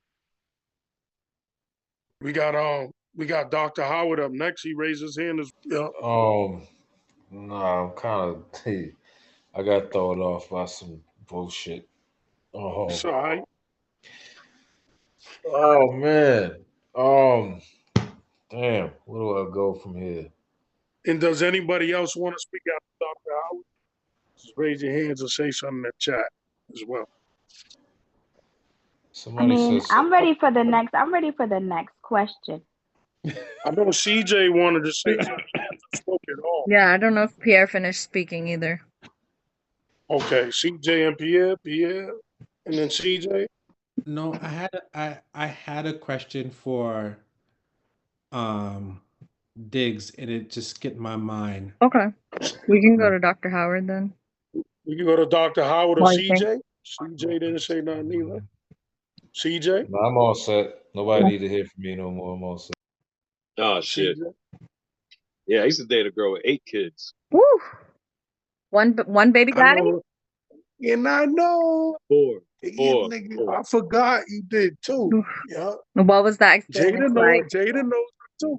We got Dr. Howard up next. He raised his hand as No, I'm kind of. I got thrown off by some bullshit. It's all right. Oh man. Damn. Where do I go from here? And does anybody else want to speak out to Dr. Howard? Just raise your hands or say something in the chat as well. Somebody says. I'm ready for the next. I'm ready for the next question. I know CJ wanted to say something. Spoke at all. Yeah, I don't know if Pierre finished speaking either. Okay, CJ and Pierre, and then CJ. No, I had a question for Diggs, and it just skipped my mind. Okay. We can go to Dr. Howard then. We can go to Dr. Howard or Well, you CJ. CJ didn't say nothing either. CJ? No, I'm all set. Nobody need to hear from me no more. I'm all set. Oh shit. CJ? Yeah, I used to date a girl with 8 kids. Woo! One baby I daddy? know. And I know. 4. I forgot you did too. Oof. Yeah. What was that experience like? Jada knows her too.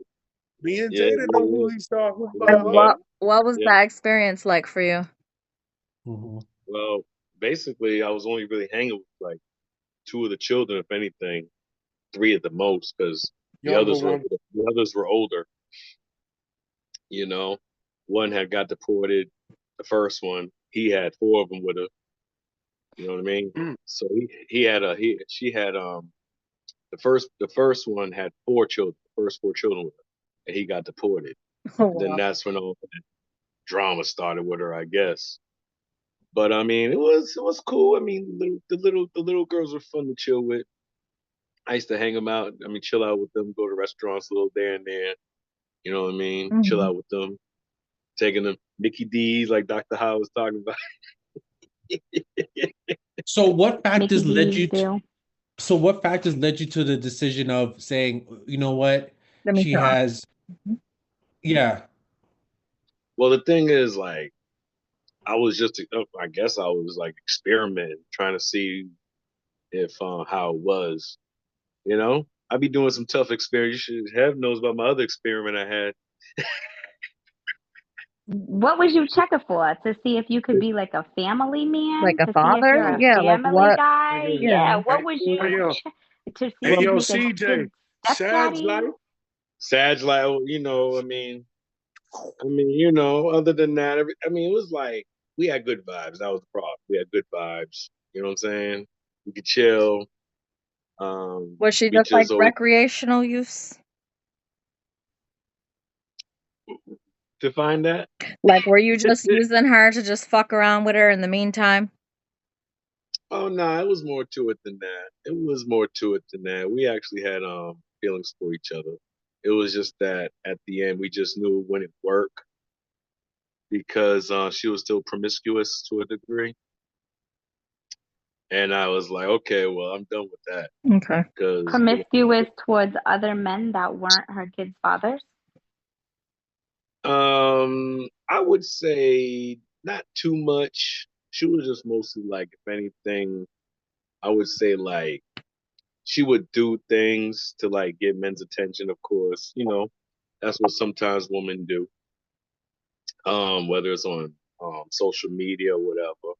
Me and Jada know who he's talking And about. what was that experience like for you? Well, basically, I was only really hanging with like 2 of the children, if anything, 3 at the most, because the others were older. You know, one had got deported. The first one, he had 4 of them with her. You know what I mean? So she had the first one had 4 children, the first 4 children with her, and he got deported. Oh, And then that's when all that drama started with her, I guess. But I mean, it was cool. I mean, the little girls were fun to chill with. I used to hang them out. I mean, chill out with them, go to restaurants a little there and there. You know what I mean? Chill out with them, taking them Mickey D's like Dr. Howard was talking about. So what factors led you to? So what factors led you to the decision of saying, you know what, she has? Yeah. Well, the thing is, like, I guess I was like experimenting, trying to see if how it was. You know, I'd be doing some tough experiments. You should have knows about my other experiment I had. What was you checking for? To see if you could be like a family man? Like a to father? See if you're a Yeah, like family what? guy? Yeah. What was you to see Hey, if yo, you could CJ, Sad's like, you know, I mean, you know, other than that, it was like we had good vibes. That was the problem. We had good vibes. You know what I'm saying? We could chill. Was she just like recreational use? Define that? Like, were you just using her to just fuck around with her in the meantime? Oh no, it was more to it than that. We actually had feelings for each other. It was just that at the end we just knew it wouldn't work because she was still promiscuous to a degree. And I was like, okay, well, I'm done with that. Okay. Because Promiscuous towards other men that weren't her kids' fathers? I would say not too much. She was just mostly like, if anything, I would say like she would do things to like get men's attention, of course. You know, that's what sometimes women do. Whether it's on social media or whatever.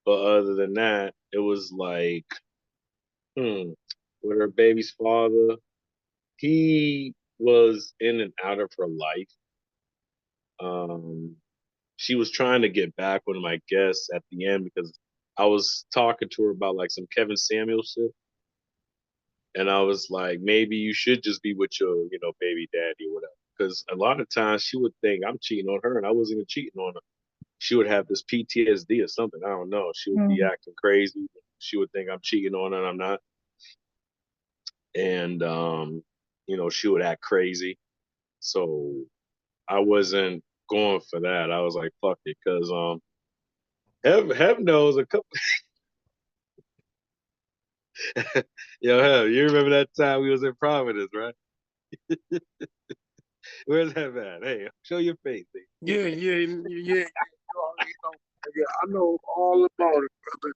But other than that, it was like, with her baby's father, he was in and out of her life. Um, she was trying to get back with him, I guess, at the end because I was talking to her about like some Kevin Samuels shit. And I was like, maybe you should just be with your, baby daddy or whatever. Because a lot of times she would think I'm cheating on her and I wasn't even cheating on her. She would have this PTSD or something. I don't know. She would be Mm. acting crazy. She would think I'm cheating on her and I'm not. And, she would act crazy. So I wasn't going for that. I was like, fuck it. Because Hev knows a couple. Yo, Hev, you remember that time we was in Providence, right? Where's Hev at? Hey, show your face. Yeah. I know all about it, brother.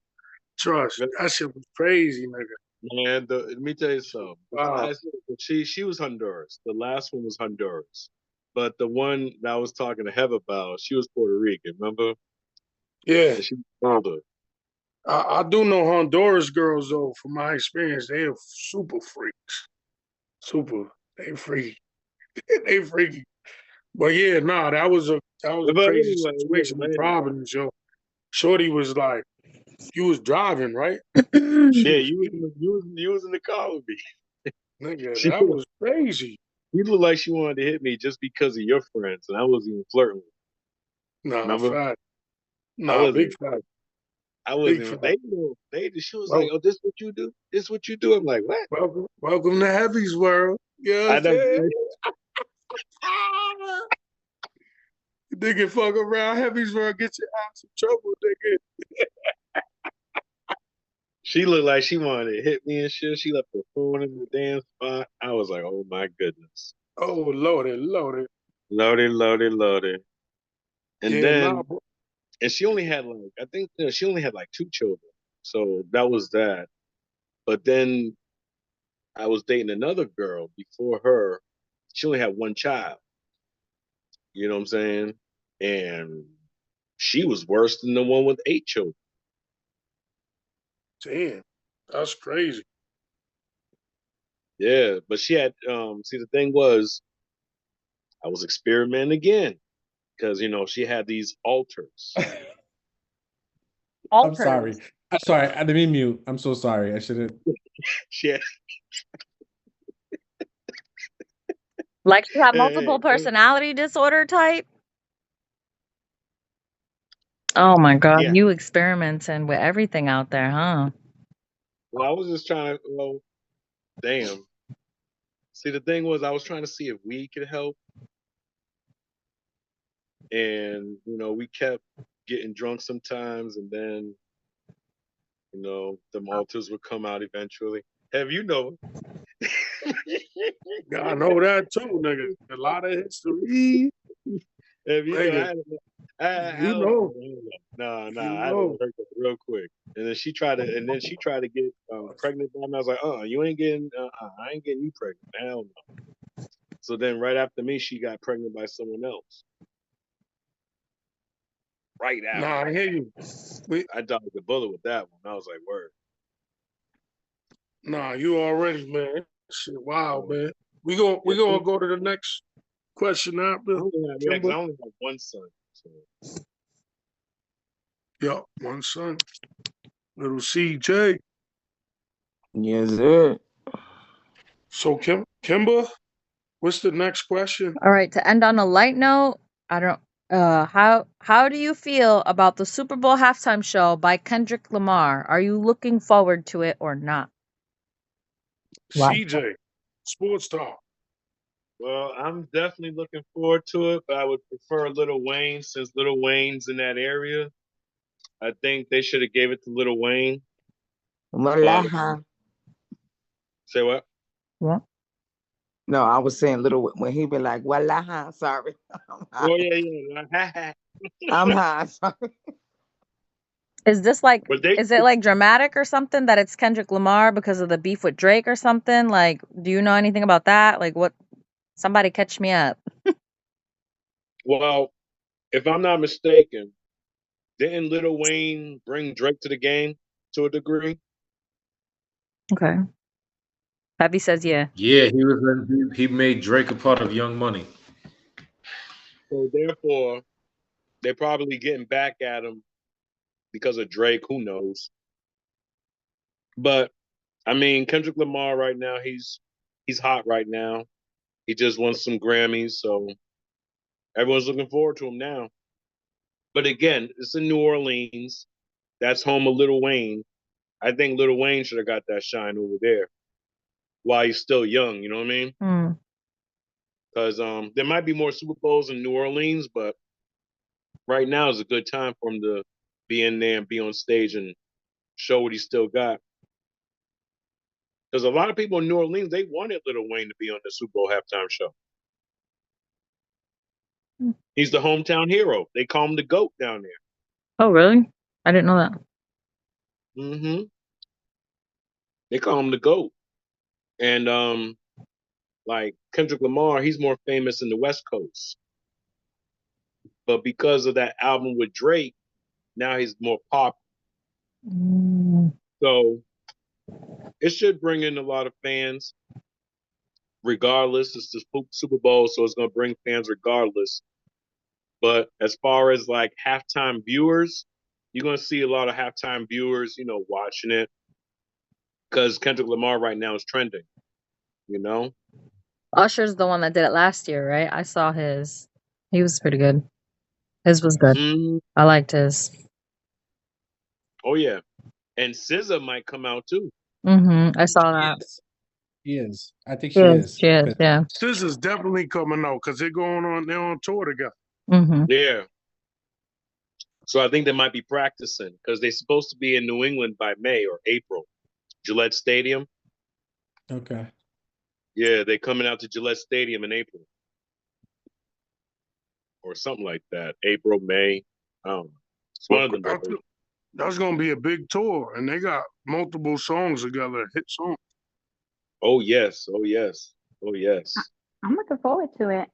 Trust. That shit was crazy, nigga. Man, let me tell you something. Wow. She was Honduras. The last one was Honduras. But the one that I was talking to Hev about, she was Puerto Rican, remember? Yeah. And she was older. I do know Honduras girls though, from my experience, they are super freaks. Super. They freaky. They freaky. But yeah, nah, that was a But crazy anyway, situation in Providence, yo. Shorty was like, you was driving, right? She yeah, was you was in the car with me. nigga, She that was crazy. you looked like she wanted to hit me just because of your friends, and I wasn't even flirting with her. Nah, Remember? fact. I Nah, big wasn't. fact. I Big wasn't. fact. She was like, Well, "Oh, this what you do? This what you do?" I'm like, "What?" welcome to Heavy's world. You know what I I'm never. saying? Nigga fuck around, Heavy's world, get your ass in trouble, nigga. She looked like she wanted to hit me and shit. She left her phone in the damn spot. I was like, "Oh my goodness." Oh, loaded. Loaded. And Yeah, nah, then, and she only had like, I think she only had like 2 children. So that was that. But then I was dating another girl before her. She only had 1 child. You know what I'm saying? And she was worse than the one with 8 children. damn, that's crazy. Yeah. But she had, see, the thing was, I was experimenting again because, she had these altars. I'm sorry. Alters. I'm sorry. I didn't mean mute. I'm so sorry. I shouldn't. She had, Like you have hey, multiple personality disorder type? Oh my God, yeah. you experimenting with everything out there, huh? Well, I was just trying to, damn. See, the thing was, I was trying to see if we could help. And, we kept getting drunk sometimes. And then, the altars would come out eventually. Have you know? Yeah, I know that too, nigga. A lot of history, Have you know? nigga. I You was know, no, you I had to know. work it real quick. And then she tried to get pregnant by me. I was like, you ain't getting, I ain't getting you pregnant. Hell no. So then right after me, she got pregnant by someone else. Right Nah, after. I hear you. We, I dodged the bullet with that one. I was like, word. nah, you already, man. Shit, wow, So, man. We gonna yeah, go to the next question after because Kimber. I only have one son. So. Yup, one son, little CJ. Yes, sir. So Kimber, what's the next question? All right, to end on a light note, I don't how do you feel about the Super Bowl halftime show by Kendrick Lamar? Are you looking forward to it or not? Wow. CJ, Sports Talk. Well, I'm definitely looking forward to it, but I would prefer Lil Wayne since Lil Wayne's in that area. I think they should have gave it to Lil Wayne. Wallaha. Say what? What? No, I was saying little when he be like, Wallaha, sorry. I'm high. Oh yeah. I'm high. Sorry. Is this like, But they is it like dramatic or something that it's Kendrick Lamar because of the beef with Drake or something? Like, do you know anything about that? Like, what? Somebody catch me up. well, if I'm not mistaken, didn't Lil Wayne bring Drake to the game to a degree? Okay. Pappy says yeah. Yeah, he made Drake a part of Young Money. So therefore, they're probably getting back at him because of Drake. Who knows? But I mean, Kendrick Lamar right now, he's hot right now. He just won some Grammys, so everyone's looking forward to him now. But again, it's in New Orleans. That's home of Lil Wayne. I think Lil Wayne should have got that shine over there while he's still young. You know what I mean? Hmm. Because there might be more Super Bowls in New Orleans, but right now is a good time for him to be in there and be on stage and show what he still got. Because a lot of people in New Orleans, they wanted Lil Wayne to be on the Super Bowl halftime show. He's the hometown hero. They call him the GOAT down there. Oh, really? I didn't know that. Mm-hmm. They call him the GOAT. And like Kendrick Lamar, he's more famous in the West Coast. But because of that album with Drake, now he's more popular. Mm. So it should bring in a lot of fans. Regardless, it's the Super Bowl, so it's going to bring fans regardless. But as far as like halftime viewers, you're going to see a lot of halftime viewers, watching it because Kendrick Lamar right now is trending. Usher's the one that did it last year, right? I saw his. He was pretty good. His was good. Mm, I liked his. oh yeah, and SZA might come out too. I saw that. She is. I think she Yes, is. she is. Yeah. This is definitely coming out because they're on tour together. Yeah. So I think they might be practicing because they're supposed to be in New England by May or April. Gillette Stadium. Okay. Yeah, they're coming out to Gillette Stadium in April. Or something like that. April, May. It's one of them. That's going to be a big tour, and they got multiple songs together, hit songs. Oh, yes. Oh, yes. Oh, yes. I'm looking forward to it.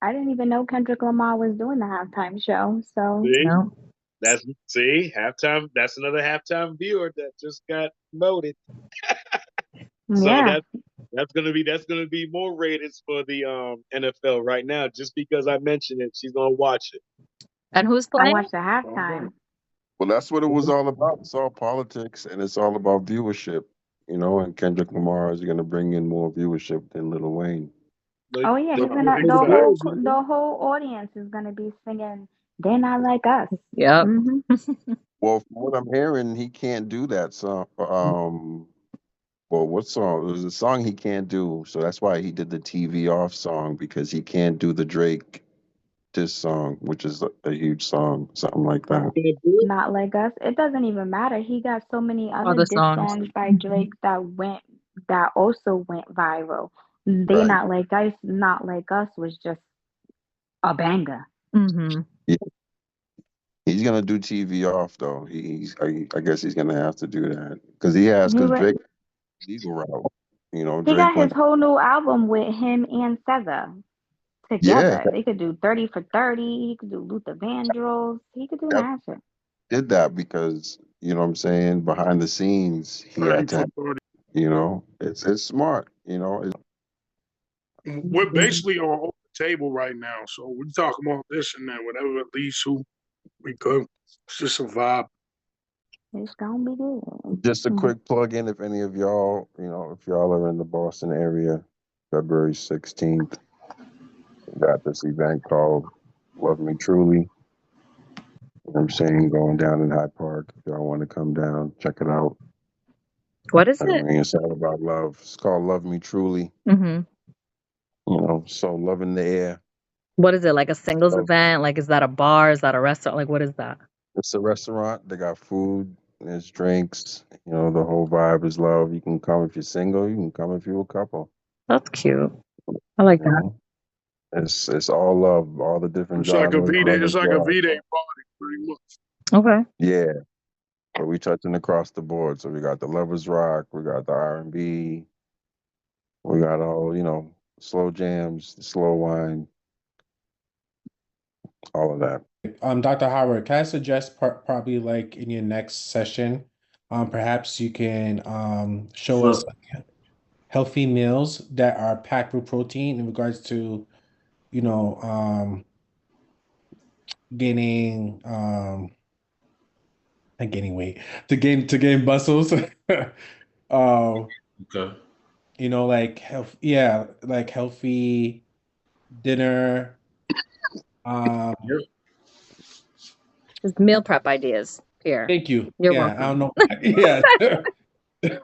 I didn't even know Kendrick Lamar was doing the halftime show. So See? No. Halftime. That's another halftime viewer that just got voted. So yeah, that's gonna be more ratings for the NFL right now. Just because I mentioned it, she's gonna watch it. And who's I playing? watched the halftime. Well, that's what it was all about. It's all politics, and it's all about viewership. And Kendrick Lamar is going to bring in more viewership than Lil Wayne. Oh yeah, he's gonna the whole audience is gonna be singing "They're Not Like Us." Yep. Well, from what I'm hearing, he can't do that song. Well, what song? It was a song he can't do, so that's why he did the TV off song, because he can't do the Drake diss song, which is a huge song, something like that. Not Like Us. It doesn't even matter. He got so many other Other diss songs. songs by Drake that also went viral. They Right. Not Like Us was just a banger. Yeah. He's gonna do TV off though. I guess he's gonna have to do that because Drake legal route. He Drake got his went. whole new album with him and SZA together. They could do 30 for 30. He could do Luther Vandross. He could do that shit. Did that because you know what I'm saying, behind the scenes he had to it's smart, We're basically on the table right now, so we're talking about this and that, whatever leads who we could. It's just a vibe. It's gonna be good. Just a quick plug in, if any of y'all, if y'all are in the Boston area, February 16th, we got this event called Love Me Truly. You know what I'm saying, going down in Hyde Park. If y'all want to come down, check it out. What is I it? mean, it's all about love. It's called Love Me Truly. So love in the air. What is it, like a singles event? Like, is that a bar? Is that a restaurant? Like, what is that? It's a restaurant. They got food. There's drinks. You know, the whole vibe is love. You can come if you're single. You can come if you're a couple. That's cute. I like You that. know, it's all love, all the different It's like a genres. V-Day. Love It's is like a love. V-Day party, pretty much. Okay. Yeah, but we touching across the board. So we got the lovers rock, we got the R&B, we got all slow jams, the slow wine, all of that. Dr. Howard, can I suggest probably like in your next session, perhaps you can show us Sure. healthy meals that are packed with protein in regards to, gaining not gaining weight, to gain muscles. Okay. Like health, like healthy dinner. Yep. Just meal prep ideas here. Thank you. You're Yeah, I don't welcome. know. Yeah.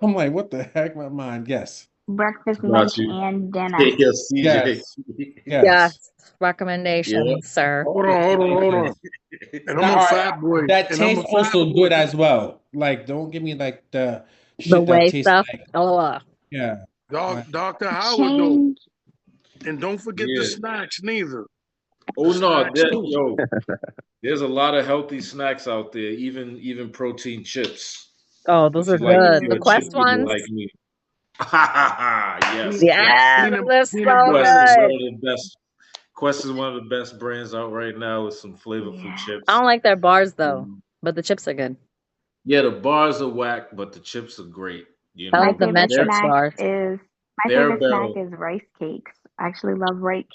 I'm like, what the heck? My mind. Yes. Breakfast, Got lunch, you. and dinner. Yes, CJ. Yes. Yes. Yes. Recommendations, Yeah. sir. Hold on. And I'm a fat boy. That And I'm a tastes fat also boy. good as well. Like, don't give me like the The shit that whey tastes stuff. like, Oh, yeah. Like, Dr. Howard, though. Change. And don't forget the Yeah. snacks, neither. Oh no, Snacks, too. yo, there's a lot of healthy snacks out there, even protein chips. oh, those If are you like, if good. you're The a chip Quest eater ones. like me. Yes, Yeah, Peanut those are so butter. Quest is one good. of the best. Quest is one of the best brands out right now with some flavorful Yeah. I chips. don't like their bars though, Um, but the chips are good. Yeah, the bars are whack, but the chips are great. You I My like know, the favorite they're Metrics snack bars. is Bare barrel. rice cakes. I actually love rice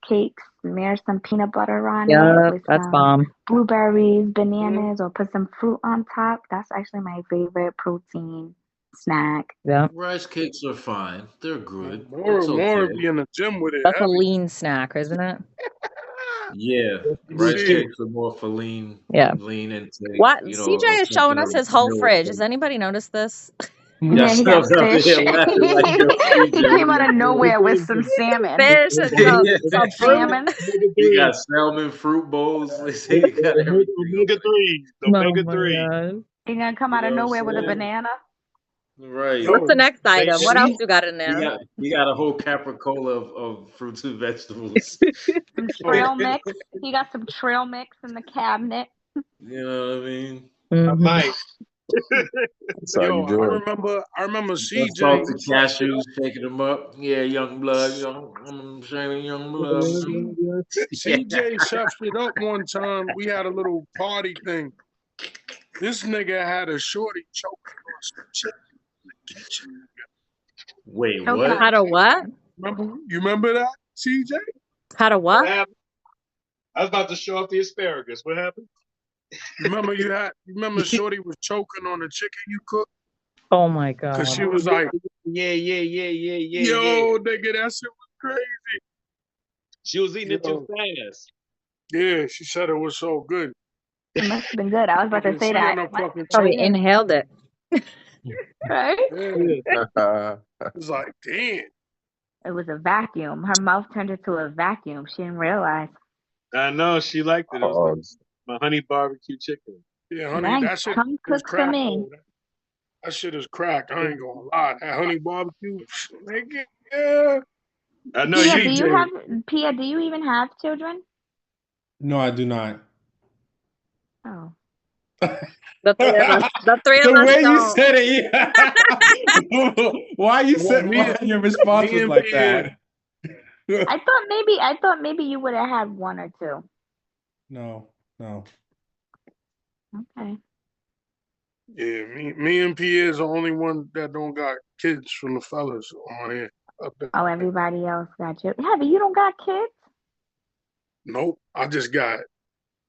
cakes. Smear some peanut butter on it Yup, with that's some bomb. blueberries, bananas, or put some fruit on top. That's actually my favorite protein snack. Yep. Rice cakes are fine. They're good. It's More okay. be in the gym with it That's a heavy. lean snack, isn't it? Yeah, You rice see, cakes are more for Yeah. lean intake. What? You know, CJ or is something showing us his whole meal fridge. Has replacement. anybody noticed this? Yeah, Yes, he I got was out fish. there laughing like yo, He CJ, what came are out of you nowhere with some salmon. Fish and doing? some fruit. Salmon. You got salmon, fruit bowls. They say you got everything Omega over 3s. Oh Omega my 3. god. He gonna come there. You out of know what I'm nowhere with a saying? banana. Right. What's the yo, next item? What else See, you got in there? he got a whole capricola of fruits and vegetables. Some yo, trail mix. He got some trail mix in the cabinet. You know what I mean? I Mhm. might. That's how you yo, do it. I remember Got CJ. salted cashews, shaking them up. Yeah, young blood, I'm showing young blood. Yeah. CJ chefed it up one time. We had a little party thing. This nigga had a shorty choking on some chicken in the kitchen. Wait, Choking what? How to what? You remember that, CJ? How to What what? happened? I was about to show off the asparagus. What happened? Remember shorty was choking on the chicken you cooked? Oh my Because god. she was like, Yeah. yo, nigga, that shit was crazy. She was eating it too Yo. fast. Yeah, she said it was so good. It must have been good. I was about to Fucking say she that. ended up fucking Probably choking. inhaled it. Right? Yeah. It was like, damn. It was a vacuum. Her mouth turned into a vacuum. She didn't realize. I know she liked it. It was Oh, my honey barbecue chicken. Yeah, honey, Nice. that shit Come is cook for crack. me. Though. That shit is crack. I ain't gonna lie. That honey barbecue, nigga, yeah. I know Pia, you. do you even have children? no, I do not. Oh. The three of us. The three of The us way you don't. said it, yeah. Why your response me was and like Pia- that? I thought maybe you would have had one or two. No. Okay. Yeah, me and Pierre is the only one that don't got kids from the fellas on here. Up there. Oh, everybody else got you. Yeah, but you don't got kids? Nope. I just got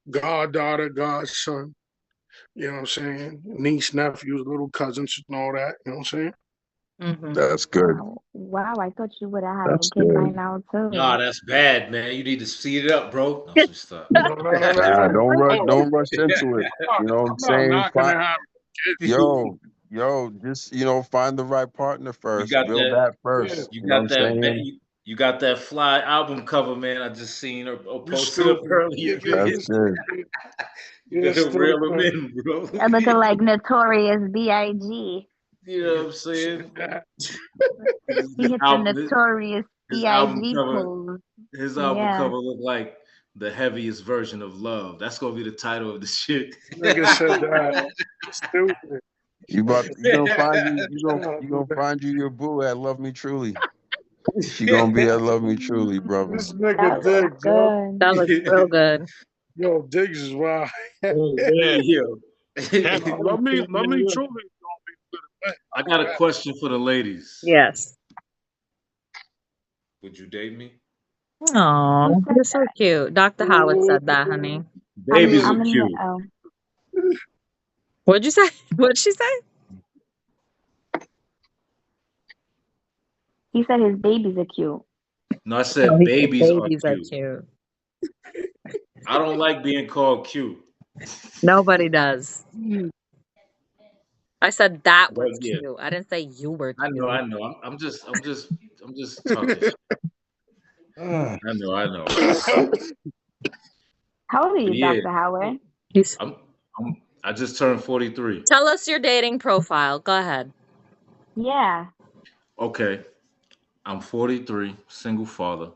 goddaughter, godson. You know what I'm saying? Niece, nephews, little cousins, and all that. You know what I'm saying? Mhm. that's good. Wow, I thought you would have had That's a kid by good. now too. Nah, that's bad, man. You need to speed it up, bro. No, some stuff. No. Nah, Oh, don't rush into it. You know what I'm I'm not saying? knocking to have kids. Yo, just find the right partner You first. got Build that. that first. You You know what I'm got that. saying? You got that fly album cover, man. I just seen her You posted up stupid. earlier. That's good. You You're gotta reel them stupid. in, bro. I'm looking like Notorious B.I.G. You know what I'm saying? He hit the Notorious His album B.I.G. cover, pose. his album Yeah. cover looked like the heaviest version of love. That's gonna be the title of the shit. Nigga said that. Stupid. You gonna find you your boo at Love Me Truly. She gonna be at Love Me Truly, brother. This nigga That looks Diggs, yo. good. That looks real good. Yo, Diggs is wild. Oh, man. Yo. Let me truly gonna be good. I got a question for the ladies. Yes. Would you date me? Oh, you're so cute. Dr. Howard said that, honey. Babies I'm are in cute. What'd you say? What'd she say? He said his babies are cute. No, I said Oh, he said babies are babies are cute. cute. I don't like being called cute. Nobody does. I said that But was yeah, cute. I didn't say you were I cute. know. I'm just talking shit. I know. How old are you, Yeah. Dr. Howard? I just turned 43. Tell us your dating profile. Go ahead. Yeah. Okay. I'm 43, single father.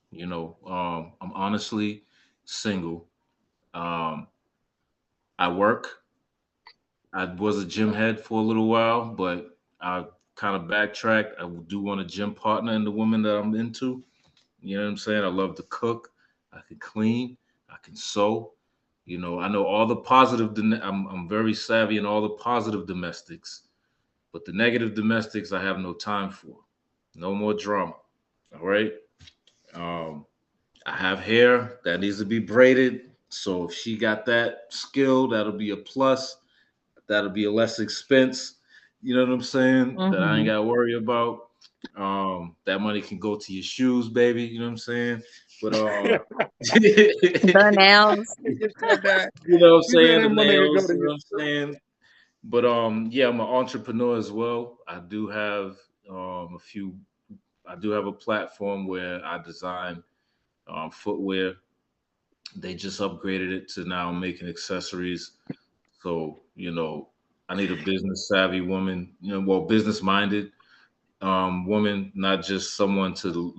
You know, I'm honestly single. I work. I was a gym head for a little while, but I kind of backtracked. I do want a gym partner in the woman that I'm into. You know what I'm saying? I love to cook. I can clean. I can sew. You know, I know all the positive. I'm very savvy in all the positive domestics, but the negative domestics I have no time for. No more drama. All right. I have hair that needs to be braided. So if she got that skill, that'll be a plus. That'll be a less expense. You know what I'm saying? That I ain't got to worry about. That money can go to your shoes, baby. You know what I'm saying? But The nails. you know what I'm saying? The money can go nails. to You know you. what I'm saying? But yeah, I'm an entrepreneur as well. I do have a few. I do have a platform where I design footwear. They just upgraded it to now making accessories. So, you know, I need a business savvy woman, you know, well, business minded woman, not just someone to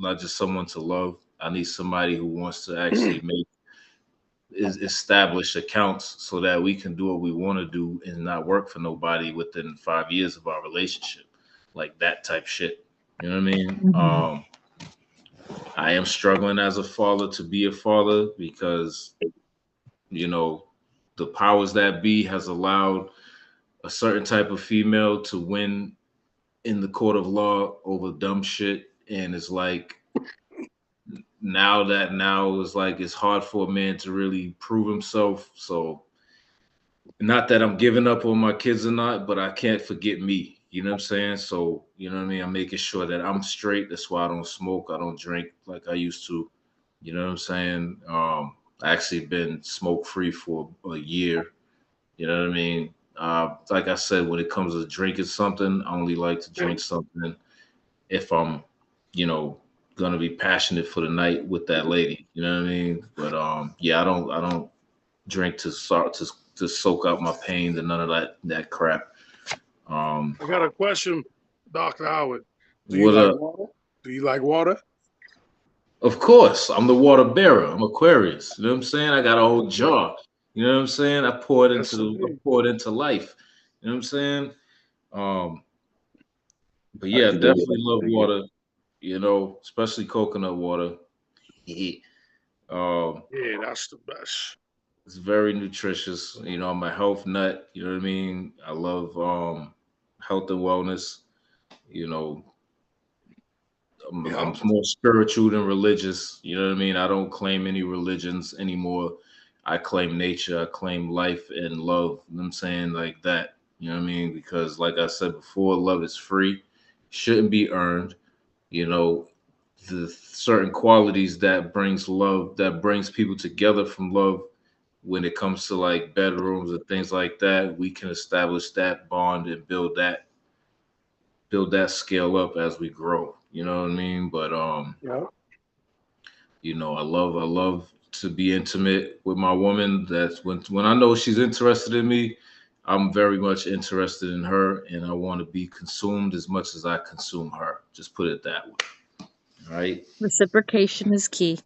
love. I need somebody who wants to actually establish accounts so that we can do what we want to do and not work for nobody within 5 years of our relationship. Like that type shit. You know what I mean? I am struggling as a father to be a father because, you know, the powers that be has allowed a certain type of female to win in the court of law over dumb shit. And it's like now it's like it's hard for a man to really prove himself. So not that I'm giving up on my kids or not, but I can't forget me. You know what I'm saying? So, you know what I mean? I'm making sure that I'm straight. That's why I don't smoke. I don't drink like I used to. You know what I'm saying? I actually been smoke free for a year. You know what I mean? Like I said, when it comes to drinking something, I only like to drink something if I'm, you know, gonna be passionate for the night with that lady. You know what I mean? But yeah, I don't drink to start to soak out my pain and none of that crap. I got a question, Dr. Howard. Do you What like up? water? Do you like water? Of course, I'm the water bearer. I'm Aquarius. You know what I'm saying? I got a whole jar. You know what I'm saying? I pour it Yes, I indeed. pour it into life. You know what I'm saying? Um, but I yeah, can dig definitely love it. water. You know, especially coconut water. um, Yeah, that's the best. it's very nutritious. You know, I'm a health nut. You know what I mean? I love health and wellness. You know, I'm Yeah. more spiritual than religious. You know what I mean? I don't claim any religions anymore. I claim nature. I claim life and love. You know what I'm saying? Like that. You know what I mean? Because, like I said before, love is free, shouldn't be earned. You know, the certain qualities that brings love, that brings people together from love when it comes to like bedrooms and things like that, we can establish that bond and build that scale up as we grow. You know what I mean? But Yeah. you know, I love to be intimate with my woman. That's when I know she's interested in me, I'm very much interested in her, and I want to be consumed as much as I consume her. Just put it that way. All right. Reciprocation is key.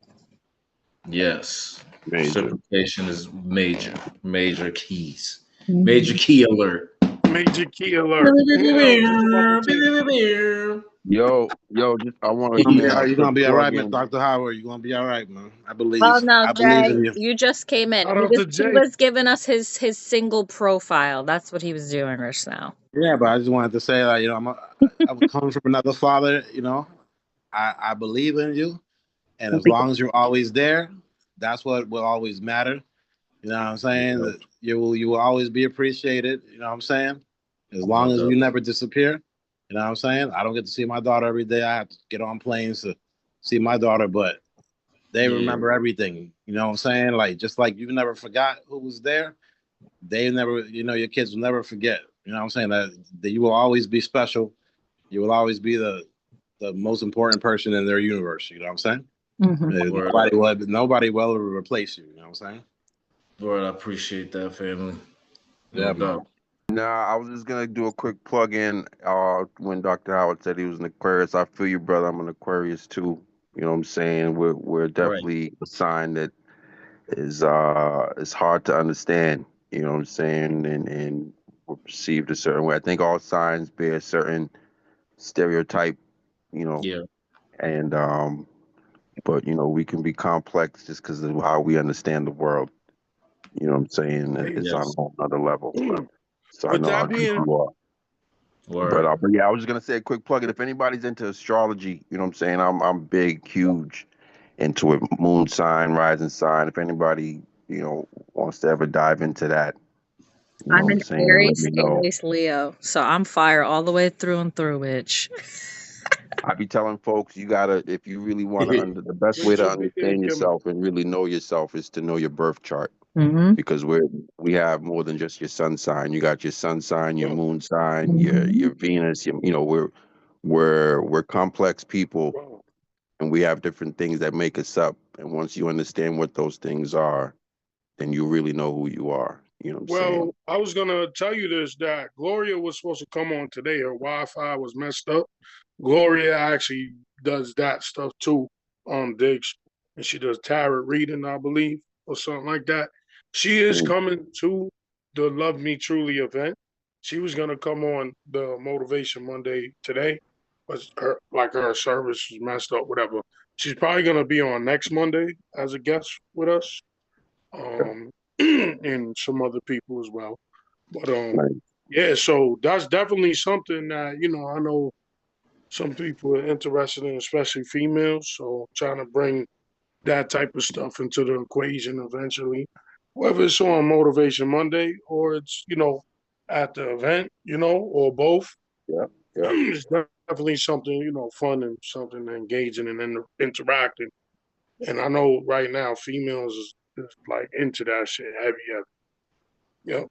Yes. Major. Reciprocation is major, major keys. Major Mhm. key alert. Major key alert. Yeah, I was just about to say. Yo, just I want to You're gonna give be a all right. You're quick gonna be all plug right, in. Dr. Howard. You're gonna be all right, man. I Oh believe. no, I believe Jay, in you. you just came in. Shout out to He Jay. was giving us his single profile. That's what he was doing just now. Yeah, but I just wanted to say, like, I'm coming from another father. I believe in you, and as long as you're always there, that's what will always matter. You know what I'm saying? Yeah, That you will always be appreciated. You know what I'm saying? As long no as doubt. you never disappear. You know what I'm saying? I don't get to see my daughter every day. I have to get on planes to see my daughter, but they Yeah, remember everything. You know what I'm saying? Like just like you never forgot who was there, they never, your kids will never forget. You know what I'm saying? That you will always be special. You will always be the most important person in their universe. You know what I'm saying? Hmm. word up. Nobody will ever replace you. You know what I'm saying? Word, I appreciate that, family. No Yeah, man. doubt. Nah, I was just gonna do a quick plug in. When Dr. Howard said he was an Aquarius, I feel you, brother. I'm an Aquarius too. You know what I'm saying? We're Right. definitely a sign that is hard to understand. You know what I'm saying? And we're perceived a certain way. I think all signs bear a certain stereotype. You know, Yeah. and but we can be complex just because of how we understand the world. You know what I'm saying? Hey, It's on a Yes. whole nother level. So I with know how that deep being, you are. But, Word. but yeah, I was just gonna say a quick plug. And if anybody's into astrology, you know what I'm saying? I'm big, huge into it. Moon sign, rising sign. If anybody wants to ever dive into that, you know I'm what I'm an saying? Let Aries, me know. Aries Leo, so I'm fire all the way through and through, bitch. I be telling folks you gotta, if you really want to, the best way with to your big understand yourself and really know yourself is to know your birth chart. Hmm. Because we have more than just your sun sign. You got your sun sign, your moon sign, Hmm. your Venus. We're complex people, and we have different things that make us up. And once you understand what those things are, then you really know who you are. You know what I'm saying? well, I was gonna tell you this that Gloria was supposed to come on today. Her Wi-Fi was messed up. Gloria actually does that stuff too on Diggs, and she does tarot reading, I believe, or something like that. She is Mm. coming to the Love Me Truly event. She was gonna come on the Motivation Monday today, but her service was messed up. Whatever. She's probably gonna be on next Monday as a guest with us, and some other people as well. But Right. yeah. So that's definitely something that I know some people are interested in, especially females. So trying to bring that type of stuff into the equation eventually, whether it's on Motivation Monday or it's at the event, or both. Yeah. Yeah. It's definitely something fun and something engaging and interacting. And I know right now females is like into that shit heavy, heavy. Yep,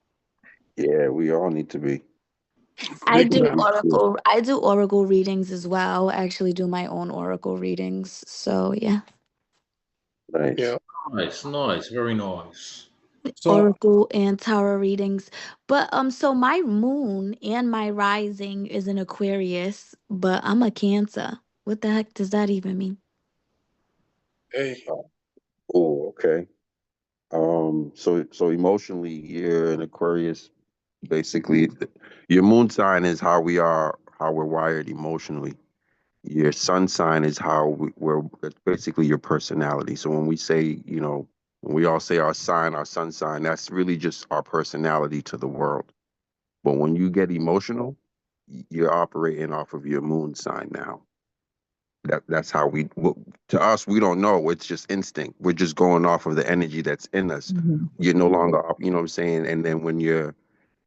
Yeah. We all need to be. I big do time. Yeah. oracle. I do oracle readings as well. I actually do my own oracle readings. So yeah, Nice. Yeah. Nice, nice, very nice. So oracle and tarot readings. But so my moon and my rising is an Aquarius, but I'm a Cancer. What the heck does that even mean? Hey, Oh, okay. So emotionally, you're an Aquarius. Basically, your moon sign is how we are, how we're wired emotionally. Your sun sign is how we're, that's basically your personality. So when we say, when we all say our sign, our sun sign, that's really just our personality to the world. But when you get emotional, you're operating off of your moon sign now. That's how to us, we don't know. It's just instinct. We're just going off of the energy that's in us. Hmm. You're no longer, you know what I'm saying? And then when you're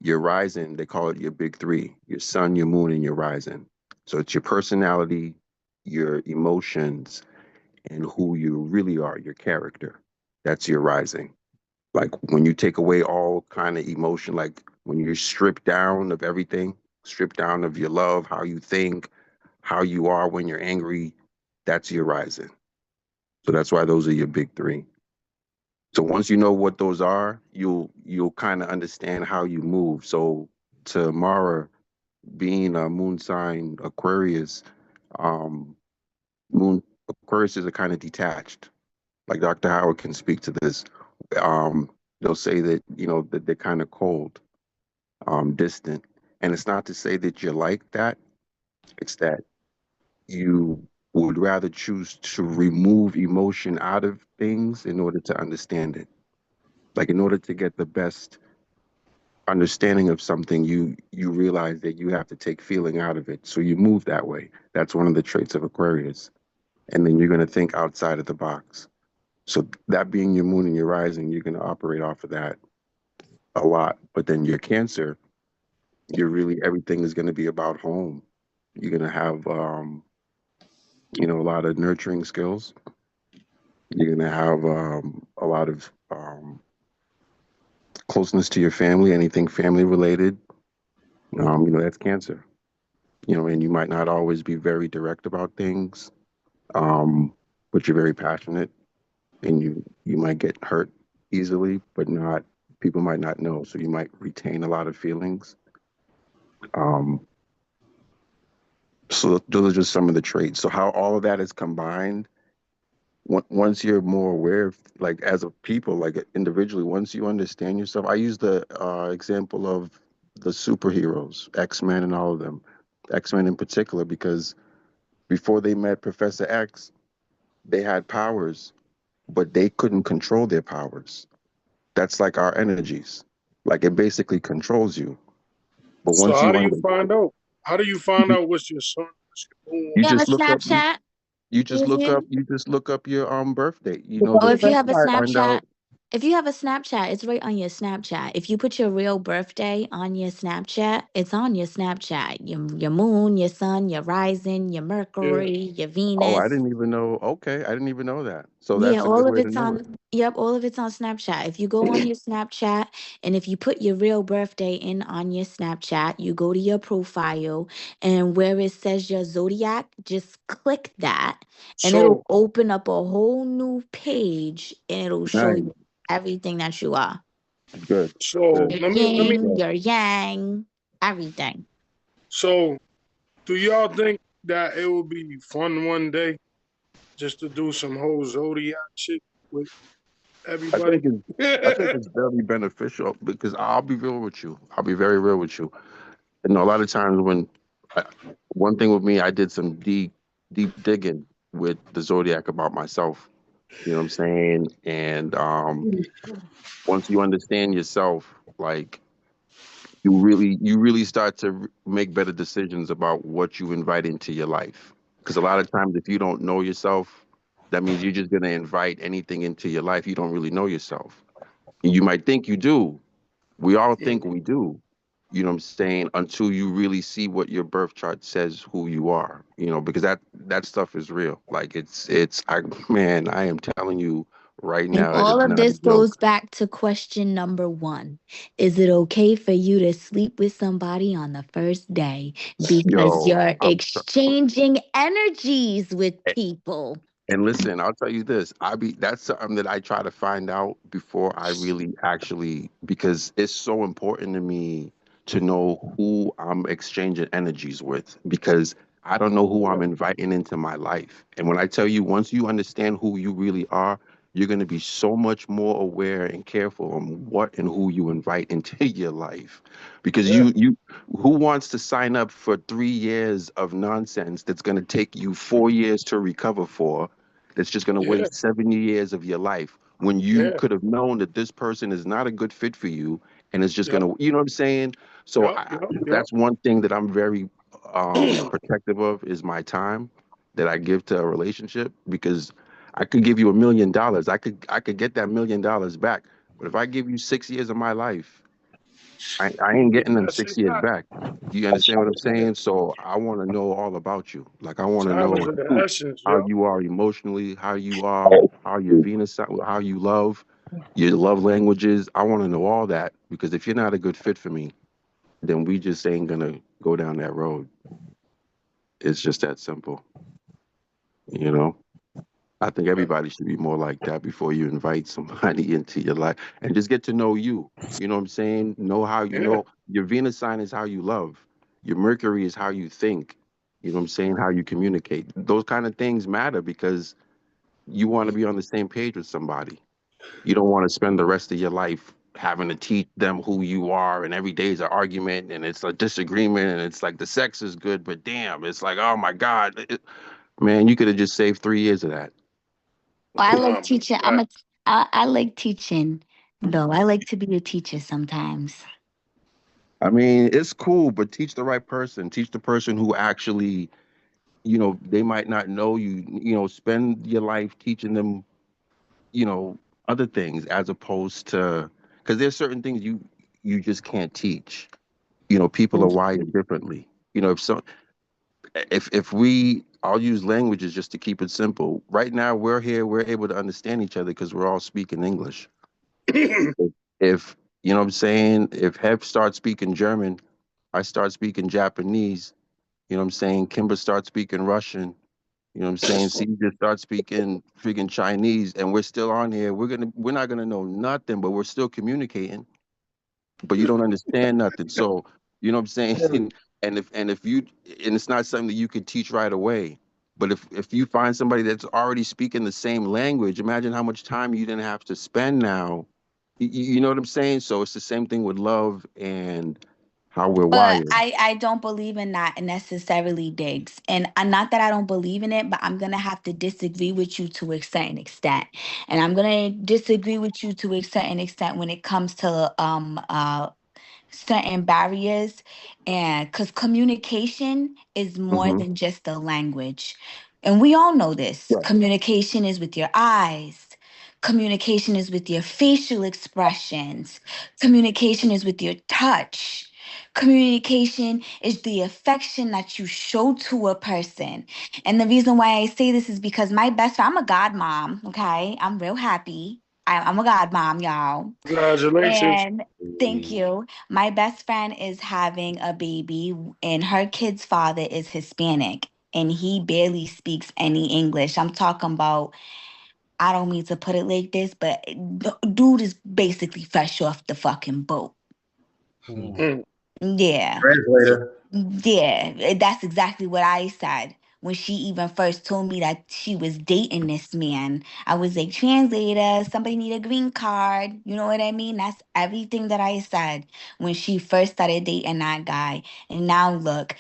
rising, they call it your big three: your sun, your moon, and your rising. So it's your personality, your emotions, and who you really are, your character. That's your rising. Like when you take away all kind of emotion, like when you're stripped down of everything, stripped down of your love, how you think, how you are when you're angry, that's your rising. So that's why those are your big three. So once you know what those are, you'll kind of understand how you move. So tomorrow, being a moon sign Aquarius, um, moon Aquarius is a kind of detached. Like Dr. Howard can speak to this. Um, they'll say that that they're kind of cold, distant, and it's not to say that you're like that. It's that you would rather choose to remove emotion out of things in order to understand it. Like in order to get the best understanding of something, you realize that you have to take feeling out of it. So you move that way. That's one of the traits of Aquarius. And then you're going to think outside of the box. So that being your moon and your rising, you're going to operate off of that a lot. But then your Cancer, you're really everything is going to be about home. You're going to have a lot of nurturing skills. You're going to have a lot of closeness to your family, anything family related. That's Cancer. And you might not always be very direct about things, but you're very passionate, and you might get hurt easily, but not people might not know, so you might retain a lot of feelings. Um, so those are just some of the traits. So how all of that is combined, once you're more aware of, like as a people, like individually, once you understand yourself. I use the example of the superheroes, X-Men and all of them, X-Men in particular, because before they met Professor X, they had powers, but they couldn't control their powers. That's like our energies. Like it basically controls you. But So once how you do you under, find out? How do you find out what's your sun, what's your moon, you You have a just look up Snapchat? you just If look you up you just look up your birth date. or The if you have a find Snapchat, out. if you have a Snapchat, it's right on your Snapchat. If you put your real birthday on your Snapchat, it's on your Snapchat. Your moon, your sun, your rising, your yeah. Mercury, your Oh, I Venus. didn't even know. Okay, I didn't even know that. So Yeah, that's a all good of way to it's know it. on, yep, all of it's on Snapchat. If you go on your Snapchat and if you put your real birthday in on your Snapchat, you go to your profile and where it says your zodiac, just click that and So it'll open up a whole new page and it'll show Nice, you everything that you are. good, so good. Your let me yin, your yang, everything. so do y'all think that it would be fun one day just to do some whole zodiac shit with I everybody? think it's I think it's very beneficial because I'll be real with you. I'll be very real with you. A lot of times I, one thing with me, I did some deep digging with the zodiac about myself. You know what I'm saying? And once you understand yourself, like you really start to make better decisions about what you invite into your life. Because a lot of times, if you don't know yourself, that means you're just gonna invite anything into your life. You don't really know yourself. You might think you do. We all Yeah. think we do. You know what I'm saying? Until you really see what your birth chart says who you are. Because that stuff is real. Like man, I am telling you right And now, it is all of not a this goes joke. back to question number one. Is it okay for you to sleep with somebody on the first day because Yo, you're exchanging energies with people? and listen, I'll tell you this. That's something that I try to find out before I really actually, because it's so important to me to know who I'm exchanging energies with, because I don't know who I'm inviting into my life. And when I tell you, once you understand who you really are, you're going to be so much more aware and careful on what and who you invite into your life. Because Yeah. who wants to sign up for 3 years of nonsense that's going to take you 4 years to recover for? That's just going to Yeah. waste 7 years of your life when you Yeah. could have known that this person is not a good fit for you, and it's just going Yep. to, you know what I'm saying? So Yep. Yep. Yep. that's one thing that I'm very protective of is my time that I give to a relationship, because I could give you $1 million. I could get that $1 million back. But if I give you 6 years of my life, I ain't getting them That's it. 6 years Got back. You understand what I'm saying? So I want to know all about you. Like I want to time is know of the essence, how yo. you are emotionally, how your Venus, how you love, your love languages. I want to know all that, because if you're not a good fit for me, then we just ain't gonna go down that road. It's just that simple. You know, I think everybody should be more like that before you invite somebody into your life and just get to know you. You know what I'm saying? Know how you Yeah. know your Venus sign is how you love. Your Mercury is how you think. You know what I'm saying? How you communicate. Those kind of things matter because you want to be on the same page with somebody. You don't want to spend the rest of your life having to teach them who you are, and every day is an argument and it's a disagreement, and it's like the sex is good, but damn, it's like, oh my God. Man, you could have just saved 3 years of that. Oh, I like Nah, teaching. but I like teaching though. I like to be a teacher sometimes. I mean, it's cool, but teach the right person. Teach the person who actually, they might not know you. Spend your life teaching them, other things as opposed to, because there's certain things you just can't teach. People are wired differently. If we, I'll use languages just to keep it simple. Right now, we're here, we're able to understand each other because we're all speaking English. If you know what I'm saying, if Hep starts speaking German, I start speaking Japanese. You know what I'm saying? Kimber starts speaking Russian. You know what I'm saying? CJ starts speaking freaking Chinese, and we're still on here. We're not gonna know nothing, but we're still communicating. But you don't understand nothing. So you know what I'm saying? And if you, and it's not something that you could teach right away. But if you find somebody that's already speaking the same language, imagine how much time you didn't have to spend now. You know what I'm saying? So it's the same thing with love and how we're But wired. I don't believe in that necessarily, Diggs. And not that I don't believe in it, but I'm gonna have to disagree with you to a certain extent. And I'm gonna disagree with you to a certain extent when it comes to certain barriers, and because communication is more Hmm. than just a language, and we all know this. Right. Communication is with your eyes, communication is with your facial expressions, communication is with your touch, communication is the affection that you show to a person. And the reason why I say this is because my best friend, I'm a godmom, okay, I'm real happy. I'm a godmom, y'all. congratulations. And thank you. My best friend is having a baby, and her kid's father is Hispanic, and he barely speaks any English. I'm talking about, I don't mean to put it like this, but dude is basically fresh off the fucking boat. Mm. Yeah. Translator. Yeah, that's exactly what I said. When she even first told me that she was dating this man, I was like, translator, somebody need a green card. You know what I mean? That's everything that I said when she first started dating that guy. And now look,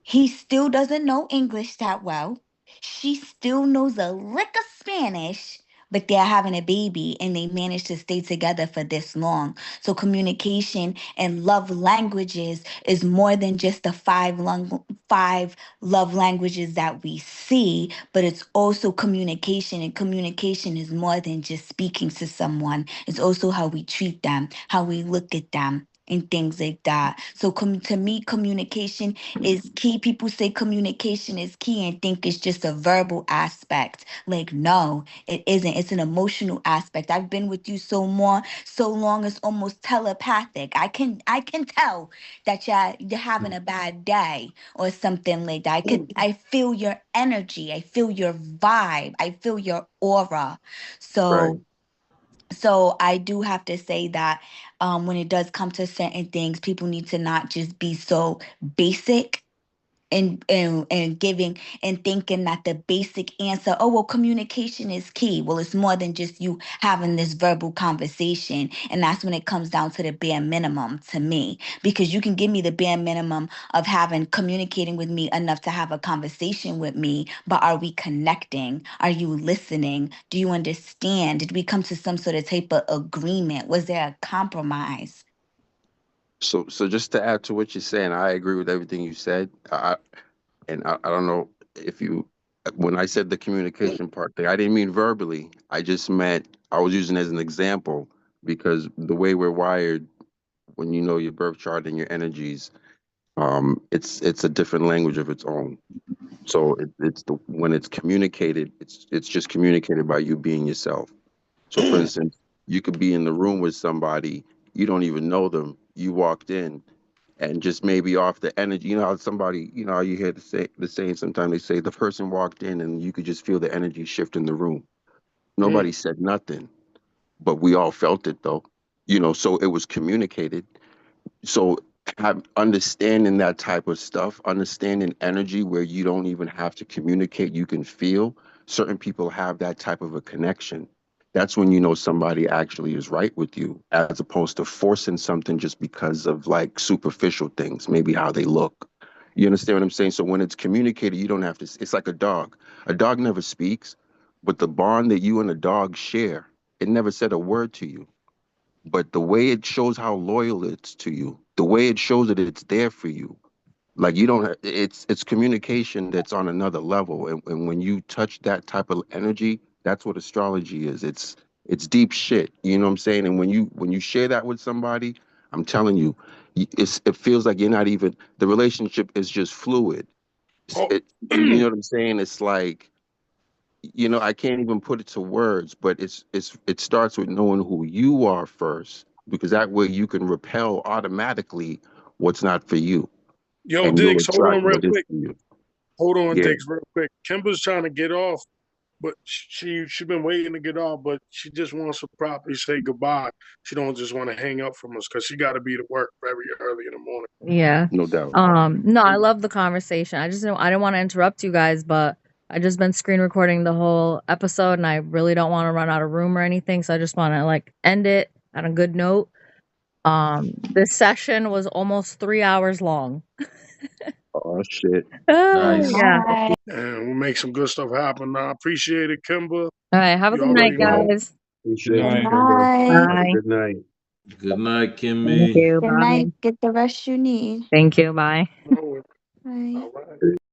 he still doesn't know English that well. She still knows a lick of Spanish, but they're having a baby and they managed to stay together for this long. So communication and love languages is more than just the five love languages that we see, but it's also communication, and communication is more than just speaking to someone. It's also how we treat them, how we look at them, and things like that. So to me, communication is key. People say communication is key and think it's just a verbal aspect. Like, no, it isn't. It's an emotional aspect. I've been with you so long, it's almost telepathic. I can tell that you're having a bad day or something like that. I feel your energy. I feel your vibe. I feel your aura. Right. So I do have to say that when it does come to certain things, people need to not just be so basic and giving and thinking that the basic answer, oh well, communication is key. Well, it's more than just you having this verbal conversation. And that's when it comes down to the bare minimum to me. Because you can give me the bare minimum of having communicating with me enough to have a conversation with me, but are we connecting? Are you listening? Do you understand? Did we come to some sort of type of agreement? Was there a compromise? So just to add to what you're saying, I agree with everything you said. I don't know if you, when I said the communication part thing, I didn't mean verbally. I just meant, I was using it as an example because the way we're wired, when you know your birth chart and your energies, it's a different language of its own. So when it's communicated, it's just communicated by you being yourself. So for instance, you could be in the room with somebody, you don't even know them. You walked in and just maybe off the energy. You know how somebody, you know how you hear the saying sometimes, they say the person walked in and you could just feel the energy shift in the room. Nobody said nothing, but we all felt it though. You know, so it was communicated. So understanding that type of stuff, understanding energy where you don't even have to communicate, you can feel. Certain people have that type of a connection. That's when you know somebody actually is right with you, as opposed to forcing something just because of like superficial things, maybe how they look. You understand what I'm saying? So when it's communicated, you don't have to. It's like a dog. A dog never speaks, but the bond that you and a dog share, it never said a word to you, but the way it shows how loyal it's to you, the way it shows that it's there for you, like you don't it's communication that's on another level, and when you touch that type of energy, that's what astrology is. It's deep shit, you know what I'm saying? And when you share that with somebody, I'm telling you, it feels like you're not even, the relationship is just fluid. Oh, You know what I'm saying? It's like, you know, I can't even put it to words, but it starts with knowing who you are first, because that way you can repel automatically what's not for you, yo, and you'll Diggs, hold attract on real what is quick. for you. Hold on, Yeah, Diggs, real quick. Kimber's trying to get off, but she been waiting to get off, but she just wants to properly say goodbye. She don't just want to hang up from us because she got to be to work very early in the morning. Yeah. no doubt. No, I love the conversation. I didn't want to interrupt you guys, but I just been screen recording the whole episode and I really don't want to run out of room or anything. So I just want to like end it on a good note. This session was almost 3 hours long. Oh shit. Oh, Nice. yeah. Bye. And we'll make some good stuff happen. I appreciate it, Kimber. All right. Have a You good No night, already know. doubt. guys. Good Appreciate you, night. Kimber. Bye. Have a Bye. good night. Good night, Thank Kimmy. you. Good Bye. night. Get the rest you need. Thank you. Bye. Oh, Bye. all right.